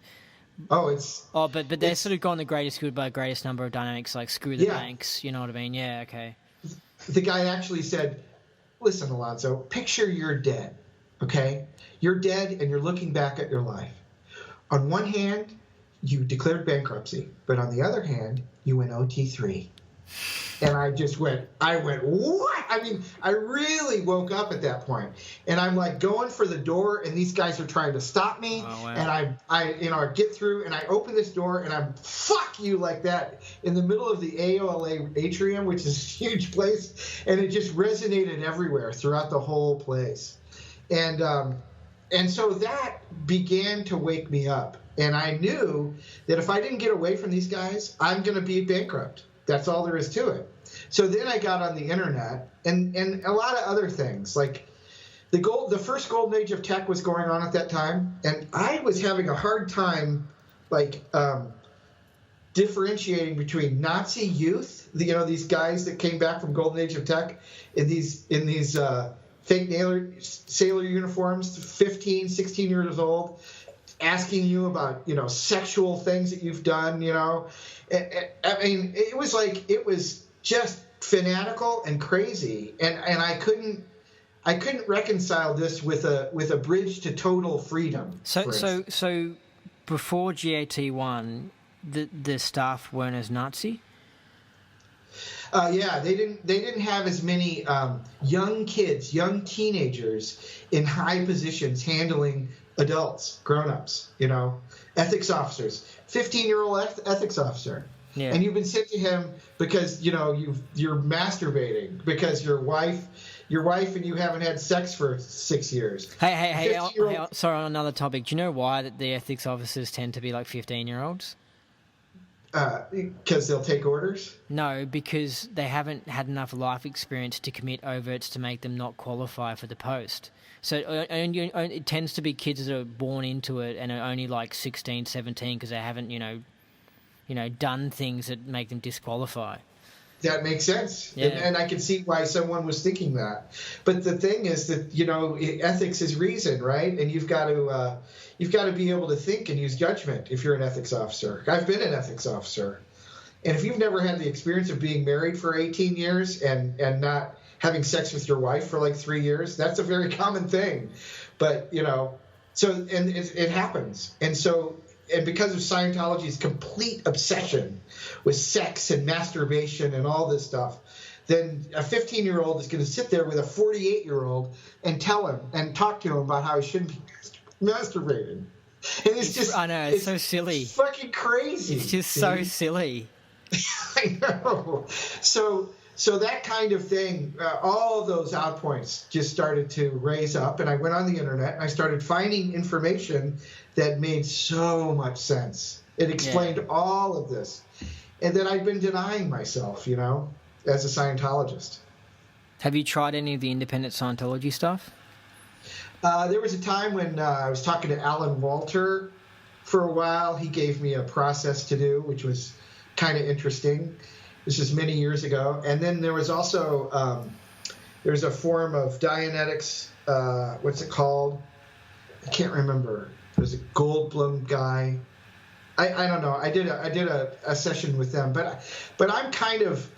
S1: But they're sort of gone the greatest good by greatest number of dynamics, like screw the banks, you know what I mean? Yeah, okay.
S2: The guy actually said, listen, Alonzo, picture you're dead, okay? You're dead and you're looking back at your life. On one hand, you declared bankruptcy, but on the other hand, you went OT3. And I went, what? I mean, I really woke up at that point. And I'm like going for the door, and these guys are trying to stop me.
S1: Oh, wow.
S2: And I get through, and I open this door, and I'm, fuck you, like that, in the middle of the AOLA atrium, which is a huge place. And it just resonated everywhere throughout the whole place. And so that began to wake me up. And I knew that if I didn't get away from these guys, I'm going to be bankrupt. That's all there is to it. So then I got on the internet and a lot of other things. Like the first golden age of tech was going on at that time, and I was having a hard time differentiating between Nazi youth, these guys that came back from golden age of tech in these fake sailor uniforms, 15, 16 years old, asking you about sexual things that you've done. I mean, it was just fanatical and crazy, and I couldn't reconcile this with a bridge to total freedom.
S1: So before GAT1, the staff weren't as Nazi?
S2: Yeah, they didn't have as many young kids, young teenagers in high positions handling adults, grown-ups, ethics officers, 15-year-old ethics officer. Yeah. And you've been sent to him because you're masturbating because your wife and you haven't had sex for 6 years.
S1: Hey, sorry, on another topic. Do you know why that the ethics officers tend to be like 15-year-olds?
S2: Because they'll take orders?
S1: No, because they haven't had enough life experience to commit overts to make them not qualify for the post. So it tends to be kids that are born into it and are only like 16, 17 because they haven't, done things that make them disqualify.
S2: That makes sense. Yeah. And I can see why someone was thinking that. But the thing is that, ethics is reason, right? And you've got to be able to think and use judgment if you're an ethics officer. I've been an ethics officer. And if you've never had the experience of being married for 18 years and not having sex with your wife for like 3 years, that's a very common thing. But, so it happens. And because of Scientology's complete obsession with sex and masturbation and all this stuff, then a 15-year-old is going to sit there with a 48-year-old and tell him and talk to him about how he shouldn't be masturbating. And it's just,
S1: I know, it's so silly.
S2: It's fucking crazy.
S1: It's just so silly.
S2: I know. So that kind of thing, all of those outpoints just started to raise up, and I went on the internet and I started finding information that made so much sense. It explained all of this, and that I'd been denying myself, as a Scientologist.
S1: Have you tried any of the independent Scientology stuff?
S2: There was a time when I was talking to Alan Walter for a while. He gave me a process to do, which was kind of interesting. This is many years ago. And then there was also there's a form of Dianetics, what's it called? I can't remember. It was a Goldblum guy. I don't know. I did a session with them, but I'm kind of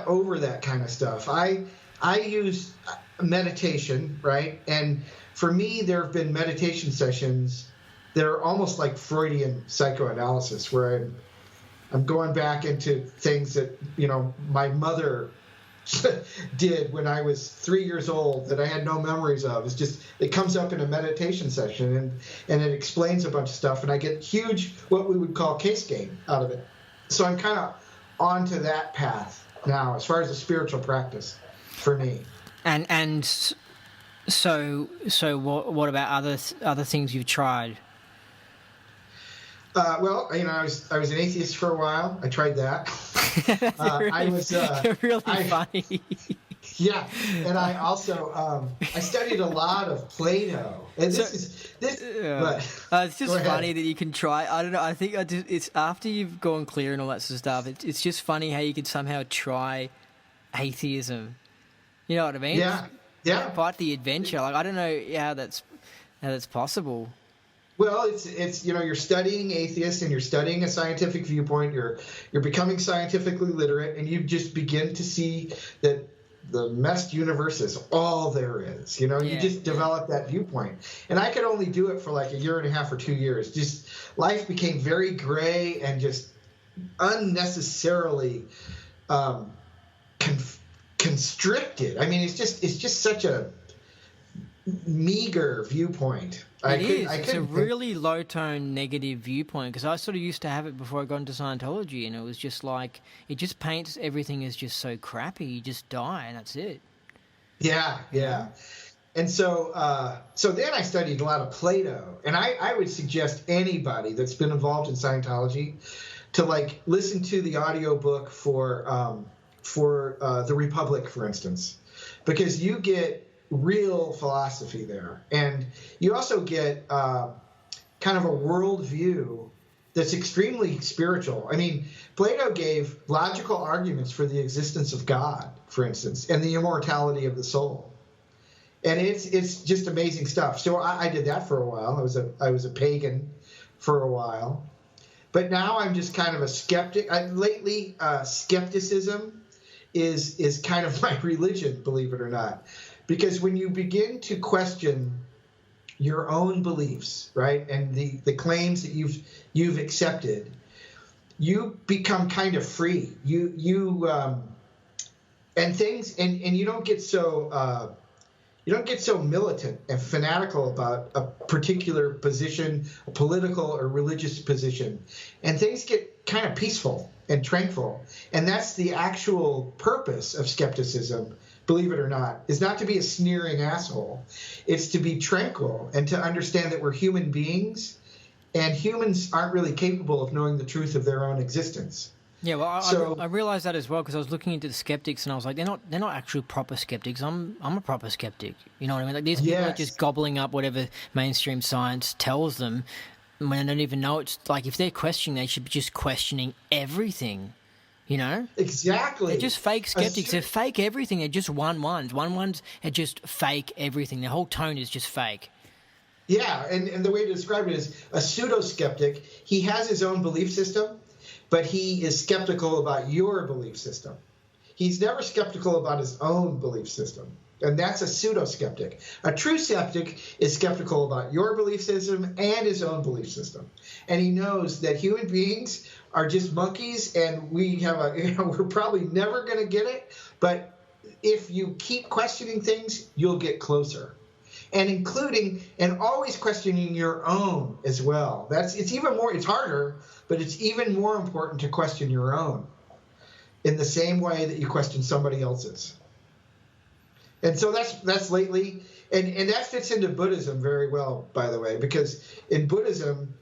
S2: over that kind of stuff. I use meditation, right? And for me, there have been meditation sessions that are almost like Freudian psychoanalysis, where I'm going back into things that my mother did when I was 3 years old that I had no memories of. It's just, it comes up in a meditation session and it explains a bunch of stuff, and I get huge, what we would call case gain out of it. So I'm kind of onto that path now as far as a spiritual practice for me.
S1: And so what about other things you've tried?
S2: Well, I was an atheist for a while. I tried that. I was
S1: really funny.
S2: Yeah, and I also I studied a lot of Plato, and it's
S1: just funny that you can try. I don't know. I think it's after you've gone clear and all that sort of stuff. It's just funny how you could somehow try atheism. You know what I mean?
S2: Yeah.
S1: Quite the adventure. Like, I don't know how that's possible.
S2: Well, it's you're studying atheists and you're studying a scientific viewpoint. You're becoming scientifically literate, and you just begin to see that the messed universe is all there is. You just develop that viewpoint. And I could only do it for like a year and a half or 2 years. Just life became very gray and just unnecessarily constricted. I mean, it's just such a meager viewpoint.
S1: It's a really low-tone negative viewpoint, because I sort of used to have it before I got into Scientology, and it was just like, it just paints everything as just so crappy. You just die, and that's it.
S2: Yeah. And so then I studied a lot of Plato, and I would suggest anybody that's been involved in Scientology to listen to the audiobook for the Republic, for instance, because you get real philosophy there, and you also get kind of a worldview that's extremely spiritual. I mean, Plato gave logical arguments for the existence of God, for instance, and the immortality of the soul, and it's just amazing stuff. So I did that for a while. I was a pagan for a while, but now I'm just kind of a skeptic. Lately, skepticism is kind of my religion, believe it or not. Because when you begin to question your own beliefs, right, and the claims that you've accepted, you become kind of free. You don't get so militant and fanatical about a particular position, a political or religious position, and things get kind of peaceful and tranquil. And that's the actual purpose of skepticism, believe it or not, is not to be a sneering asshole. It's to be tranquil and to understand that we're human beings, and humans aren't really capable of knowing the truth of their own existence.
S1: Yeah, well, I realized that as well, because I was looking into the skeptics, and I was like, they're not actual proper skeptics. I'm a proper skeptic. You know what I mean? Like, these people are just gobbling up whatever mainstream science tells them when they don't even know. It's like, if they're questioning, they should be just questioning everything. You know?
S2: Exactly.
S1: They're just fake skeptics. They're fake everything. They're just one-ones. One-ones are just fake everything. Their whole tone is just fake.
S2: Yeah, and the way to describe it is a pseudo-skeptic. He has his own belief system, but he is skeptical about your belief system. He's never skeptical about his own belief system. And that's a pseudo-skeptic. A true skeptic is skeptical about your belief system and his own belief system. And he knows that human beings are just monkeys, and we're probably never going to get it. But if you keep questioning things, you'll get closer. And including and always questioning your own as well. It's harder, but it's even more important to question your own in the same way that you question somebody else's. And so that's lately, and that fits into Buddhism very well, by the way, because in Buddhism,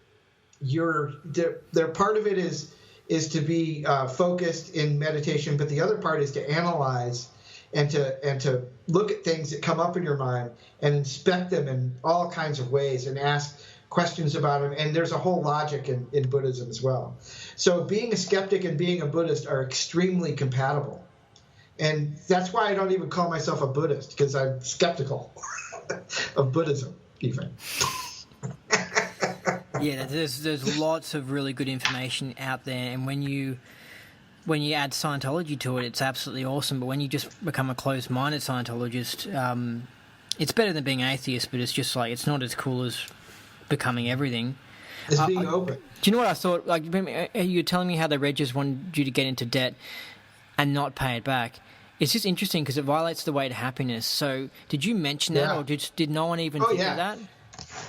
S2: their part of it is to be focused in meditation, but the other part is to analyze and to look at things that come up in your mind and inspect them in all kinds of ways and ask questions about them. And there's a whole logic in Buddhism as well. So being a skeptic and being a Buddhist are extremely compatible. And that's why I don't even call myself a Buddhist, because I'm skeptical of Buddhism. even.
S1: Yeah, there's lots of really good information out there, and when you add Scientology to it, it's absolutely awesome. But when you just become a closed-minded Scientologist, it's better than being atheist, but it's just like it's not as cool as becoming everything.
S2: It's being open.
S1: Do you know what I thought? Like you were telling me how the Regis wanted you to get into debt and not pay it back. It's just interesting because it violates the way to happiness. So did you mention that, or did no one even think of that?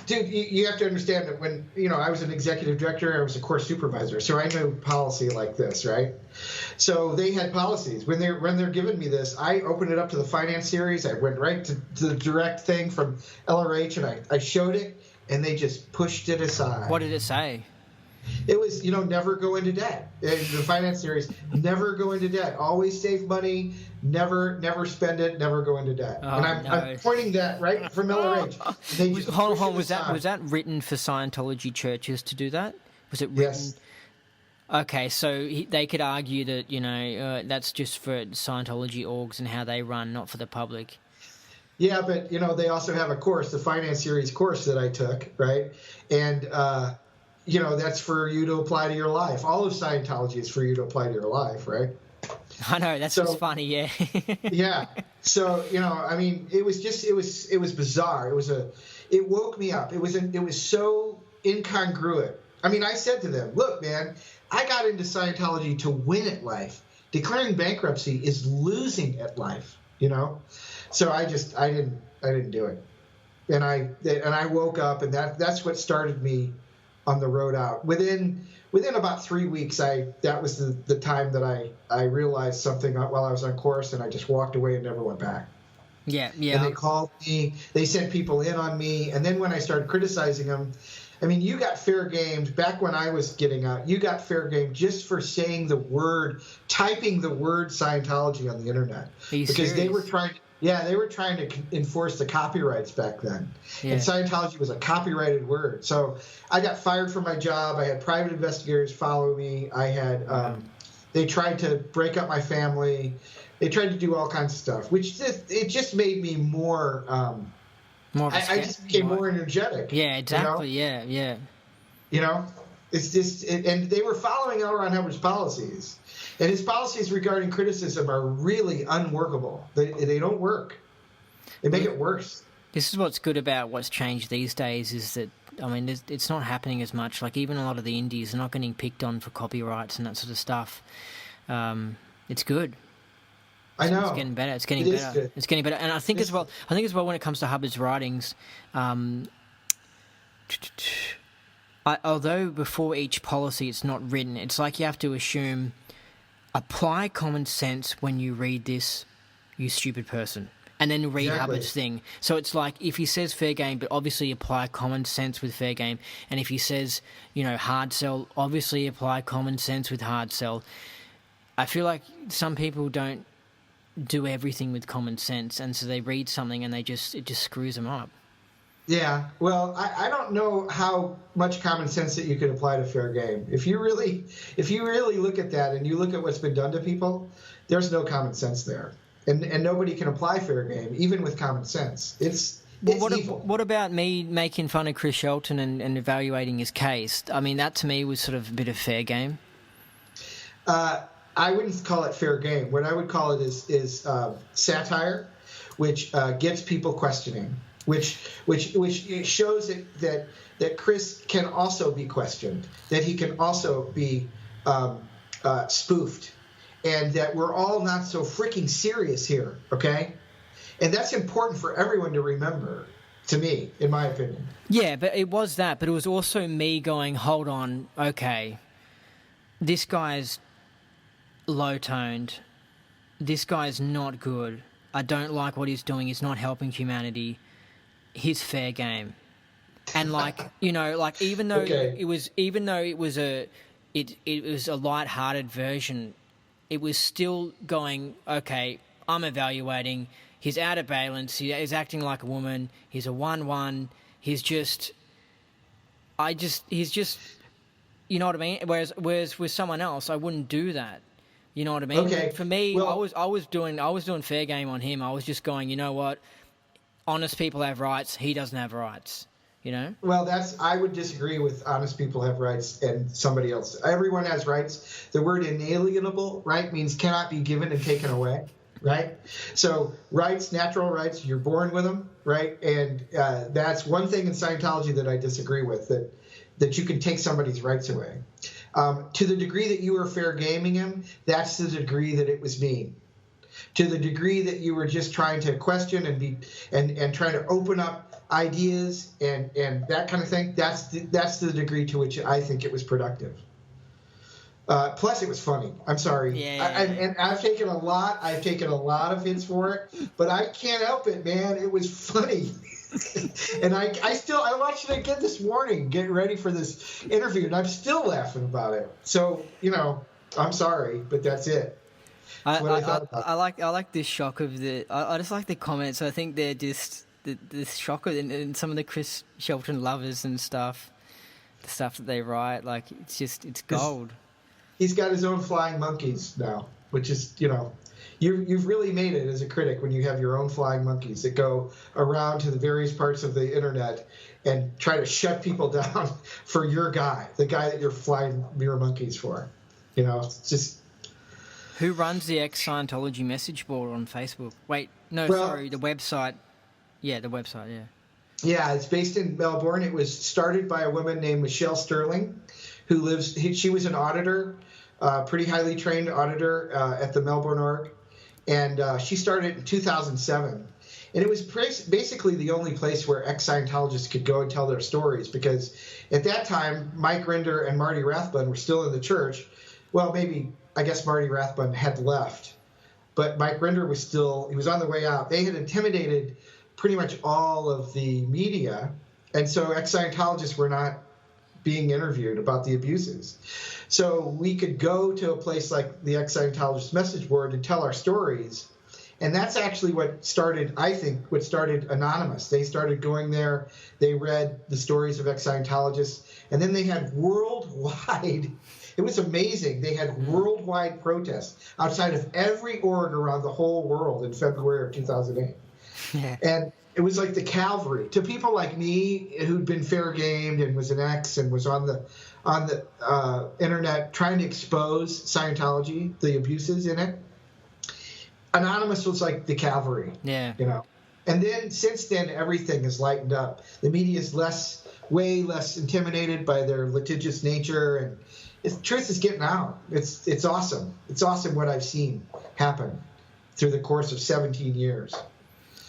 S2: Dude, you have to understand that when, I was an executive director, I was a course supervisor, so I know policy like this, right? So they had policies. When they're giving me this, I opened it up to the finance series. I went right to the direct thing from LRH, and I showed it, and they just pushed it aside.
S1: What did it say?
S2: It was, never go into debt. In the finance series, never go into debt. Always save money. Never spend it. Never go into debt.
S1: Oh,
S2: and I'm pointing that right from LRH.
S1: Hold on. Was that written for Scientology churches to do that? Was it written?
S2: Yes.
S1: Okay, so they could argue that that's just for Scientology orgs and how they run, not for the public.
S2: Yeah, but they also have a course, the finance series course that I took, right? And that's for you to apply to your life. All of Scientology is for you to apply to your life, right?
S1: I know, that's what's funny, yeah.
S2: Yeah. So, it was bizarre. It woke me up. It was so incongruent. I said to them, look, man, I got into Scientology to win at life. Declaring bankruptcy is losing at life, So I didn't do it. And I woke up, and that's what started me on the road out. Within about 3 weeks, that was the time that I realized something while I was on course, and I just walked away and never went back.
S1: Yeah.
S2: And they called me, they sent people in on me, and then when I started criticizing them, you got fair game back when I was getting out. You got fair game just for saying typing the word Scientology on the internet, because
S1: serious?
S2: they were trying. Yeah, they were trying to enforce the copyrights back then. Yeah. And Scientology was a copyrighted word. So I got fired from my job. I had private investigators follow me. I had they tried to break up my family. They tried to do all kinds of stuff, which it just made me more I just became more energetic.
S1: Yeah, exactly. Yeah.
S2: It's just and they were following L. Ron Hubbard's policies. And his policies regarding criticism are really unworkable. They don't work. They make it worse.
S1: This is what's good about what's changed these days is that, it's not happening as much. Like, even a lot of the indies are not getting picked on for copyrights and that sort of stuff. It's good.
S2: I know.
S1: It's getting better. It's getting better. It's getting better. And I think as well when it comes to Hubbard's writings, although before each policy it's not written, it's like you have to assume, apply common sense when you read this, you stupid person. And then read Hubbard's thing. So it's like, if he says fair game, but obviously apply common sense with fair game. And if he says, hard sell, obviously apply common sense with hard sell. I feel like some people don't do everything with common sense, and so they read something and it just screws them up.
S2: Yeah, well, I don't know how much common sense that you could apply to fair game. If you really look at that and you look at what's been done to people, there's no common sense there, and nobody can apply fair game even with common sense. It's evil.
S1: What about me making fun of Chris Shelton and evaluating his case? That to me was sort of a bit of fair game.
S2: I wouldn't call it fair game. What I would call it is satire, which gets people questioning. Which shows that Chris can also be questioned, that he can also be spoofed, and that we're all not so freaking serious here, okay? And that's important for everyone to remember, to me, in my opinion.
S1: Yeah, but it was that, but it was also me going, hold on, okay, this guy's low-toned, this guy's not good, I don't like what he's doing, he's not helping humanity. His fair game, and even though it was a light-hearted version, it was still going, okay, I'm evaluating. He's out of balance. He is acting like a woman. He's a 1-1. He's just, you know what I mean. Whereas with someone else, I wouldn't do that. You know what I mean?
S2: Okay.
S1: For me, I was doing fair game on him. I was just going, you know what? honest people have rights. He doesn't have rights. You know.
S2: Well, I would disagree with honest people have rights and somebody else. Everyone has rights. The word inalienable, right, means cannot be given and taken away, right? So rights, natural rights, you're born with them, right? And that's one thing in Scientology that I disagree with, that you can take somebody's rights away. To the degree that you were fair gaming him, that's the degree that it was mean. To the degree that you were just trying to question and trying to open up ideas and that kind of thing, that's the degree to which I think it was productive. Plus, it was funny. I'm sorry.
S1: Yeah.
S2: And I've taken a lot of hits for it, but I can't help it, man. It was funny. And I watched it again this morning, getting ready for this interview, and I'm still laughing about it. So, I'm sorry, but that's it.
S1: I like this shock of I just like the comments. I think they're just this shock of and some of the Chris Shelton lovers and stuff, the stuff that they write, like it's gold.
S2: He's got his own flying monkeys now, which is you've really made it as a critic when you have your own flying monkeys that go around to the various parts of the internet and try to shut people down for your guy, the guy that you're flying your monkeys for. It's just.
S1: Who runs the ex-Scientology message board on Facebook? Wait, no, sorry, the website. Yeah, the website, yeah.
S2: Yeah, it's based in Melbourne. It was started by a woman named Michelle Sterling, she was an auditor, pretty highly trained auditor at the Melbourne org. And she started in 2007. And it was basically the only place where ex-Scientologists could go and tell their stories, because at that time, Mike Rinder and Marty Rathbun were still in the church. Well, maybe, I guess Marty Rathbun had left, but Mike Rinder he was on the way out. They had intimidated pretty much all of the media, and so ex-Scientologists were not being interviewed about the abuses. So we could go to a place like the ex-Scientologist message board and tell our stories, and that's actually what started Anonymous. They started going there, they read the stories of ex-Scientologists, and then they had worldwide. It was amazing. They had worldwide protests outside of every org around the whole world in February of 2008.
S1: Yeah.
S2: And it was like the cavalry. To people like me who'd been fair gamed and was an ex and was on the internet trying to expose Scientology, the abuses in it, Anonymous was like the cavalry.
S1: Yeah.
S2: And then since then, everything has lightened up. The media is way less intimidated by their litigious nature, and the truth is getting out. It's awesome. It's awesome what I've seen happen through the course of 17 years.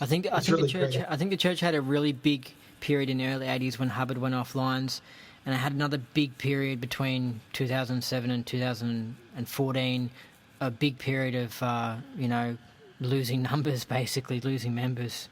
S1: I think the church had a really big period in the early 80s when Hubbard went off lines, and it had another big period between 2007 and 2014, a big period of losing numbers, basically losing members.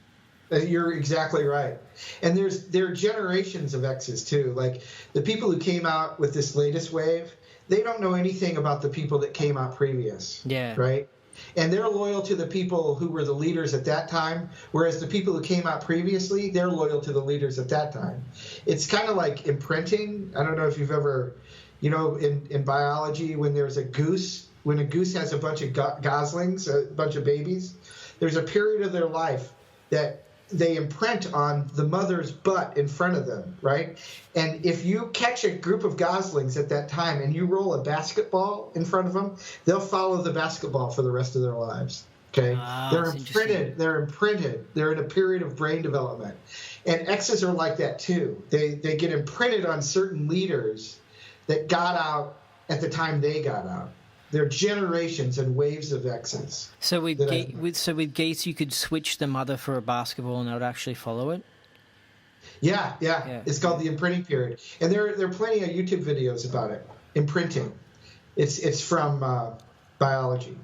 S2: You're exactly right. And there are generations of exes too. Like the people who came out with this latest wave, they don't know anything about the people that came out previous.
S1: Yeah.
S2: Right? And they're loyal to the people who were the leaders at that time, whereas the people who came out previously, they're loyal to the leaders at that time. It's kind of like imprinting. I don't know if you've ever, in biology, when a goose has a bunch of goslings, a bunch of babies, there's a period of their life that they imprint on the mother's butt in front of them, right? And if you catch a group of goslings at that time and you roll a basketball in front of them, they'll follow the basketball for the rest of their lives. Okay, they're imprinted. They're in a period of brain development, and exes are like that too. They get imprinted on certain leaders that got out at the time they got out. There are generations and waves of exes.
S1: So with geese, you could switch the mother for a basketball, and they would actually follow it.
S2: Yeah. It's called the imprinting period, and there are plenty of YouTube videos about it. Imprinting. It's from biology,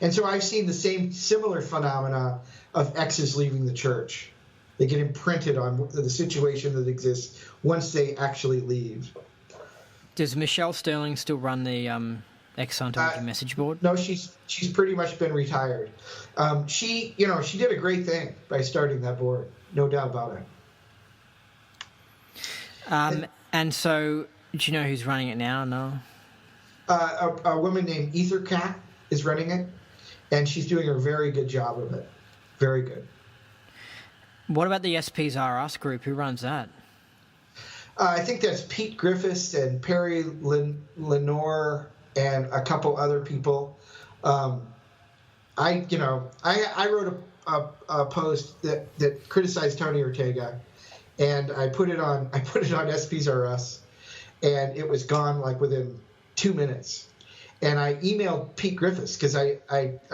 S2: and so I've seen the similar phenomena of exes leaving the church. They get imprinted on the situation that exists once they actually leave.
S1: Does Michelle Sterling still run the ex-Scientology message board?
S2: No, she's pretty much been retired. She did a great thing by starting that board, no doubt about it.
S1: And so, do you know who's running it now? No.
S2: A woman named Ether Cat is running it, and she's doing a very good job of it. Very good.
S1: What about the SPs R Us group? Who runs that?
S2: I think that's Pete Griffiths and Perry Lenore and a couple other people. I wrote a post that criticized Tony Ortega, and I put it on SPs R Us, and it was gone like within 2 minutes. And I emailed Pete Griffiths because I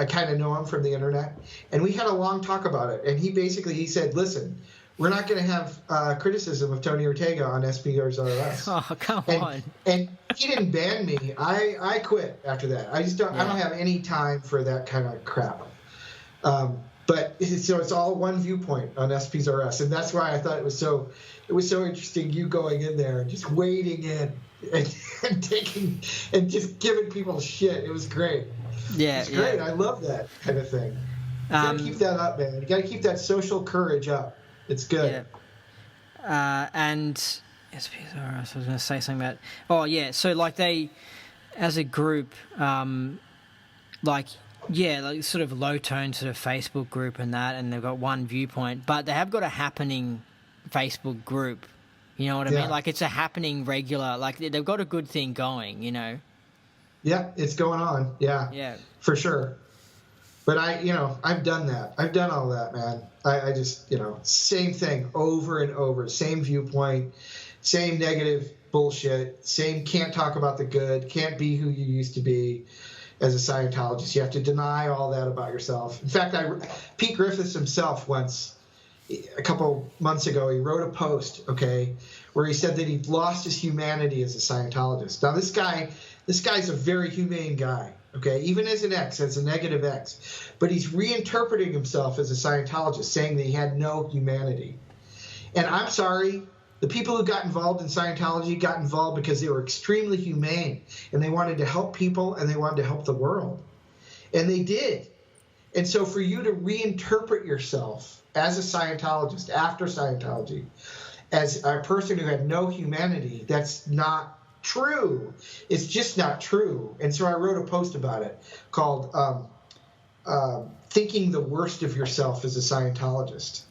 S2: kind of know him from the internet, and we had a long talk about it. And he said, "Listen, we're not going to have criticism of Tony Ortega on SPRs RS."
S1: Oh, come on.
S2: And he didn't ban me. I quit after that. I just don't.
S1: Yeah.
S2: I don't have any time for that kind of crap. But it's all one viewpoint on SPs RS, and that's why I thought it was so interesting. You going in there and just wading in and taking and just giving people shit. It was great.
S1: Yeah,
S2: it's great.
S1: yeah.
S2: I love that kind of thing. You gotta keep that up, man. You gotta keep that social courage up. It's good.
S1: Yeah. And SPSRS, I was going to say something about. Oh yeah, so like they, as a group, like sort of low tone sort of Facebook group and that, and they've got one viewpoint, but they have got a happening Facebook group. You know what I mean? Like it's a happening regular. Like they've got a good thing going. You know.
S2: Yeah, it's going on. Yeah.
S1: Yeah.
S2: For sure. But I've done that. I've done all that, man. I just, same thing over and over, same viewpoint, same negative bullshit, same can't talk about the good, can't be who you used to be as a Scientologist. You have to deny all that about yourself. In fact, Pete Griffiths himself once, a couple months ago, he wrote a post, where he said that he'd lost his humanity as a Scientologist. Now, this guy's a very humane guy. Even as a negative X. But he's reinterpreting himself as a Scientologist, saying that he had no humanity. And I'm sorry, the people who got involved in Scientology got involved because they were extremely humane, and they wanted to help people, and they wanted to help the world. And they did. And so for you to reinterpret yourself as a Scientologist, after Scientology, as a person who had no humanity, that's not true. It's just not true. And so I wrote a post about it called Thinking the Worst of Yourself as a Scientologist,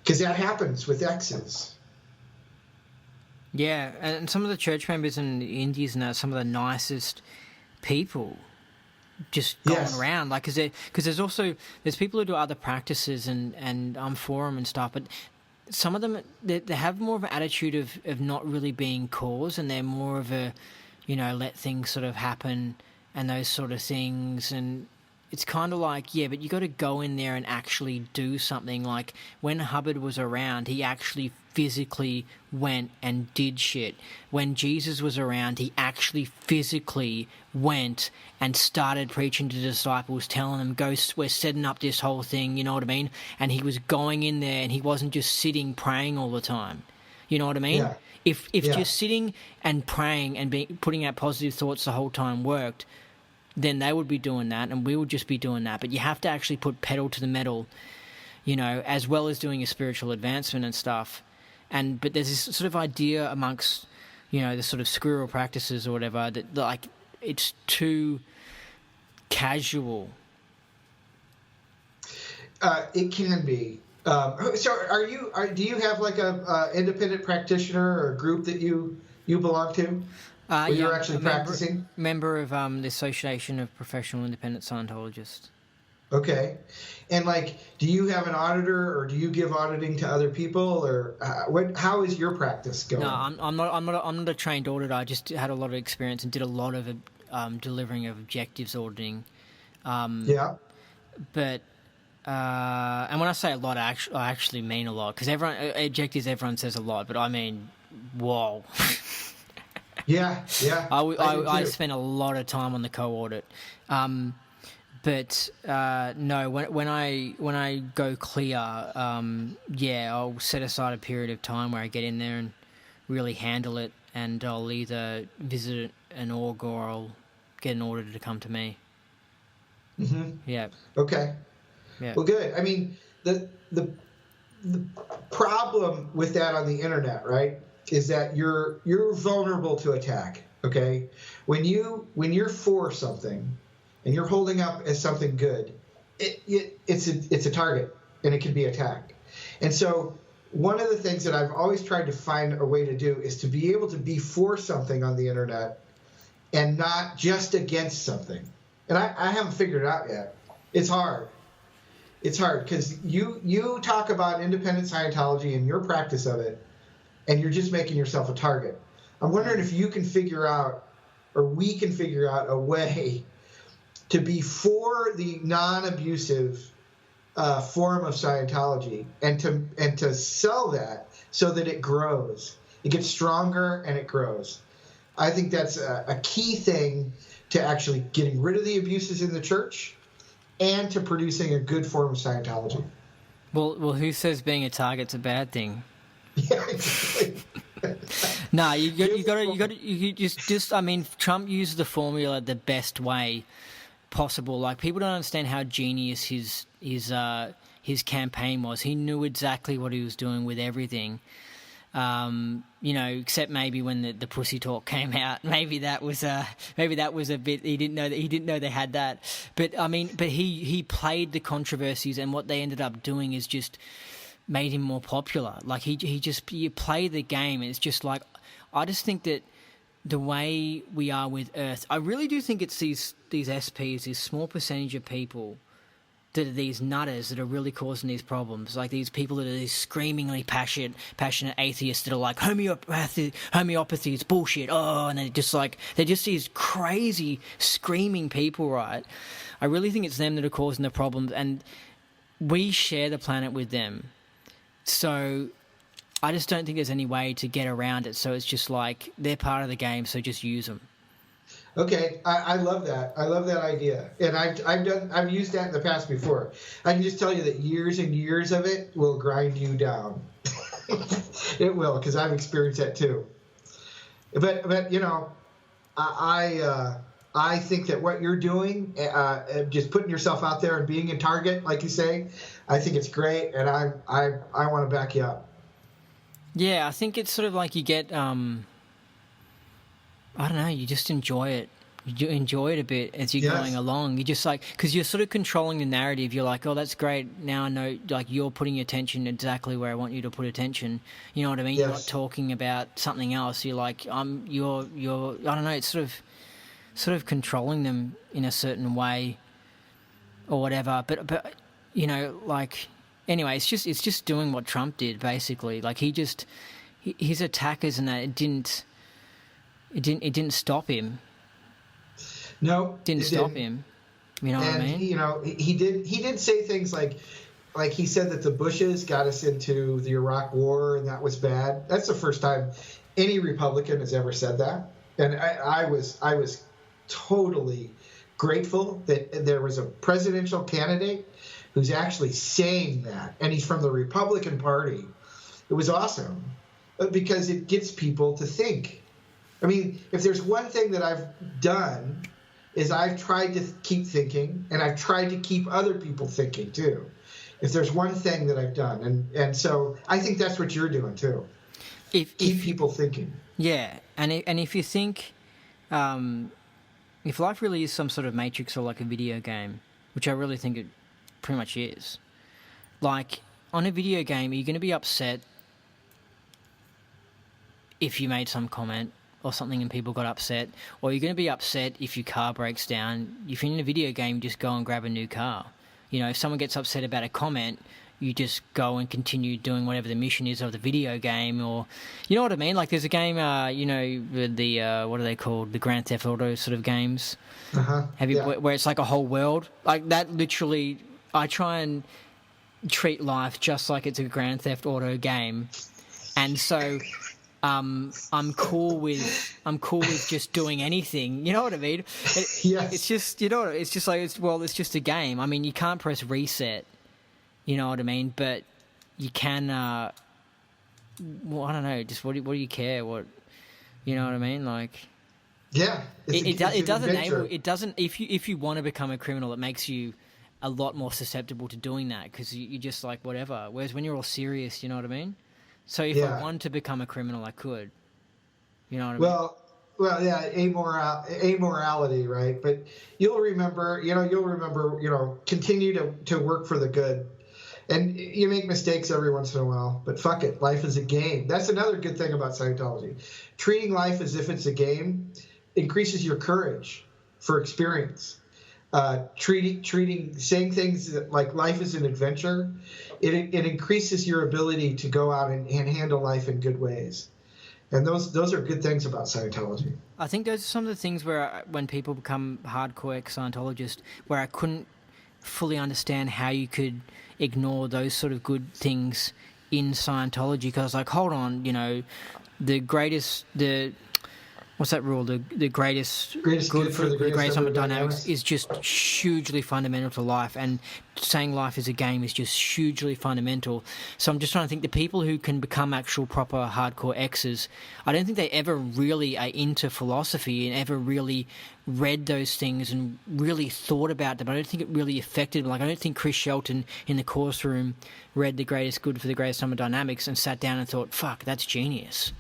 S2: because that happens with exes.
S1: Yeah, and some of the church members in the Indies and some of the nicest people just going around, like, because there's people who do other practices and I'm for them and stuff, but some of them, they have more of an attitude of not really being cause, and they're more of a, let things sort of happen and those sort of things. And it's kind of like, but you got to go in there and actually do something. Like when Hubbard was around, he actually physically went and did shit. When Jesus was around, he actually physically went and started preaching to the disciples, telling them, go, we're setting up this whole thing, you know what I mean? And he was going in there, and he wasn't just sitting praying all the time. You know what I mean?
S2: Yeah.
S1: If just sitting and praying and putting out positive thoughts the whole time worked, then they would be doing that, and we would just be doing that. But you have to actually put pedal to the metal, as well as doing a spiritual advancement and stuff. But there's this sort of idea amongst, the sort of squirrel practices or whatever, that like it's too casual.
S2: It can be. So do you have like a independent practitioner or a group that you belong to? You're actually practicing?
S1: Member of the Association of Professional Independent Scientologists.
S2: Okay. And do you have an auditor, or do you give auditing to other people, or how is your practice going?
S1: No, I'm not a trained auditor. I just had a lot of experience and did a lot of delivering of objectives auditing.
S2: Yeah.
S1: But and when I say a lot, I actually mean a lot, because everyone says a lot, but I mean, whoa.
S2: Yeah.
S1: I spent a lot of time on the co-audit. But no, when I go clear, I'll set aside a period of time where I get in there and really handle it, and I'll either visit an org or I'll get an auditor to come to me.
S2: Mm-hmm.
S1: Yeah.
S2: Okay.
S1: Yeah.
S2: Well, good. I mean, the problem with that on the internet, right, is that you're vulnerable to attack. Okay, when you're for something and you're holding up as something good, it's a target, and it can be attacked. And so one of the things that I've always tried to find a way to do is to be able to be for something on the internet and not just against something. And I haven't figured it out yet. It's hard. It's hard because you talk about independent Scientology and your practice of it, and you're just making yourself a target. I'm wondering if you can figure out, or we can figure out a way to be for the non-abusive form of Scientology and to sell that so that it grows. It gets stronger and it grows. I think that's a key thing to actually getting rid of the abuses in the church and to producing a good form of Scientology.
S1: Well, who says being a target's a bad thing?
S2: Yeah, exactly.
S1: No, you just. I mean, Trump used the formula the best way possible. Like, people don't understand how genius his campaign was. He knew exactly what he was doing with everything. Except maybe when the pussy talk came out, maybe that was a bit, he didn't know they had that. But I mean, he played the controversies, and what they ended up doing is just made him more popular. Like, you play the game, and it's just like, I just think that the way we are with Earth, I really do think it's these SPs, this small percentage of people that are these nutters that are really causing these problems. Like, these people that are these screamingly passionate atheists that are like, homeopathy is bullshit. Oh, and they're just these crazy screaming people, right? I really think it's them that are causing the problems, and we share the planet with them. So I just don't think there's any way to get around it. So it's just like, they're part of the game, so just use them.
S2: Okay, I love that. I love that idea, and I've used that in the past before. I can just tell you that years and years of it will grind you down. It will, because I've experienced that too. But I think that what you're doing, just putting yourself out there and being a target, like you say, I think it's great, and I want to back you up.
S1: Yeah, I think it's sort of like you get. I don't know, you just enjoy it. You enjoy it a bit as you're going along. You just like, because you're sort of controlling the narrative. You're like, oh, that's great. Now I know, like, you're putting your attention exactly where I want you to put attention. You know what I mean?
S2: Yes.
S1: You're not talking about something else. You're like, you're, I don't know, it's sort of controlling them in a certain way or whatever. But like, anyway, it's just doing what Trump did, basically. Like, his attackers and that, it didn't stop him.
S2: No,
S1: didn't stop him. You know what I mean?
S2: He did say things like he said that the Bushes got us into the Iraq War and that was bad. That's the first time any Republican has ever said that, and I was totally grateful that there was a presidential candidate who's actually saying that, and he's from the Republican Party. It was awesome because it gets people to think. I mean, if there's one thing that I've done is I've tried to keep thinking, and I've tried to keep other people thinking too. If there's one thing that I've done, and so I think that's what you're doing too. Keep people thinking.
S1: Yeah, and if you think, if life really is some sort of matrix or like a video game, which I really think it pretty much is, like, on a video game, are you going to be upset if you made some comment or something and people got upset, or you're going to be upset if your car breaks down? If you're in a video game, just go and grab a new car. If someone gets upset about a comment, you just go and continue doing whatever the mission is of the video game, or, you know what I mean? Like, there's a game, the what are they called? The Grand Theft Auto sort of games. Where it's like a whole world? Like that, literally, I try and treat life just like it's a Grand Theft Auto game. And so I'm cool with just doing anything. You know what I mean?
S2: Yes.
S1: It's just, it's just like, it's just a game. I mean, you can't press reset. You know what I mean? But you can. I don't know. Just what do you care? What, you know what I mean? Like.
S2: Yeah.
S1: It doesn't enable. It doesn't. If you want to become a criminal, it makes you a lot more susceptible to doing that, because you just like whatever. Whereas when you're all serious, you know what I mean? So if I wanted to become a criminal, I could. You know what I mean?
S2: Well, yeah, amorality, right? But you'll remember, continue to work for the good. And you make mistakes every once in a while, but fuck it. Life is a game. That's another good thing about Scientology. Treating life as if it's a game increases your courage for experience. Saying things like life is an adventure, it increases your ability to go out and handle life in good ways. And those are good things about Scientology.
S1: I think those are some of the things where when people become hardcore ex-Scientologists, where I couldn't fully understand how you could ignore those sort of good things in Scientology, because like, hold on, what's that rule? The greatest good for the greatest number of dynamics is just hugely fundamental to life, and saying life is a game is just hugely fundamental. So I'm just trying to think, the people who can become actual proper hardcore X's, I don't think they ever really are into philosophy and ever really read those things and really thought about them. I don't think it really affected them. Like, I don't think Chris Shelton in the course room read The Greatest Good for the Greatest Number of Dynamics and sat down and thought, fuck, that's genius.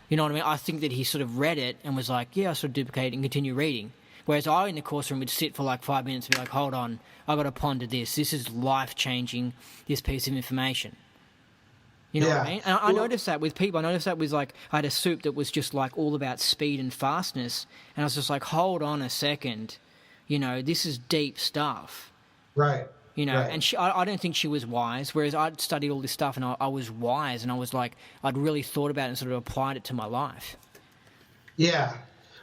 S1: You know what I mean? I think that he sort of read it and was like, yeah, I'll sort of duplicate and continue reading. Whereas I, in the course room, would sit for like 5 minutes and be like, hold on, I've got to ponder this. This is life-changing, this piece of information. You know what I mean? And I noticed that with people. I noticed that with, like, I had a soup that was just like all about speed and fastness. And I was just like, hold on a second. This is deep stuff.
S2: Right.
S1: Right. And I don't think she was wise, whereas I'd studied all this stuff and I was wise, and I was like, I'd really thought about it and sort of applied it to my life. Yeah.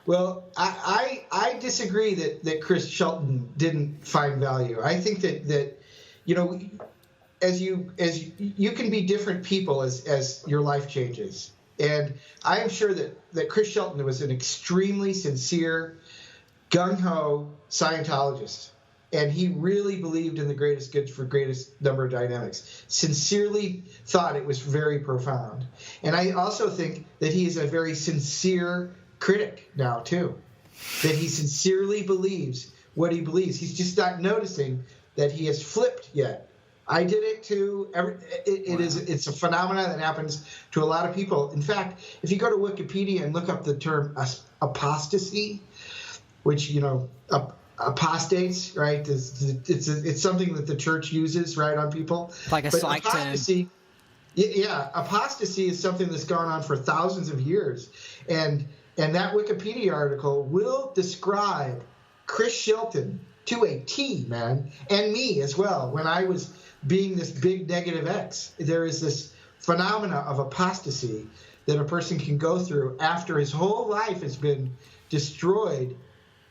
S2: Well, I disagree that Chris Shelton didn't find value. I think that as you can be different people as your life changes. And I am sure that Chris Shelton was an extremely sincere, gung-ho Scientologist. And he really believed in the greatest good for greatest number of dynamics. Sincerely thought it was very profound. And I also think that he is a very sincere critic now, too. That he sincerely believes what he believes. He's just not noticing that he has flipped yet. I did it too. It's a phenomenon that happens to a lot of people. In fact, if you go to Wikipedia and look up the term apostasy, which, apostates, right? It's something that the church uses, right, on people.
S1: Like a psych
S2: apostasy. Yeah, apostasy is something that's gone on for thousands of years, and that Wikipedia article will describe Chris Shelton to a T, man, and me as well. When I was being this big negative X, there is this phenomena of apostasy that a person can go through after his whole life has been destroyed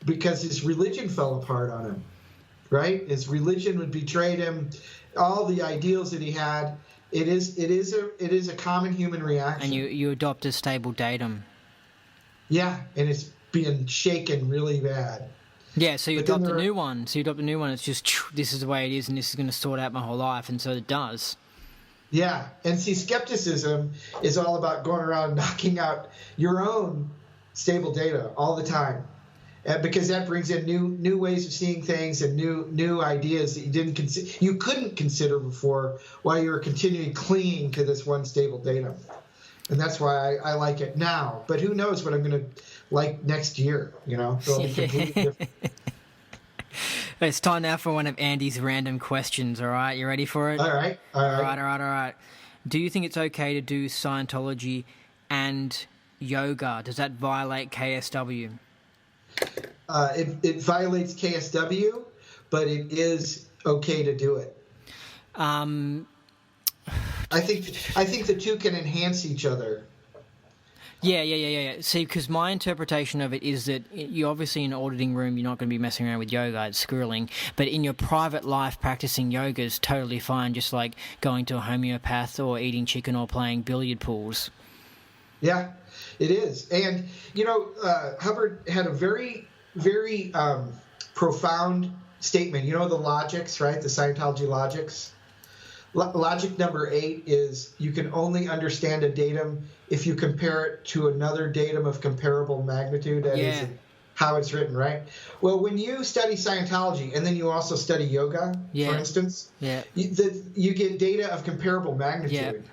S2: because his religion fell apart on him, right? His religion would betray him, all the ideals that he had. It is a common human reaction.
S1: And you adopt a stable datum.
S2: Yeah, and it's being shaken really bad.
S1: Yeah, so you adopt a new one. It's just, this is the way it is, and this is going to sort out my whole life, and so it does.
S2: Yeah, and see, skepticism is all about going around knocking out your own stable data all the time. Because that brings in new ways of seeing things and new ideas that you couldn't consider before, while you were continually clinging to this one stable datum. And that's why I like it now. But who knows what I'm going to like next year? It'll be completely different.
S1: It's time now for one of Andy's random questions. All right, you ready for it?
S2: All right.
S1: All right. Do you think it's okay to do Scientology and yoga? Does that violate KSW?
S2: It violates KSW, but it is okay to do it. I think the two can enhance each other.
S1: Yeah. See, because my interpretation of it is that you obviously in an auditing room, you're not going to be messing around with yoga, it's schooling. But in your private life, practicing yoga is totally fine, just like going to a homeopath or eating chicken or playing billiard pools.
S2: Yeah, it is. And, Hubbard had a very, very profound statement. The logics, right? The Scientology logics. Logic number 8 is you can only understand a datum if you compare it to another datum of comparable magnitude. That is how it's written, right? Well, when you study Scientology and then you also study yoga, for instance, you get data of comparable magnitude.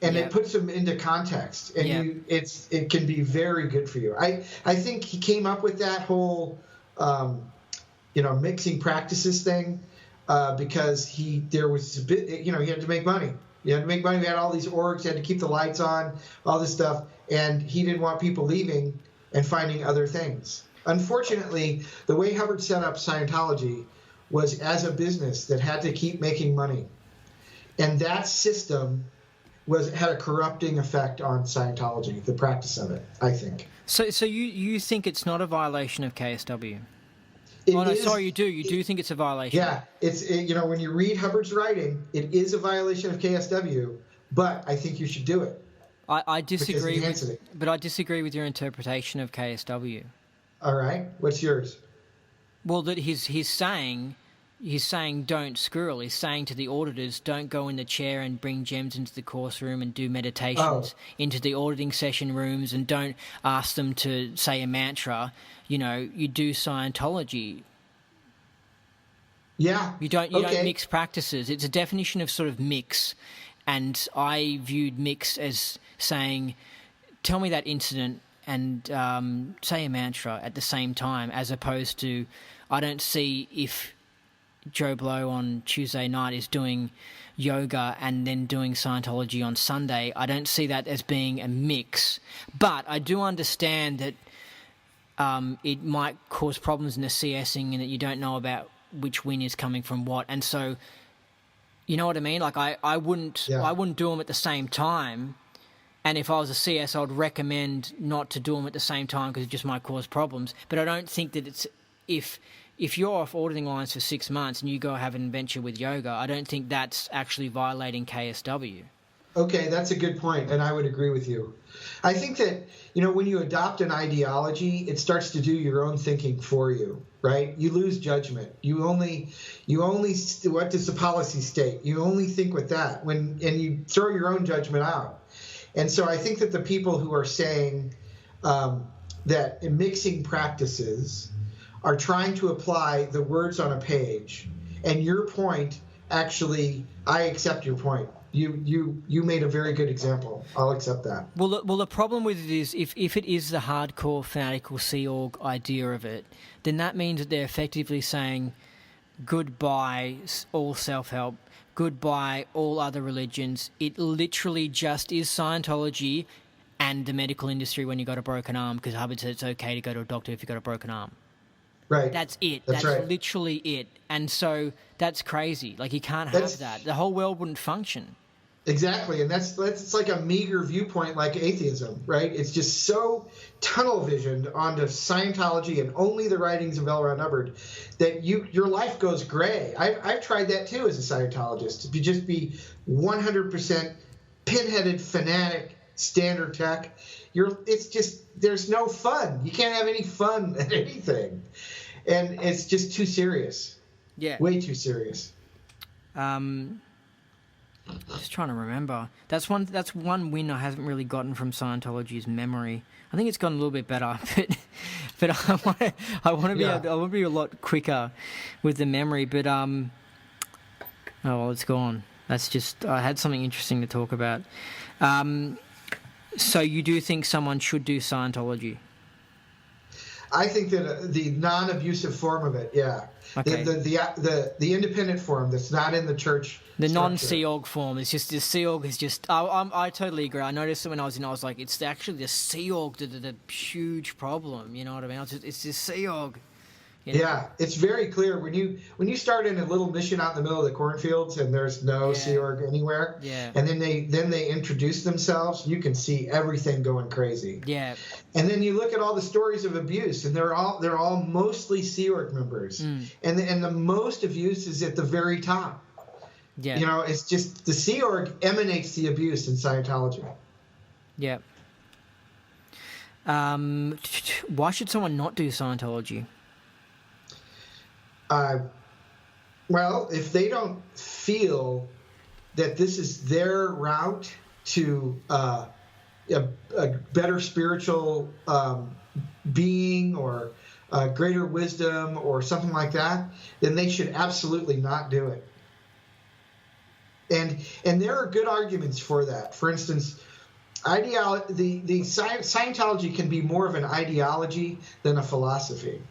S2: And it puts them into context, and it can be very good for you. I think he came up with that whole, mixing practices thing because there was a bit, he had to make money. He had to make money. We had all these orgs. He had to keep the lights on, all this stuff, and he didn't want people leaving and finding other things. Unfortunately, the way Hubbard set up Scientology was as a business that had to keep making money, and that system had a corrupting effect on Scientology, the practice of it, I think.
S1: So you think it's not a violation of KSW? You do. You do think it's a violation?
S2: Yeah, when you read Hubbard's writing, it is a violation of KSW, but I think you should do it.
S1: I disagree but I disagree with your interpretation of KSW.
S2: All right, what's yours?
S1: Well, that he's saying don't squirrel. He's saying to the auditors, don't go in the chair and bring gems into the course room and do meditations into the auditing session rooms, and don't ask them to say a mantra. You do Scientology.
S2: Yeah.
S1: You don't mix practices. It's a definition of sort of mix, and I viewed mix as saying, tell me that incident and say a mantra at the same time, as opposed to, I don't see if Joe Blow on Tuesday night is doing yoga and then doing Scientology on Sunday. I don't see that as being a mix, but I do understand that it might cause problems in the CSing, and that you don't know about which win is coming from what, and so you know what I mean. Like I wouldn't do them at the same time, and if I was a CS, I would recommend not to do them at the same time because it just might cause problems. But I don't think that it's if you're off auditing lines for 6 months and you go have an adventure with yoga, I don't think that's actually violating KSW.
S2: Okay, that's a good point, and I would agree with you. I think that, when you adopt an ideology, it starts to do your own thinking for you, right? You lose judgment. You only what does the policy state? You only think with that, and you throw your own judgment out. And so I think that the people who are saying that mixing practices are trying to apply the words on a page, and your point, actually, I accept your point. You made a very good example. I'll accept that.
S1: Well, the problem with it is if it is the hardcore fanatical Sea Org idea of it, then that means that they're effectively saying goodbye all self-help, goodbye all other religions. It literally just is Scientology and the medical industry when you got a broken arm, because Hubbard said it's okay to go to a doctor if you got a broken arm.
S2: Right.
S1: That's it.
S2: That's right.
S1: Literally it. And so that's crazy. Like, you can't have that. The whole world wouldn't function.
S2: Exactly, and that's like a meager viewpoint, like atheism, right? It's just so tunnel visioned onto Scientology and only the writings of L. Ron Hubbard that your life goes gray. I've tried that too as a Scientologist, to just be 100% pinheaded fanatic standard tech. It's just, there's no fun. You can't have any fun at anything, and it's just too serious.
S1: Yeah,
S2: way too serious.
S1: Just trying to remember. That's one win I haven't really gotten from Scientology's memory. I think it's gotten a little bit better, but I want to be a lot quicker with the memory. But oh well, it's gone. That's just, I had something interesting to talk about. So you do think someone should do Scientology?
S2: I think that the non-abusive form of it, yeah.
S1: Okay.
S2: The independent form that's not in the church.
S1: The non-Sea Org form. It's just the Sea Org is just. I totally agree. I noticed it when I was in. I was like, it's actually the Sea Org that the huge problem. You know what I mean? It's the Sea Org. You know?
S2: Yeah, it's very clear when you start in a little mission out in the middle of the cornfields and there's no Sea Org anywhere.
S1: Yeah.
S2: And then they introduce themselves. You can see everything going crazy.
S1: Yeah. And
S2: then you look at all the stories of abuse, and they're all mostly Sea Org members. And the most abuse is at the very top. Yeah. It's just the Sea Org emanates the abuse in Scientology.
S1: Yeah. Why should someone not do Scientology?
S2: Well, if they don't feel that this is their route to a better spiritual being or greater wisdom or something like that, then they should absolutely not do it. And there are good arguments for that. For instance, Scientology can be more of an ideology than a philosophy.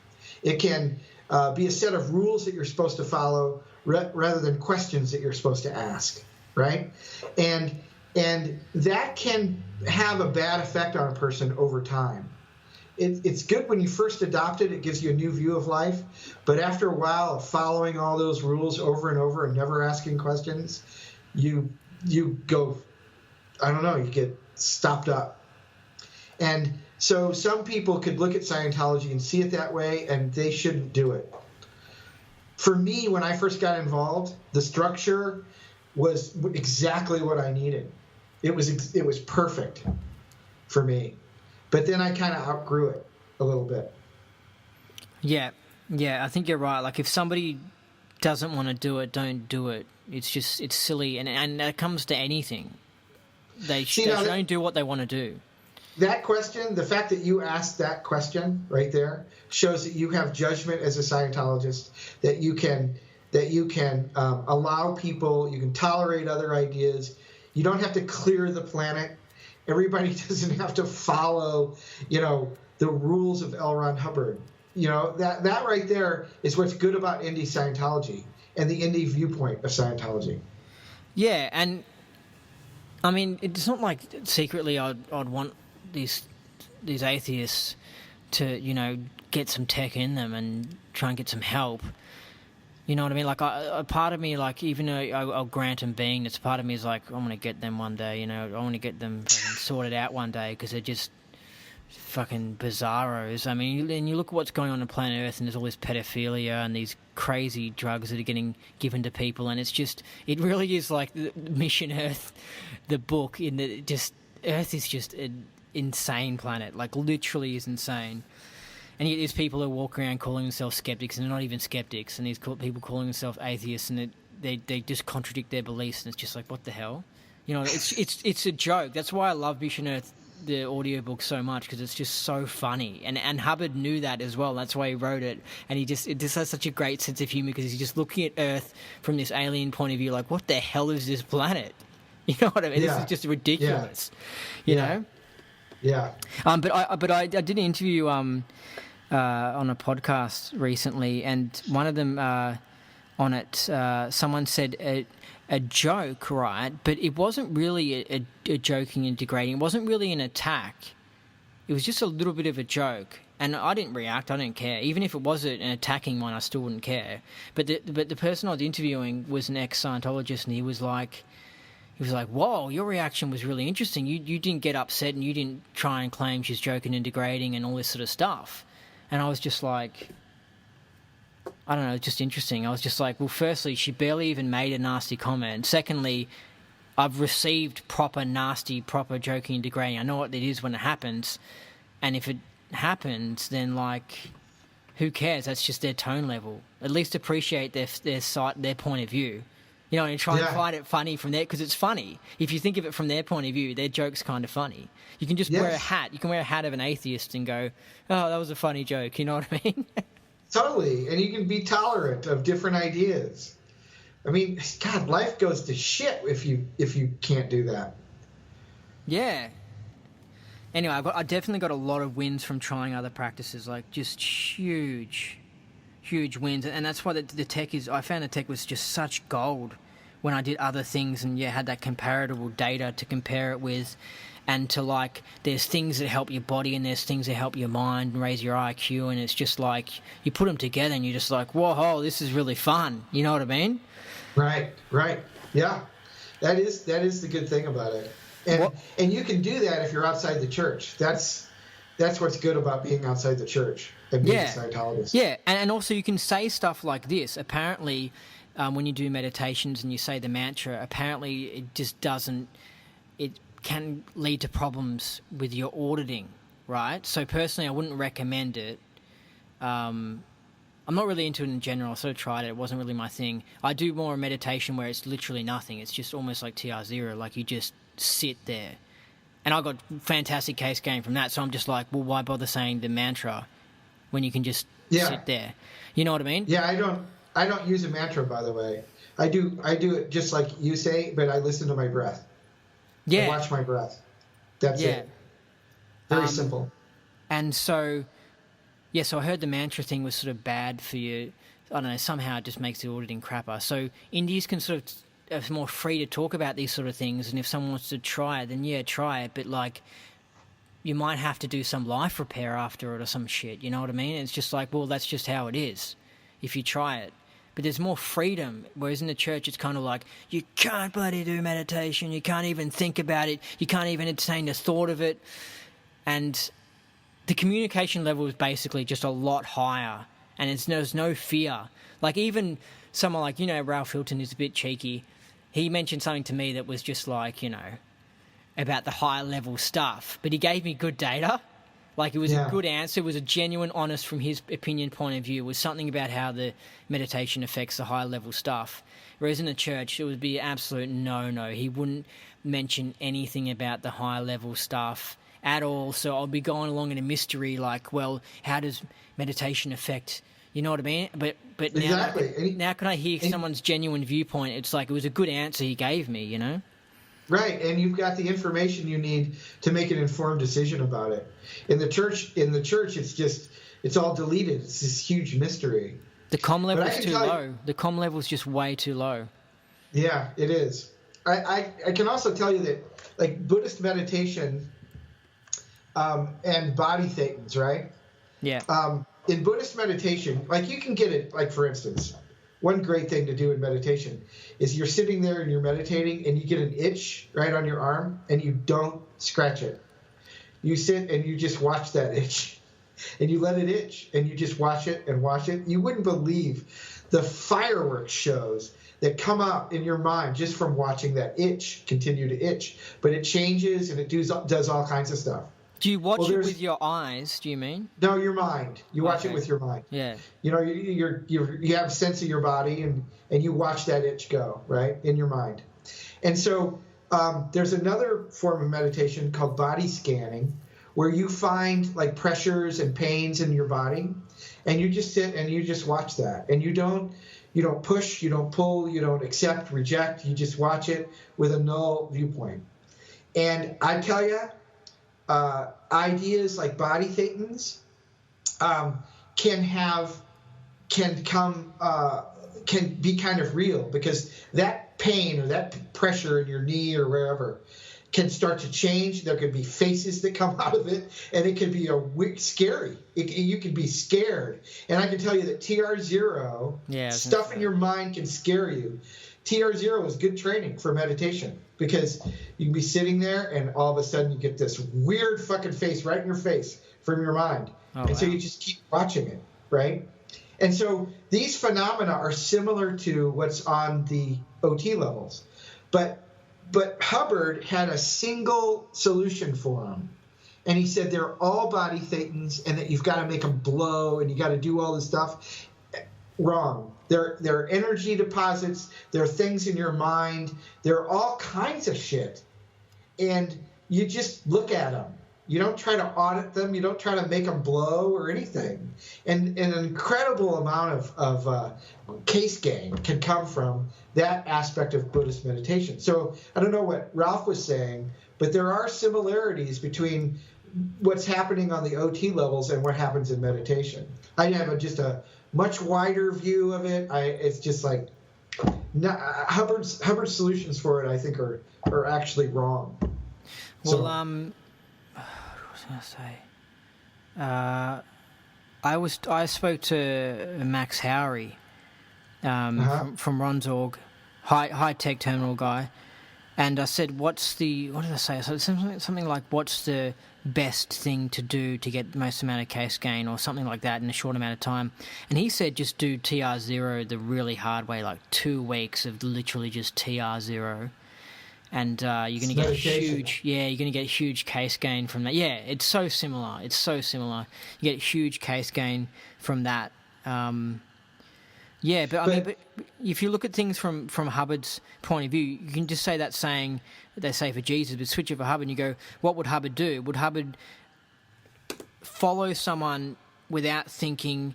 S2: It can be a set of rules that you're supposed to follow, rather than questions that you're supposed to ask, right? And that can have a bad effect on a person over time. It's good when you first adopt it. It gives you a new view of life. But after a while of following all those rules over and over and never asking questions, you go, I don't know, you get stopped up. And so some people could look at Scientology and see it that way, and they shouldn't do it. For me, when I first got involved, the structure was exactly what I needed. It was perfect for me. But then I kind of outgrew it a little bit.
S1: Yeah, I think you're right. Like, if somebody doesn't want to do it, don't do it. It's silly, and that comes to anything. They should only do what they want to do.
S2: That question, the fact that you asked that question right there, shows that you have judgment as a Scientologist, that you can allow people, you can tolerate other ideas. You don't have to clear the planet. Everybody doesn't have to follow, the rules of L. Ron Hubbard. That right there is what's good about indie Scientology and the indie viewpoint of Scientology.
S1: Yeah, and I mean, it's not like secretly I'd want these atheists to, get some tech in them and try and get some help. You know what I mean? Like, a part of me, like, even though I'll grant them beingness, part of me is like, I want to get them one day, I want to get them sorted out one day, because they're just fucking bizarros. I mean, and you look at what's going on planet Earth, and there's all this pedophilia and these crazy drugs that are getting given to people, and it really is like the Mission Earth, the book, Earth is just an insane planet, like, literally is insane. And yet there's people who walk around calling themselves skeptics, and they're not even skeptics, and these people calling themselves atheists, and they just contradict their beliefs, and it's just like, what the hell? It's a joke. That's why I love Mission Earth, the audiobook, so much, because it's just so funny. And Hubbard knew that as well. That's why he wrote it. And it just has such a great sense of humor, because he's just looking at Earth from this alien point of view, like, what the hell is this planet? You know what I mean? Yeah. This is just ridiculous. You know?
S2: Yeah.
S1: But I did an interview on a podcast recently, and one of them on it, someone said a joke, right? But it wasn't really a joking and degrading. It wasn't really an attack. It was just a little bit of a joke. And I didn't react. I didn't care. Even if it was an attacking one, I still wouldn't care. But the person I was interviewing was an ex-Scientologist, and he was like, whoa, your reaction was really interesting. You didn't get upset, and you didn't try and claim she's joking and degrading and all this sort of stuff. And I was just like, I don't know, it's just interesting. I was just like, well, firstly, she barely even made a nasty comment. Secondly, I've received proper nasty, proper joking and degrading. I know what it is when it happens. And if it happens, then, like, who cares? That's just their tone level. At least appreciate their point of view. And try and find it funny from there, because it's funny. If you think of it from their point of view, their joke's kind of funny. You can just wear a hat. You can wear a hat of an atheist and go, oh, that was a funny joke. You know what I mean?
S2: Totally. And you can be tolerant of different ideas. I mean, God, life goes to shit if you can't do that.
S1: Yeah. Anyway, I definitely got a lot of wins from trying other practices, like just huge wins. And that's why the tech I found the tech was just such gold when I did other things and had that comparable data to compare it with, and to, like, there's things that help your body and there's things that help your mind and raise your IQ, and it's just like you put them together and you're just like, whoa, this is really fun. You know what I mean?
S2: Right. Yeah. That is the good thing about it. And you can do that if you're outside the church. That's what's good about being outside the church and being a Scientologist. Yeah,
S1: and also you can say stuff like this. Apparently, when you do meditations and you say the mantra, apparently it just doesn't... It can lead to problems with your auditing, right? So personally, I wouldn't recommend it. I'm not really into it in general. I sort of tried it. It wasn't really my thing. I do more meditation where it's literally nothing. It's just almost like TR0, like you just sit there. And I got fantastic case gain from that. So I'm just like, well, why bother saying the mantra when you can just sit there? You know what I mean?
S2: Yeah, I don't use a mantra, by the way. I do it just like you say, but I listen to my breath. I watch my breath. That's it. Very simple.
S1: And so I heard the mantra thing was sort of bad for you. I don't know, somehow it just makes the auditing crapper. So Indies can sort of are more free to talk about these sort of things, and if someone wants to try it, then yeah, try it. But like, you might have to do some life repair after it or some shit. You know what I mean? It's just like, well, that's just how it is if you try it. But there's more freedom, whereas in the church it's kind of like, you can't bloody do meditation, you can't even think about it, you can't even entertain the thought of it. And the communication level is basically just a lot higher, and there's no fear. Like even someone like, Ralph Hilton is a bit cheeky. He mentioned something to me that was just like, about the higher level stuff, but he gave me good data. Like it was a good answer. It was a genuine, honest, from his opinion point of view. It was something about how the meditation affects the higher level stuff. Whereas in the church, it would be absolute no. He wouldn't mention anything about the higher level stuff at all. So I'll be going along in a mystery like, well, how does meditation affect, you know what I mean? But
S2: Exactly.
S1: now can I hear someone's genuine viewpoint? It's like it was a good answer he gave me,
S2: Right, and you've got the information you need to make an informed decision about it. In the church, it's all deleted. It's this huge mystery.
S1: The comm level is too low. The comm level is just way too low.
S2: Yeah, it is. I can also tell you that, like, Buddhist meditation and body thetans, right?
S1: Yeah.
S2: In Buddhist meditation, like, you can get it, like, for instance, one great thing to do in meditation is you're sitting there and you're meditating and you get an itch right on your arm and you don't scratch it. You sit and you just watch that itch and you let it itch and you just watch it and watch it. You wouldn't believe the fireworks shows that come up in your mind just from watching that itch continue to itch. But it changes and it does all kinds of stuff.
S1: Do you watch it with your eyes, do you mean?
S2: No, your mind. You watch it with your mind.
S1: Yeah.
S2: You have a sense of your body and you watch that itch go, right, in your mind. And so there's another form of meditation called body scanning where you find like pressures and pains in your body and you just sit and you just watch that. And you don't push, you don't pull, you don't accept, reject. You just watch it with a null viewpoint. And I tell you, ideas like body thetans can be kind of real because that pain or that pressure in your knee or wherever can start to change. There could be faces that come out of it, and it could be scary. You could be scared. And I can tell you that TR0, stuff in your mind can scare you. TR0 is good training for meditation because you can be sitting there and all of a sudden you get this weird fucking face right in your face from your mind. So you just keep watching it, right? And so these phenomena are similar to what's on the OT levels. But Hubbard had a single solution for them. And he said they're all body thetans and that you've got to make them blow and you got to do all this stuff. Wrong. They're energy deposits. They're things in your mind. They're all kinds of shit. And you just look at them. You don't try to audit them. You don't try to make them blow or anything. And an incredible amount of case gain can come from that aspect of Buddhist meditation. So I don't know what Ralph was saying, but there are similarities between what's happening on the OT levels and what happens in meditation. I have just a much wider view of it. It's just like Hubbard's solutions for it, I think, are actually wrong.
S1: Well, what was I going to say? I spoke to Max Howery from Ronsorg, high tech terminal guy, and I said, what did I say? I said something like, what's the best thing to do to get the most amount of case gain or something like that in a short amount of time? And he said just do TR0 the really hard way, like 2 weeks of literally just TR0. And you're going to get huge case gain from that. Yeah, it's so similar. You get huge case gain from that. But if you look at things from Hubbard's point of view, you can just say that saying they say for Jesus, but switch it for Hubbard and you go, what would Hubbard do? Would Hubbard follow someone without thinking,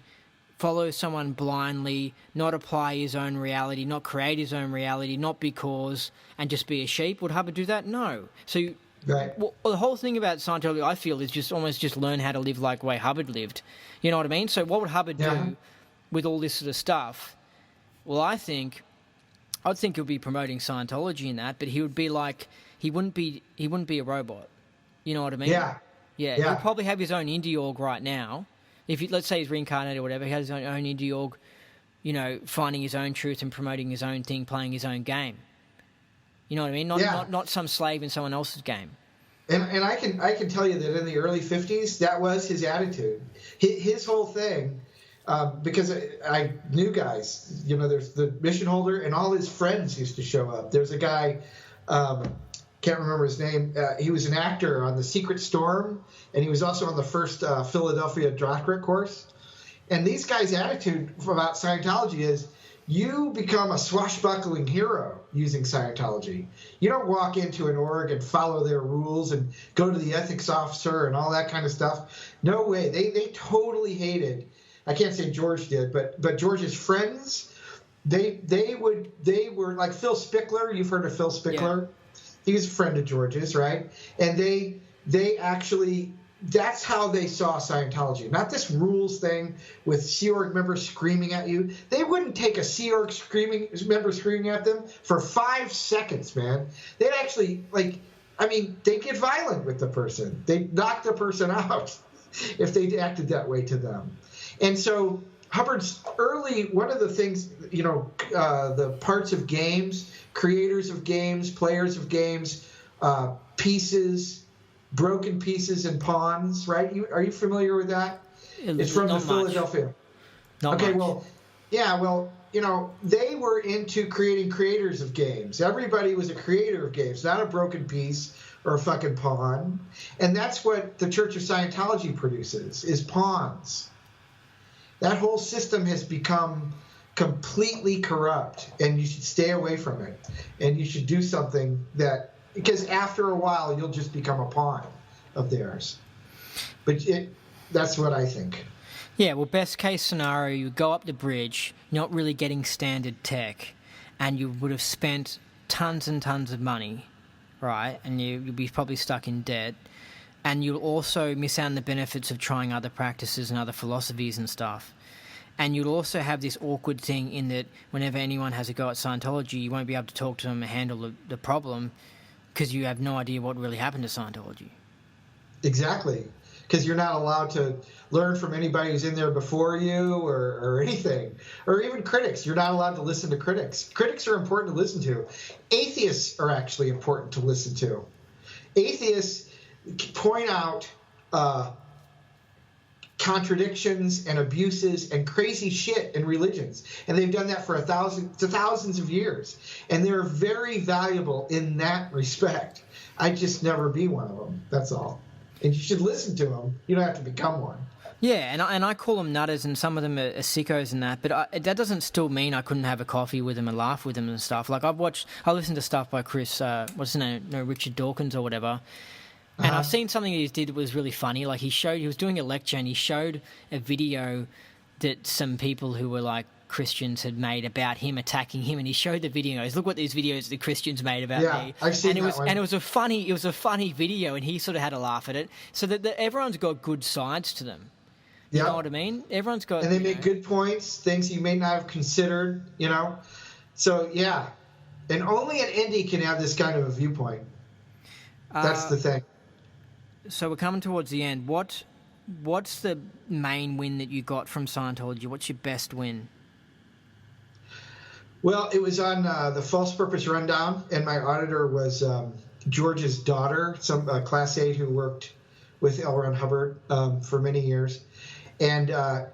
S1: follow someone blindly, not apply his own reality, not create his own reality, not because, and just be a sheep? Would Hubbard do that? No. So well, the whole thing about Scientology, I feel, is just almost just learn how to live like the way Hubbard lived. You know what I mean? So what would Hubbard do? with all this sort of stuff, well, I'd think he'll be promoting Scientology in that, but he would be like, he wouldn't be a robot. You know what I mean?
S2: Yeah.
S1: Yeah.
S2: Yeah.
S1: He'll probably have his own indie org right now. Let's say he's reincarnated or whatever, he has his own indie org, finding his own truth and promoting his own thing, playing his own game. You know what I mean? Not some slave in someone else's game.
S2: And I can tell you that in the early 50s, that was his attitude. His whole thing, because I knew guys, there's the mission holder and all his friends used to show up. There's a guy, can't remember his name. He was an actor on The Secret Storm, and he was also on the first Philadelphia doctorate course. And these guys' attitude about Scientology is, you become a swashbuckling hero using Scientology. You don't walk into an org and follow their rules and go to the ethics officer and all that kind of stuff. No way. They totally hated. I can't say George did, but George's friends, they were like Phil Spickler. You've heard of Phil Spickler? Yeah. He was a friend of George's, right? And they actually, that's how they saw Scientology. Not this rules thing with Sea Org members screaming at you. They wouldn't take a Sea Org member screaming at them for 5 seconds, man. They'd actually, they'd get violent with the person. They'd knock the person out if they acted that way to them. And so Hubbard's one of the things, the parts of games, creators of games, players of games, pieces, broken pieces and pawns, right? Are you familiar with that? It's from the Philadelphia.
S1: Okay,
S2: well, yeah, they were into creating creators of games. Everybody was a creator of games, not a broken piece or a fucking pawn. And that's what the Church of Scientology produces, is pawns. That whole system has become completely corrupt, and you should stay away from it. And you should do something because after a while, you'll just become a pawn of theirs. But that's what I think.
S1: Yeah, well, best case scenario, you go up the bridge, not really getting standard tech, and you would have spent tons and tons of money, right? And you'll be probably stuck in debt. And you'll also miss out on the benefits of trying other practices and other philosophies and stuff. And you'll also have this awkward thing in that whenever anyone has a go at Scientology, you won't be able to talk to them and handle the problem because you have no idea what really happened to Scientology.
S2: Exactly. Because you're not allowed to learn from anybody who's in there before you or anything. Or even critics. You're not allowed to listen to critics. Critics are important to listen to. Atheists are actually important to listen to. Atheists point out contradictions and abuses and crazy shit in religions, and they've done that for thousands of years, and they're very valuable in that respect. I'd just never be one of them. That's all. And you should listen to them. You don't have to become one.
S1: Yeah, and I call them nutters, and some of them are sickos and that, but that doesn't still mean I couldn't have a coffee with them and laugh with them and stuff. Like I listened to stuff by Chris, what's his name, Richard Dawkins or whatever. And I've seen something that he did that was really funny. Like he was doing a lecture and he showed a video that some people who were like Christians had made about him attacking him, and he showed the video. He goes, look what these videos the Christians made about me.
S2: I've seen
S1: and
S2: that one.
S1: And it was a funny video, and he sort of had a laugh at it. So that everyone's got good sides to them. You know what I mean? Everyone's got,
S2: and they make good points, things you may not have considered. So yeah, and only an indie can have this kind of a viewpoint. That's the thing.
S1: So we're coming towards the end. What's the main win that you got from Scientology? What's your best win?
S2: Well, it was on the False Purpose Rundown, and my auditor was George's daughter, some Class 8 who worked with L. Ron Hubbard for many years. And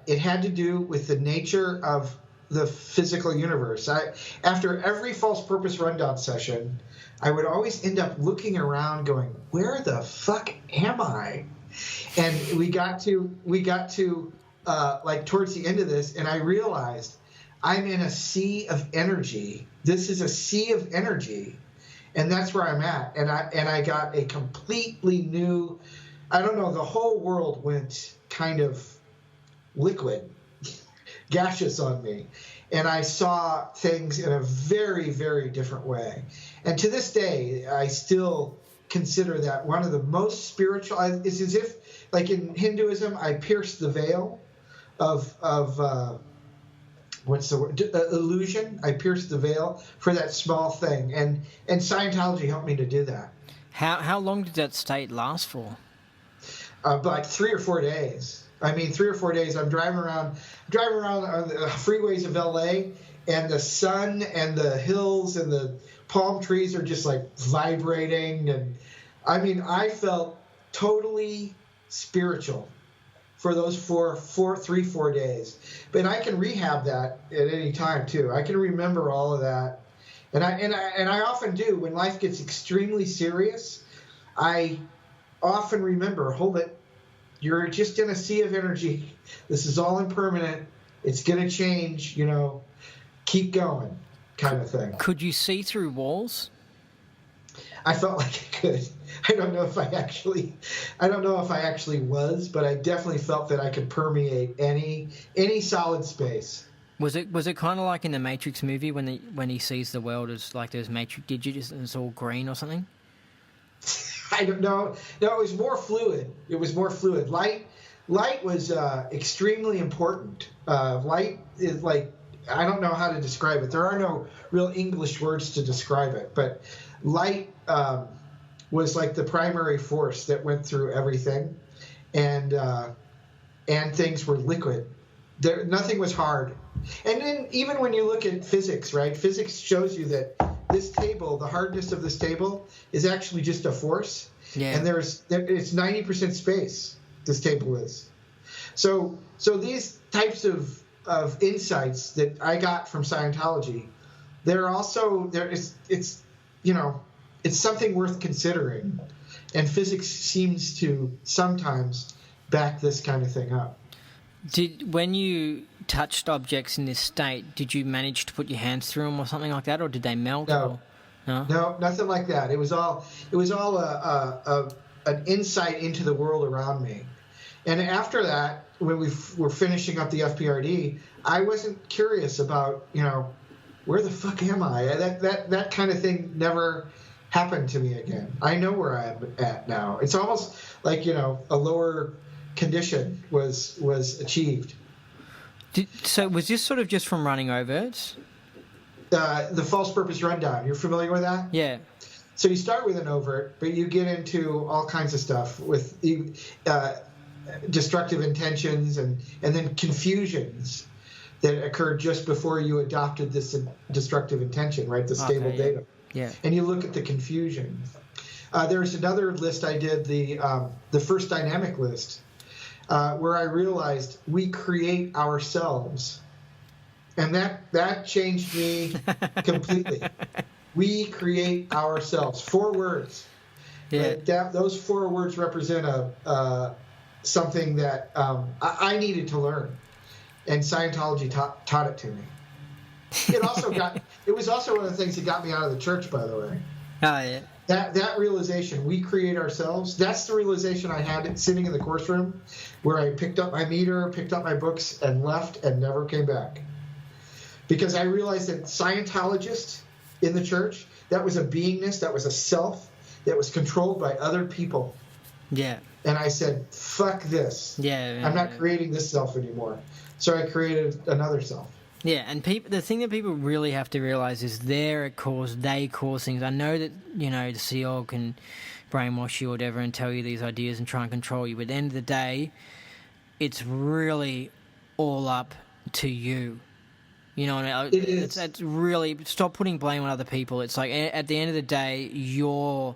S2: it had to do with the nature of the physical universe. After every False Purpose Rundown session, I would always end up looking around going, where the fuck am I? And we got to like towards the end of this, and I realized I'm in a sea of energy. This is a sea of energy, and that's where I'm at. And I got a completely new, I don't know, the whole world went kind of liquid, gaseous on me. And I saw things in a very, very different way. And to this day, I still consider that one of the most spiritual. It's as if, like in Hinduism, I pierced the veil of what's the word? Illusion. I pierced the veil for that small thing, and Scientology helped me to do that.
S1: How long did that state last for?
S2: Like 3 or 4 days. I mean, 3 or 4 days. I'm driving around on the freeways of LA, and the sun and the hills and the palm trees are just like vibrating, and I mean, I felt totally spiritual for those 4 days. But I can rehab that at any time too. I can remember all of that, and I often do when life gets extremely serious. I often remember, hold it, you're just in a sea of energy. This is all impermanent. It's gonna change. Keep going, kind of thing.
S1: Could you see through walls?
S2: I felt like I could. I don't know if I actually was, but I definitely felt that I could permeate any solid space.
S1: Was it kind of like in the Matrix movie when he sees the world as like those matrix digits and it's all green or something?
S2: I don't know. No, it was more fluid. Light was extremely important. Light is like, I don't know how to describe it. There are no real English words to describe it, but light was like the primary force that went through everything, and things were liquid. Nothing was hard. And then even when you look at physics, right? Physics shows you that this table, the hardness of this table, is actually just a force.
S1: Yeah.
S2: And it's 90% space. This table is. So these types of insights that I got from Scientology, it's something worth considering, and physics seems to sometimes back this kind of thing up.
S1: When you touched objects in this state, did you manage to put your hands through them or something like that, or did they melt?
S2: No, nothing like that. It was all an insight into the world around me. And after that, when we were finishing up the FPRD, I wasn't curious about, where the fuck am I? That kind of thing never happened to me again. I know where I'm at now. It's almost like, a lower condition was achieved.
S1: So was this sort of just from running overts?
S2: The false purpose rundown. You're familiar with that?
S1: Yeah.
S2: So you start with an overt, but you get into all kinds of stuff with destructive intentions and then confusions that occurred just before you adopted this destructive intention, right? The stable data.
S1: Yeah.
S2: And you look at the confusion. There's another list I did, the first dynamic list, where I realized we create ourselves. And that changed me completely. We create ourselves. 4 words.
S1: Yeah.
S2: Right? Those 4 words represent something that I needed to learn, and Scientology taught it to me. It was also one of the things that got me out of the church, by the way.
S1: Oh yeah.
S2: That realization, we create ourselves. That's the realization I had sitting in the course room, where I picked up my meter, picked up my books, and left and never came back. Because I realized that Scientologists in the church, that was a beingness, that was a self that was controlled by other people.
S1: Yeah.
S2: And I said, fuck this.
S1: Yeah.
S2: I'm not creating this self anymore. So I created another self.
S1: Yeah, and the thing that people really have to realize is they cause things. I know that, the CEO can brainwash you or whatever and tell you these ideas and try and control you, but at the end of the day, it's really all up to you. You know what I mean?
S2: It is.
S1: It's really, stop putting blame on other people. It's like, at the end of the day, you're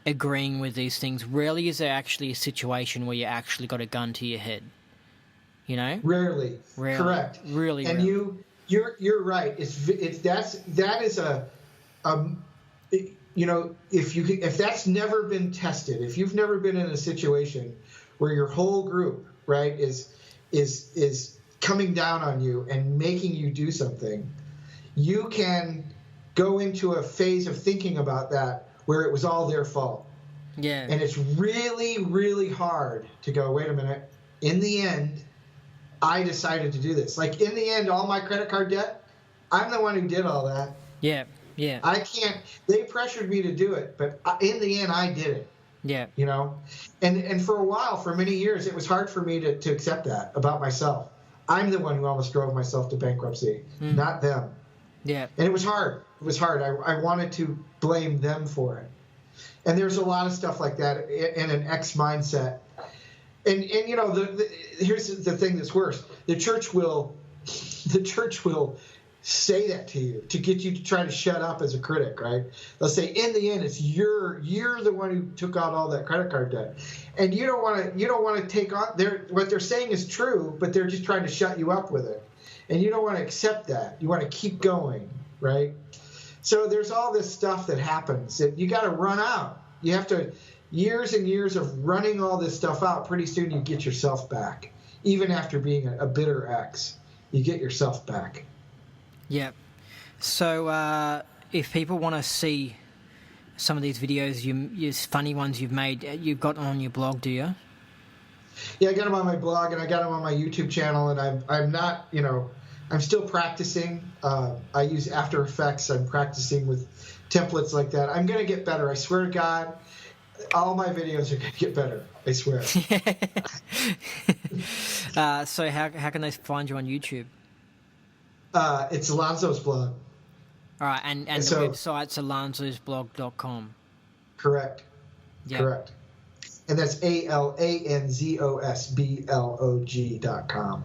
S1: agreeing with these things. Rarely is there actually a situation where you actually got a gun to your head.
S2: Rarely. Correct.
S1: Really.
S2: And
S1: rarely.
S2: you're right. That is if that's never been tested, if you've never been in a situation where your whole group, right, is coming down on you and making you do something, you can go into a phase of thinking about that where it was all their fault.
S1: Yeah.
S2: And it's really, really hard to go, wait a minute, in the end, I decided to do this. Like, in the end, all my credit card debt, I'm the one who did all that.
S1: Yeah, yeah.
S2: I can't, they pressured me to do it, but in the end, I did it.
S1: Yeah.
S2: And for a while, for many years, it was hard for me to accept that about myself. I'm the one who almost drove myself to bankruptcy, not them.
S1: Yeah.
S2: And it was hard. It was hard. I wanted to blame them for it. And there's a lot of stuff like that in an X mindset. And you know, here's the thing that's worse. The church will say that to you to get you to try to shut up as a critic, right? They'll say, in the end, it's you're the one who took out all that credit card debt, and you don't want to take on what they're saying is true, but they're just trying to shut you up with it, and you don't want to accept that. You want to keep going, right? So there's all this stuff that happens that you got to run out. You have to years and years of running all this stuff out. Pretty soon you get yourself back, even after being a bitter ex. You get yourself back.
S1: Yeah. So if people want to see some of these videos, you funny ones you've made, you've got them on your blog, do you?
S2: Yeah, I got them on my blog and I got them on my YouTube channel, and I'm not, you know, I'm still practicing. I use After Effects. I'm practicing with templates like that. I'm going to get better. I swear to God, all my videos are going to get better. I swear.
S1: So how can they find you on YouTube?
S2: It's Alonzo's blog.
S1: All right, and the website's alonzosblog.com.
S2: Correct.
S1: Yep.
S2: Correct. And that's ALANZOSBLOG.com.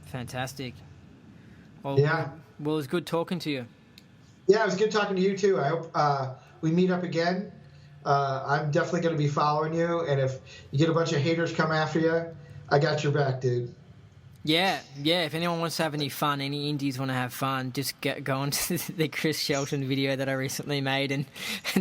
S1: Fantastic. Well,
S2: yeah.
S1: Well, it was good talking to you.
S2: Yeah, it was good talking to you too. I hope we meet up again. I'm definitely going to be following you, and if you get a bunch of haters come after you, I got your back, dude.
S1: Yeah. If anyone wants to have any fun, any indies want to have fun, just go on to the Chris Shelton video that I recently made and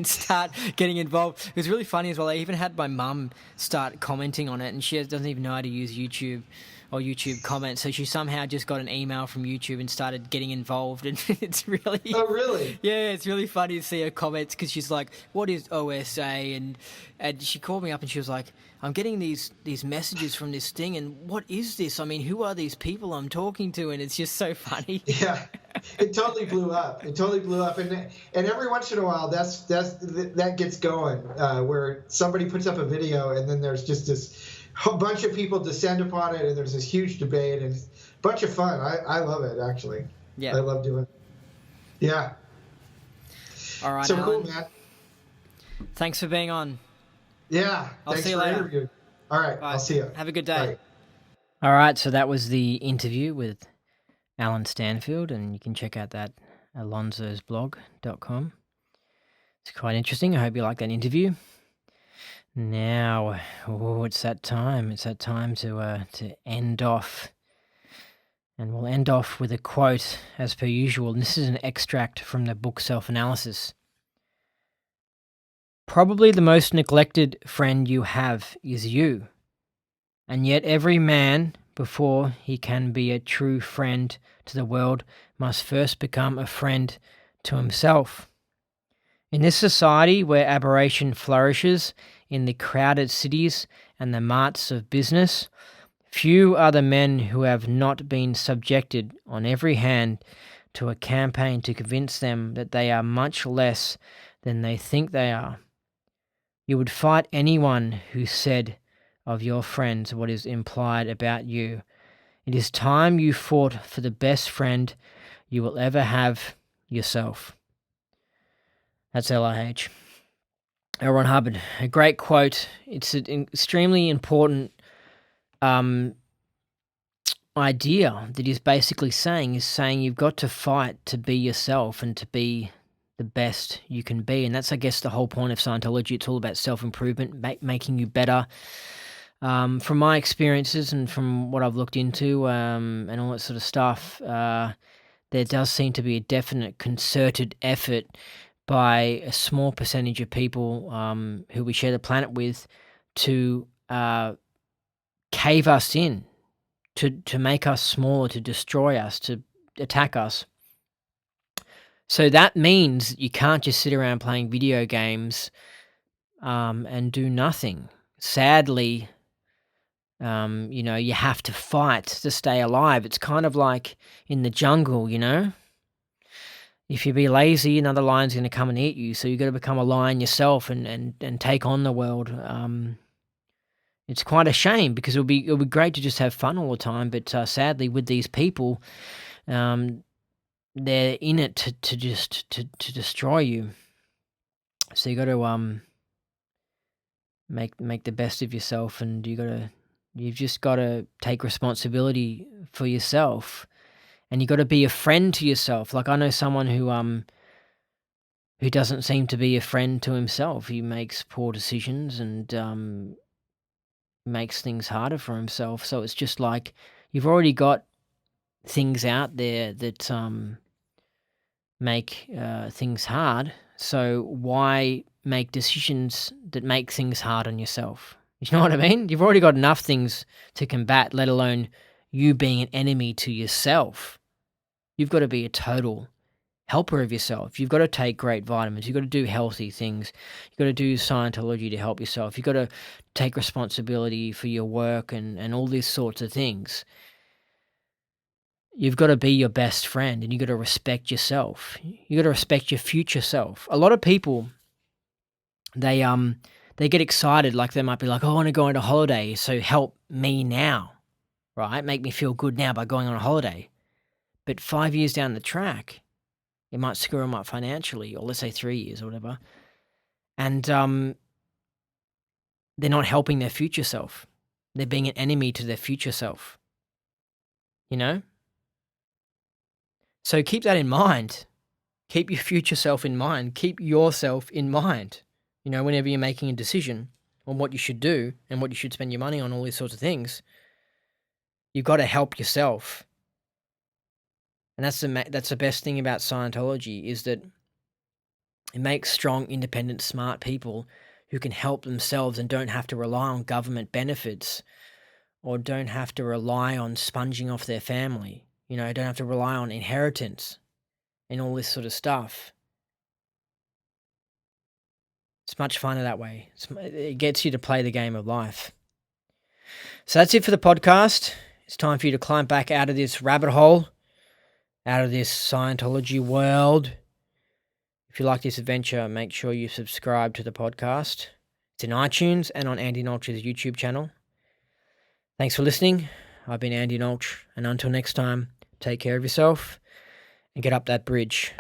S1: start getting involved. It was really funny as well. I even had my mum start commenting on it, and she doesn't even know how to use YouTube or YouTube comments, so she somehow just got an email from YouTube and started getting involved, and it's really...
S2: Oh, really?
S1: Yeah, it's really funny to see her comments, because she's like, what is OSA? And she called me up and she was like, I'm getting these messages from this thing, and what is this? I mean, who are these people I'm talking to? And it's just so funny.
S2: Yeah, it totally blew up. And every once in a while, that gets going, where somebody puts up a video, and then there's just this a bunch of people descend upon it, and there's this huge debate, and it's a bunch of fun. I love it, actually.
S1: Yeah,
S2: I love doing it. Yeah.
S1: All right,
S2: so
S1: Alan.
S2: Cool, man.
S1: Thanks for being on.
S2: Yeah,
S1: I'll see you later.
S2: Interviewing. All right, I'll see you.
S1: Have a good day.
S2: Bye.
S1: All right, so that was the interview with Alan Stanfield, and you can check out that at alonzosblog.com. It's quite interesting. I hope you like that interview. Now, it's that time. It's that time to end off. And we'll end off with a quote, as per usual. And this is an extract from the book Self-Analysis. Probably the most neglected friend you have is you. And yet every man, before he can be a true friend to the world, must first become a friend to himself. In this society where aberration flourishes in the crowded cities and the marts of business, few are the men who have not been subjected on every hand to a campaign to convince them that they are much less than they think they are. You would fight anyone who said of your friends what is implied about you. It is time you fought for the best friend you will ever have, yourself. That's LIH. L. Ron Hubbard. A great quote. It's an extremely important idea that he's basically saying you've got to fight to be yourself and to be the best you can be. And that's, I guess, the whole point of Scientology. It's all about self-improvement, making you better. From my experiences and from what I've looked into and all that sort of stuff, there does seem to be a definite concerted effort by a small percentage of people who we share the planet with to cave us in, to make us smaller, to destroy us, to attack us. So that means you can't just sit around playing video games and do nothing. Sadly, you have to fight to stay alive. It's kind of like in the jungle, If you be lazy, another lion's going to come and eat you. So you've got to become a lion yourself and take on the world. It's quite a shame because it'll be great to just have fun all the time, but sadly with these people, they're in it to just to destroy you. So you got to make the best of yourself, and you've just got to take responsibility for yourself, and you got to be a friend to yourself. Like I know someone who doesn't seem to be a friend to himself. He makes poor decisions and makes things harder for himself. So it's just like you've already got things out there that make things hard. So why make decisions that make things hard on yourself? You know what I mean? You've already got enough things to combat, let alone you being an enemy to yourself. You've got to be a total helper of yourself. You've got to take great vitamins. You've got to do healthy things. You've got to do Scientology to help yourself. You've got to take responsibility for your work and all these sorts of things. You've got to be your best friend, and you got to respect yourself. You got to respect your future self. A lot of people, they get excited, like they might be like, "Oh, I want to go on a holiday, so help me now, right? Make me feel good now by going on a holiday." But 5 years down the track, it might screw them up financially, or let's say 3 years or whatever, and they're not helping their future self. They're being an enemy to their future self. You know. So keep that in mind. Keep your future self in mind. Keep yourself in mind. You know, whenever you're making a decision on what you should do and what you should spend your money on, all these sorts of things, you've got to help yourself. And that's the best thing about Scientology, is that it makes strong, independent, smart people who can help themselves and don't have to rely on government benefits, or don't have to rely on sponging off their family. You know, don't have to rely on inheritance and all this sort of stuff. It's much funner that way. It gets you to play the game of life. So that's it for the podcast. It's time for you to climb back out of this rabbit hole, out of this Scientology world. If you like this adventure, make sure you subscribe to the podcast. It's in iTunes and on Andy Nolch's YouTube channel. Thanks for listening. I've been Andy Nolch, and until next time, take care of yourself and get up that bridge.